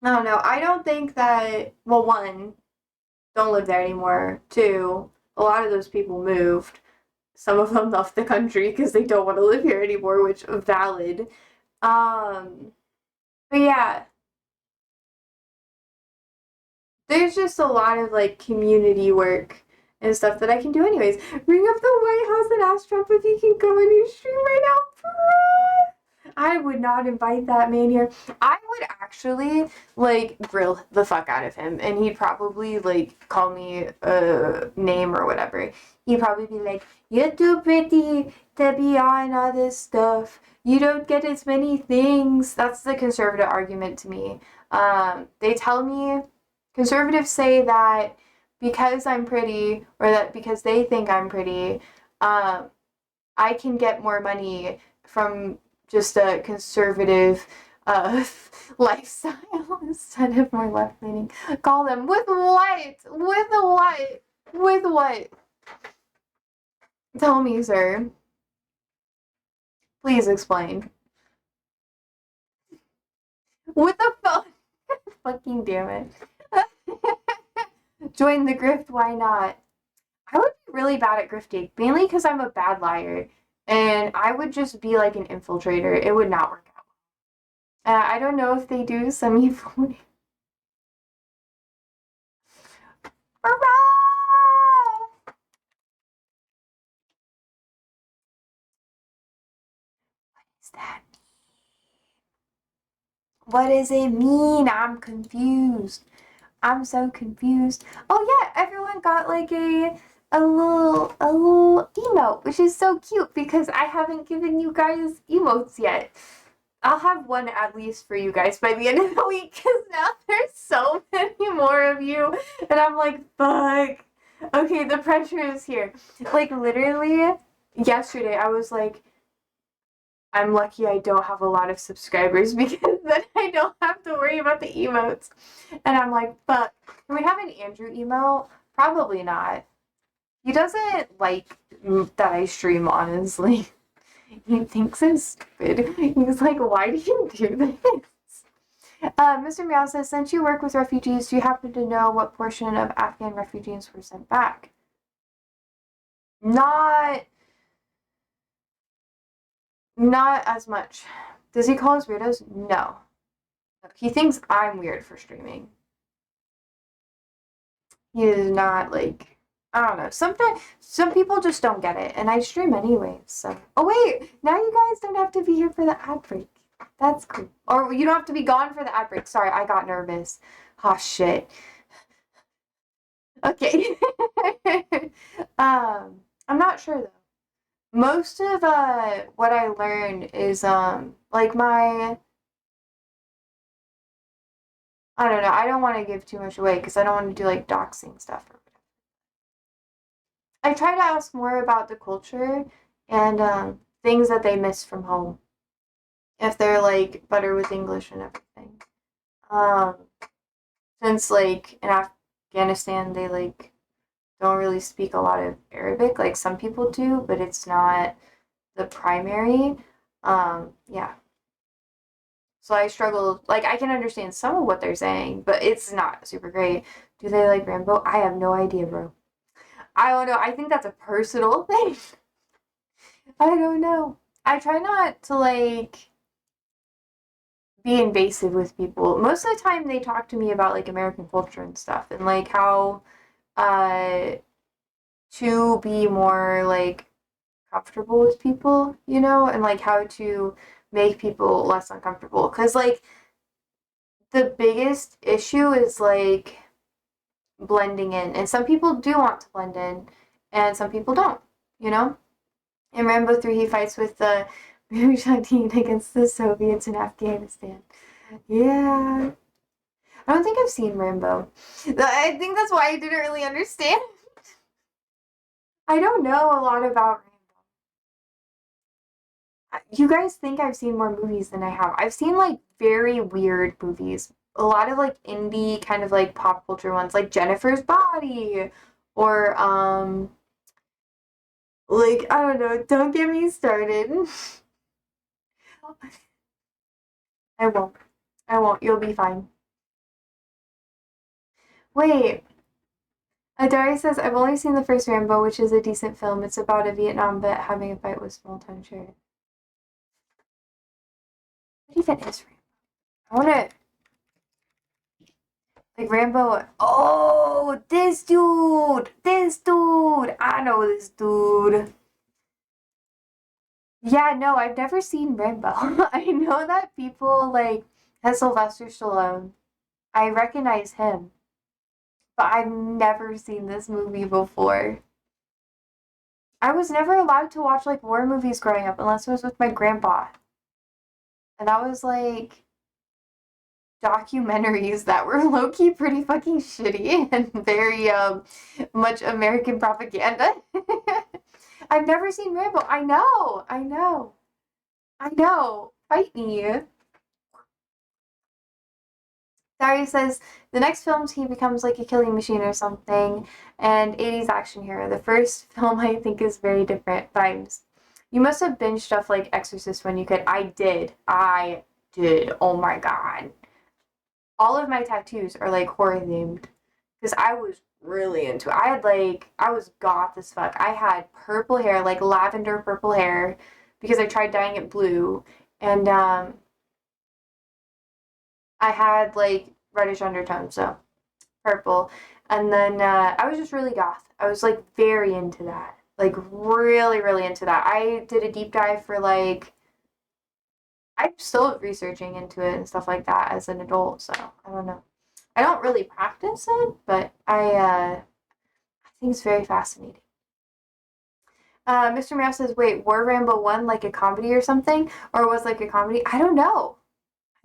I don't know. I don't think that, well, one, don't live there anymore. Two, a lot of those people moved. Some of them left the country because they don't want to live here anymore, which valid. But yeah, there's just a lot of like community work and stuff that I can do anyways. Ring up the White House and ask Trump if he can come on your stream right now. I would not invite that man here. I would actually like grill the fuck out of him, and he'd probably like call me a name or whatever. He'd probably be like, "You're too pretty to be on all this stuff. You don't get as many things." That's the conservative argument to me. They tell me, conservatives say that because I'm pretty, or that because they think I'm pretty, I can get more money from just a conservative lifestyle instead of more left leaning. Call them with what? With what? With what? Tell me, sir. Please explain. With the phone. Fucking damn it. Join the grift, why not? I would be really bad at grifting, mainly because I'm a bad liar. And I would just be like an infiltrator. It would not work out. I don't know if they do semi-voting. Hurrah! What is that mean? What does it mean? I'm confused. I'm so confused. Oh yeah, everyone got like a little emote, which is so cute because I haven't given you guys emotes yet. I'll have one at least for you guys by the end of the week because now there's so many more of you. And I'm like, fuck. Okay, the pressure is here. Like, literally, yesterday I was like, I'm lucky I don't have a lot of subscribers because then I don't have to worry about the emotes. And I'm like, fuck. Can we have an Andrew emote? Probably not. He doesn't like that I stream, honestly. He thinks I'm stupid. He's like, why do you do this? Mr. Meow says, since you work with refugees, do you happen to know what portion of Afghan refugees were sent back? Not as much. Does he call us weirdos? No. He thinks I'm weird for streaming. He is not like, I don't know. Sometimes some people just don't get it, and I stream anyway. So, oh wait, now you guys don't have to be here for the ad break. That's cool. Or you don't have to be gone for the ad break. Sorry, I got nervous. Oh shit. Okay. I'm not sure though. most of what I learned is like my, I don't know, I don't want to give too much away because I don't want to do like doxing stuff or whatever. I try to ask more about the culture and things that they miss from home. If they're like better with English and everything. Um, since like in Afghanistan they like don't really speak a lot of Arabic, like some people do, but it's not the primary. Yeah. So I struggle, like I can understand some of what they're saying, but it's not super great. Do they like Rambo? I have no idea, bro. I don't know. I think that's a personal thing. I don't know. I try not to like be invasive with people. Most of the time they talk to me about like American culture and stuff and like how uh to be more like comfortable with people, you know, and like how to make people less uncomfortable. Cause like the biggest issue is like blending in. And some people do want to blend in and some people don't, you know? In Rambo 3 he fights with the Mujahideen against the Soviets in Afghanistan. Yeah. I don't think I've seen Rambo. I think that's why I didn't really understand. I don't know a lot about Rambo. You guys think I've seen more movies than I have. I've seen like very weird movies. A lot of like indie kind of like pop culture ones, like Jennifer's Body or like I don't know, don't get me started. I won't. I won't. You'll be fine. Wait, Adari says, I've only seen the first Rambo, which is a decent film. It's about a Vietnam vet having a fight with small-time sheriff. What even is Rambo? I wanna... Like, Rambo... Oh, this dude! This dude! I know this dude. Yeah, no, I've never seen Rambo. I know that people, like, has Sylvester Stallone. I recognize him. But I've never seen this movie before. I was never allowed to watch like war movies growing up unless it was with my grandpa. And that was like documentaries that were low-key pretty fucking shitty and very much American propaganda. I've never seen Rambo. I know. I know. I know. Fight me. Dari says the next films he becomes like a killing machine or something, and 80s action hero. The first film I think is very different vibes. You must have binged stuff like Exorcist when you could. I did. I did. Oh my god. All of my tattoos are like horror themed because I was really into it. I was goth as fuck. I had purple hair, like lavender purple hair, because I tried dyeing it blue, and I had like reddish undertones, so purple. And then I was just really goth. I was like very into that. Like really, really into that. I did a deep dive for like I'm still researching into it and stuff like that as an adult, so I don't know. I don't really practice it, but I think it's very fascinating. Mr. Meow says, wait, War Rambo 1 like a comedy or something? Or was like a comedy? I don't know.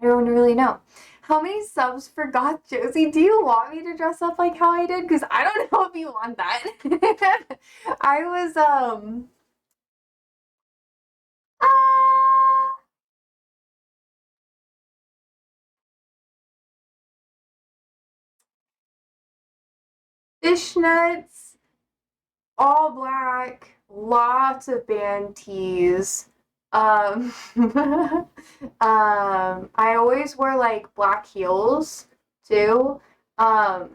I don't really know. How many subs for Goth Josie? Do you want me to dress up like how I did? Because I don't know if you want that. I was, fishnets, all black, lots of band tees. I always wore like black heels too. Um,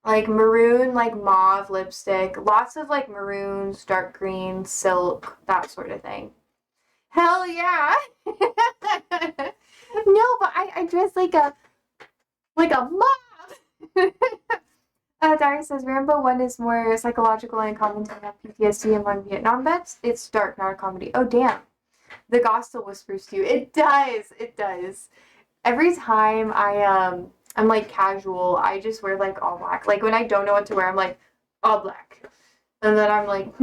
like maroon, like mauve lipstick, lots of like maroons, dark green, silk, that sort of thing. Hell yeah! No, but I dress like a mom. Dari says Rambo 1 is more psychological and commenting on PTSD among Vietnam vets. It's dark, not a comedy. Oh damn. The gospel whispers to you. It does. It does. Every time I'm like casual, I just wear like all black. Like when I don't know what to wear, I'm like all black. And then I'm like,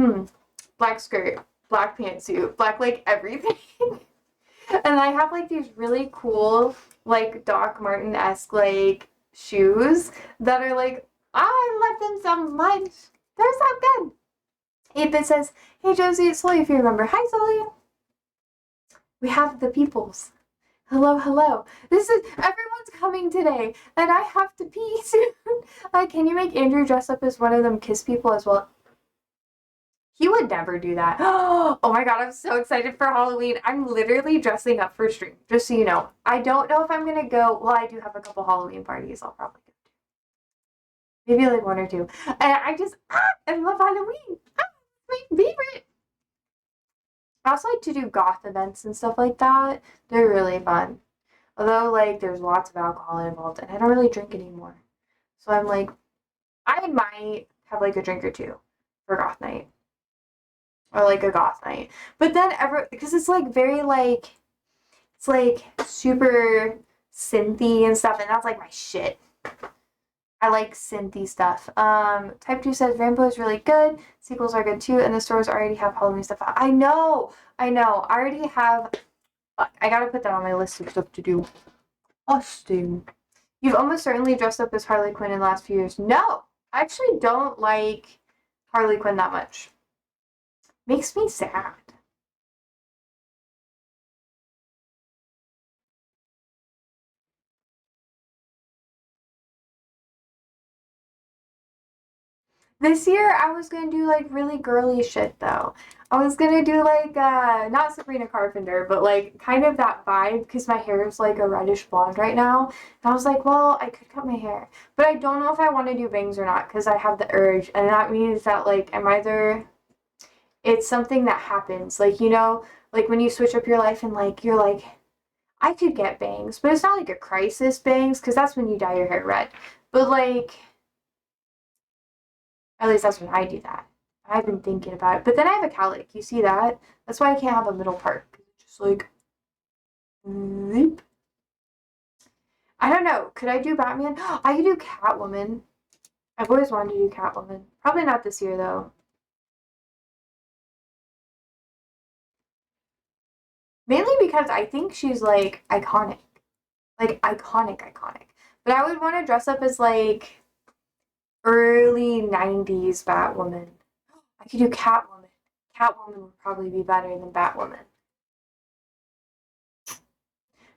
black skirt, black pantsuit, black like everything. And I have like these really cool like Doc Marten-esque like shoes that are like, I love them so much. They're so good. 8-Bit says, hey Josie, it's Sully if you remember. Hi Sully. We have the peoples. Hello, hello. Everyone's coming today, and I have to pee soon. Can you make Andrew dress up as one of them kiss people as well? He would never do that. Oh my god, I'm so excited for Halloween. I'm literally dressing up for stream, just so you know. I don't know if I'm gonna go. Well, I do have a couple Halloween parties I'll probably go to. Maybe like 1 or 2. And I love Halloween. My favorite. I also like to do goth events and stuff like that. They're really fun. Although, like, there's lots of alcohol involved, and I don't really drink anymore. So I'm like, I might have like a drink or 2 for goth night. Or like a goth night. But then because it's like very like, it's like super synthy and stuff, and that's like my shit. I like synthy stuff. Type 2 says Rambo is really good. Sequels are good too, and the stores already have Halloween stuff out. I know. I already have. Fuck, I gotta put that on my list of stuff to do. Austin. You've almost certainly dressed up as Harley Quinn in the last few years. No, I actually don't like Harley Quinn that much. Makes me sad. This year, I was gonna do like really girly shit though. I was gonna do like, not Sabrina Carpenter, but like kind of that vibe because my hair is like a reddish blonde right now. And I was like, well, I could cut my hair, but I don't know if I want to do bangs or not because I have the urge. And that means that like it's something that happens. Like, you know, like when you switch up your life and like, you're like, I could get bangs, but it's not like a crisis bangs because that's when you dye your hair red. But like, at least that's when I do that. I've been thinking about it. But then I have a cowlick. You see that? That's why I can't have a middle part. It's just like, I don't know. Could I do Batman? I could do Catwoman. I've always wanted to do Catwoman. Probably not this year, though. Mainly because I think she's, like, iconic. Like, iconic. But I would want to dress up as, like, early 90s Batwoman. I could do Catwoman. Catwoman would probably be better than Batwoman.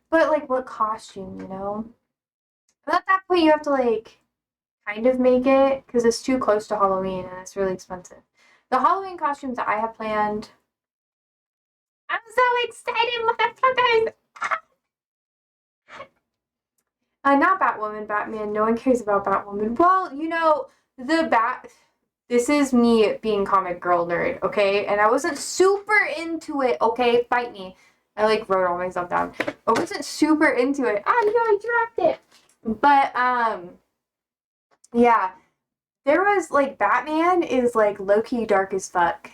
But, like, what costume, you know? But at that point, you have to, like, kind of make it, because it's too close to Halloween, and it's really expensive. The Halloween costumes that I have planned... I'm so excited, motherfuckers! Not Batwoman, Batman. No one cares about Batwoman. Well, you know, this is me being comic girl nerd, okay? And I wasn't super into it, okay? Fight me. I, like, wrote all my stuff down. I wasn't super into it. Ah, no, I dropped it! But, yeah. There was, like, Batman is, like, low-key dark as fuck.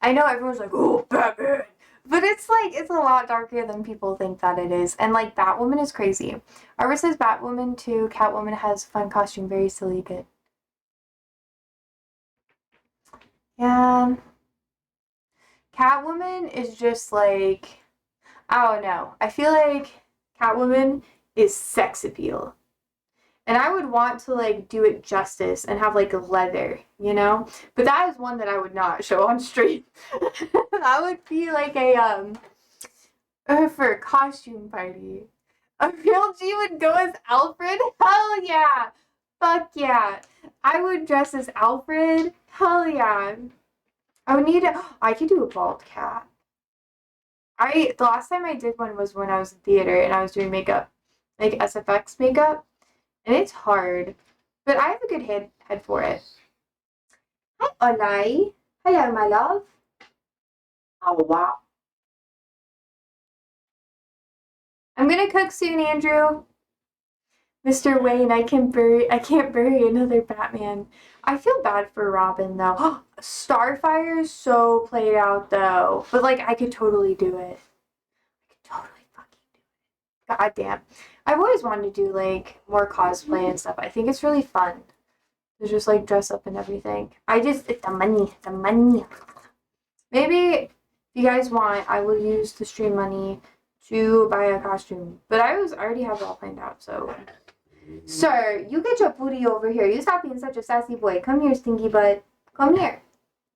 I know everyone's like, oh, Batman! But it's, like, it's a lot darker than people think that it is. And, like, Batwoman is crazy. Arbor says Batwoman too. Catwoman has fun costume. Very silly, good. Yeah. Catwoman is just, like, I don't know. I feel like Catwoman is sex appeal. And I would want to, like, do it justice and have, like, leather, you know? But that is one that I would not show on stream. That would be, like, for a costume party. A real G would go as Alfred? Hell yeah! Fuck yeah! I would dress as Alfred? Hell yeah! I could do a bald cat. The last time I did one was when I was in theater and I was doing makeup. Like, SFX makeup. And it's hard, but I have a good head for it. Hi, Olai. Hello, my love. Oh, wow. I'm gonna cook soon, Andrew. Mr. Wayne, I can't bury another Batman. I feel bad for Robin, though. Starfire is so played out, though. But, like, I could totally do it. I could totally fucking do it. God damn. I've always wanted to do, like, more cosplay and stuff. I think it's really fun to just, like, dress up and everything. It's the money. Maybe if you guys want, I will use the stream money to buy a costume. But I already have it all planned out, so. Sir, you get your booty over here. You stop being such a sassy boy. Come here, stinky butt. Come here.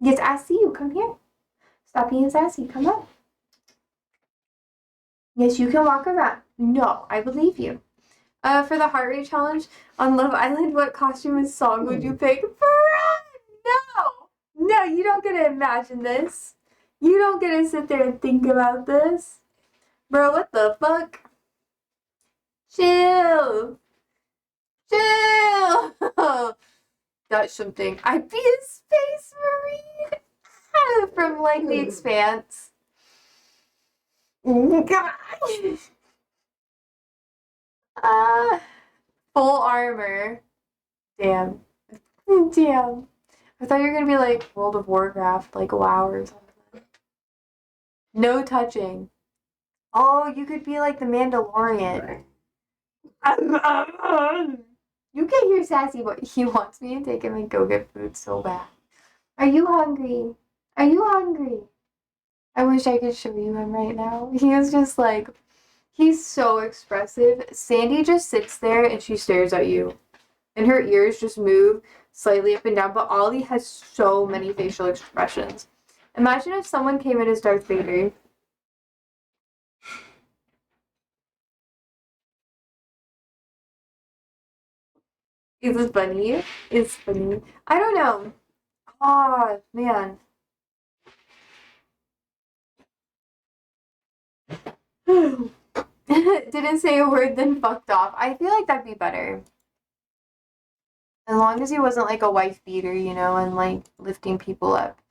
Yes, I see you. Come here. Stop being sassy. Come on. Yes, you can walk around. No, I believe you. For the heart rate challenge on Love Island, what costume and song would you pick? No, you don't get to imagine this. You don't get to sit there and think about this. Bro, what the fuck? Chill. That's something. I'd be a space marine from like the Expanse. God. Full armor. Damn. Damn. I thought you were gonna be like World of Warcraft, like WoW or something. No touching. Oh, you could be like the Mandalorian. You get your sassy boy. He wants me to take him and go get food so bad. Are you hungry? Are you hungry? I wish I could show you him right now. He is just like, he's so expressive. Sandy just sits there and she stares at you. And her ears just move slightly up and down, but Ollie has so many facial expressions. Imagine if someone came in as Darth Vader. Is this funny? It's funny. I don't know. Oh, man. Didn't say a word, then fucked off. I feel like that'd be better. As long as he wasn't like a wife beater, you know, and like lifting people up,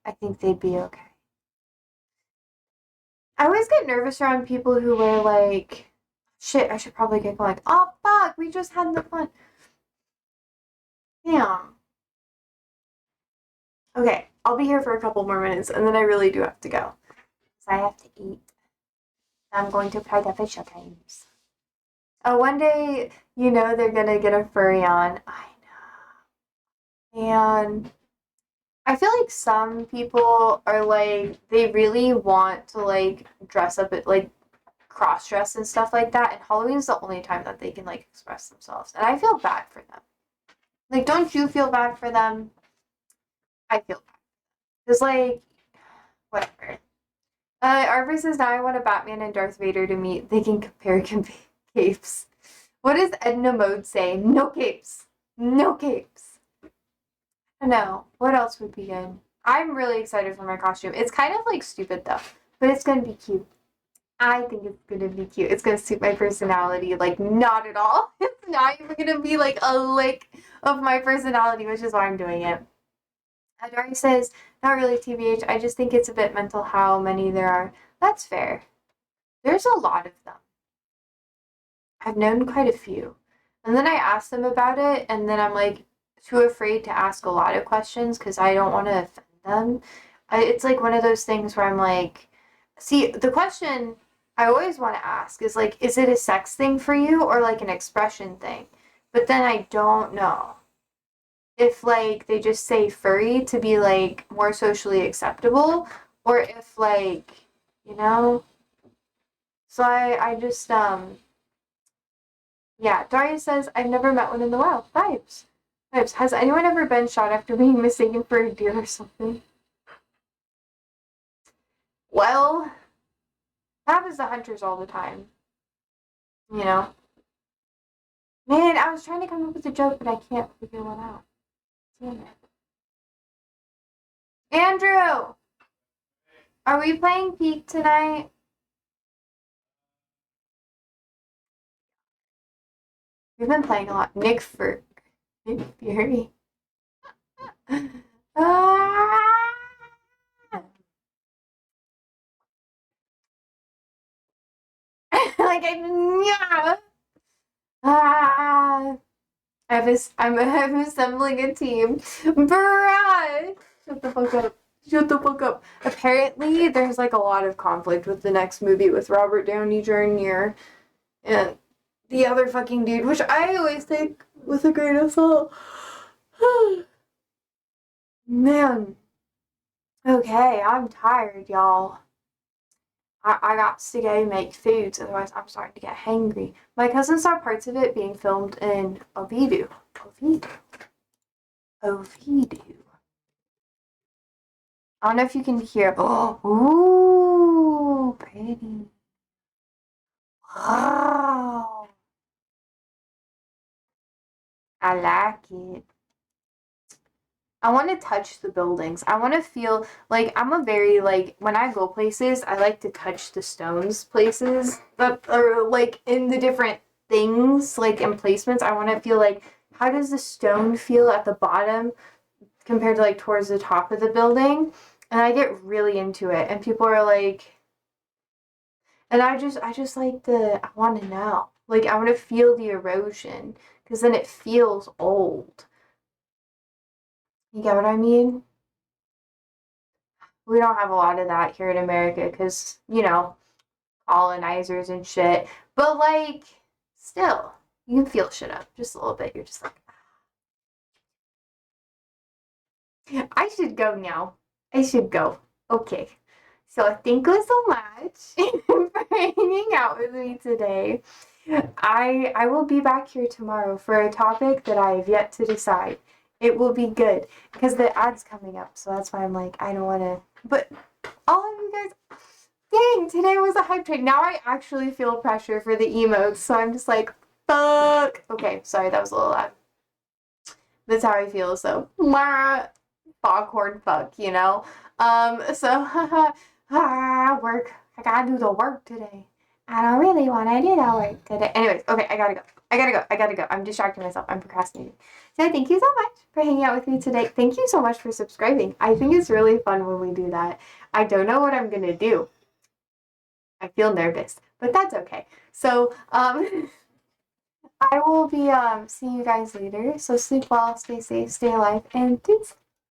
I think they'd be okay. I always get nervous around people who wear like, shit, I should probably get going. Like, oh fuck, we just had the fun. Damn. Okay, I'll be here for a couple more minutes and then I really do have to go. Because I have to eat. I'm going to play the video games. Oh, one day, you know, they're gonna get a furry on. I know. And I feel like some people are like, they really want to like dress up at like cross dress and stuff like that. And Halloween's the only time that they can like express themselves. And I feel bad for them. Like, don't you feel bad for them? I feel bad. Because like, whatever. Arver says, now I want a Batman and Darth Vader to meet. They can compare capes. What does Edna Mode say? No capes. No capes. I don't know. What else would be good? I'm really excited for my costume. It's kind of like stupid though, but it's gonna be cute. I think it's gonna be cute. It's gonna suit my personality, like not at all. It's not even gonna be like a lick of my personality, which is why I'm doing it. Dari says, not really TBH, I just think it's a bit mental how many there are. That's fair. There's a lot of them. I've known quite a few. And then I ask them about it, and then I'm like too afraid to ask a lot of questions because I don't want to offend them. It's like one of those things where I'm like, see, the question I always want to ask is like, is it a sex thing for you or like an expression thing? But then I don't know if like they just say furry to be like more socially acceptable or if like, you know. So I just yeah, Daria says, I've never met one in the wild. Vibes. Vibes. Has anyone ever been shot after being mistaken for a deer or something? Well, that happens to hunters all the time. You know? Man, I was trying to come up with a joke, but I can't figure one out. Damn it. Andrew! Are we playing Peak tonight? We've been playing a lot. Nick Fury. Like, yeah. I'm assembling a team. Bruh! Shut the fuck up. Shut the fuck up. Apparently, there's like a lot of conflict with the next movie with Robert Downey Jr. and the other fucking dude, which I always take with a grain of salt. Man. Okay, I'm tired, y'all. I got to go make foods, otherwise I'm starting to get hangry. My cousin saw parts of it being filmed in Oviedo. Oviedo. I don't know if you can hear. Oh, ooh, pretty. Wow. I like it. I want to touch the buildings. I want to feel like I'm a very like when I go places, I like to touch the stones places that are like in the different things like in placements. I want to feel like how does the stone feel at the bottom compared to like towards the top of the building? And I get really into it and people are like and I just like I want to know. Like I want to feel the erosion because then it feels old. You get what I mean? We don't have a lot of that here in America because, colonizers and shit. But, like, still, you can feel shit up just a little bit. You're just like, I should go now. I should go. Okay. So, thank you so much for hanging out with me today. I will be back here tomorrow for a topic that I have yet to decide. It will be good because the ad's coming up. So, that's why I'm like, I don't want to. But all of you guys, dang, today was a hype train. Now I actually feel pressure for the emotes, so I'm just like, fuck. Okay, sorry, that was a little loud. That's how I feel, so, foghorn fuck, so, work. I gotta do the work today. I don't really want to do that work today. Anyways, okay, I gotta go. I'm distracting myself. I'm procrastinating. So thank you so much for hanging out with me today. Thank you so much for subscribing. I think it's really fun when we do that. I don't know what I'm gonna do. I feel nervous, but that's okay. So, I will be seeing you guys later. So sleep well, stay safe, stay alive, and deuces.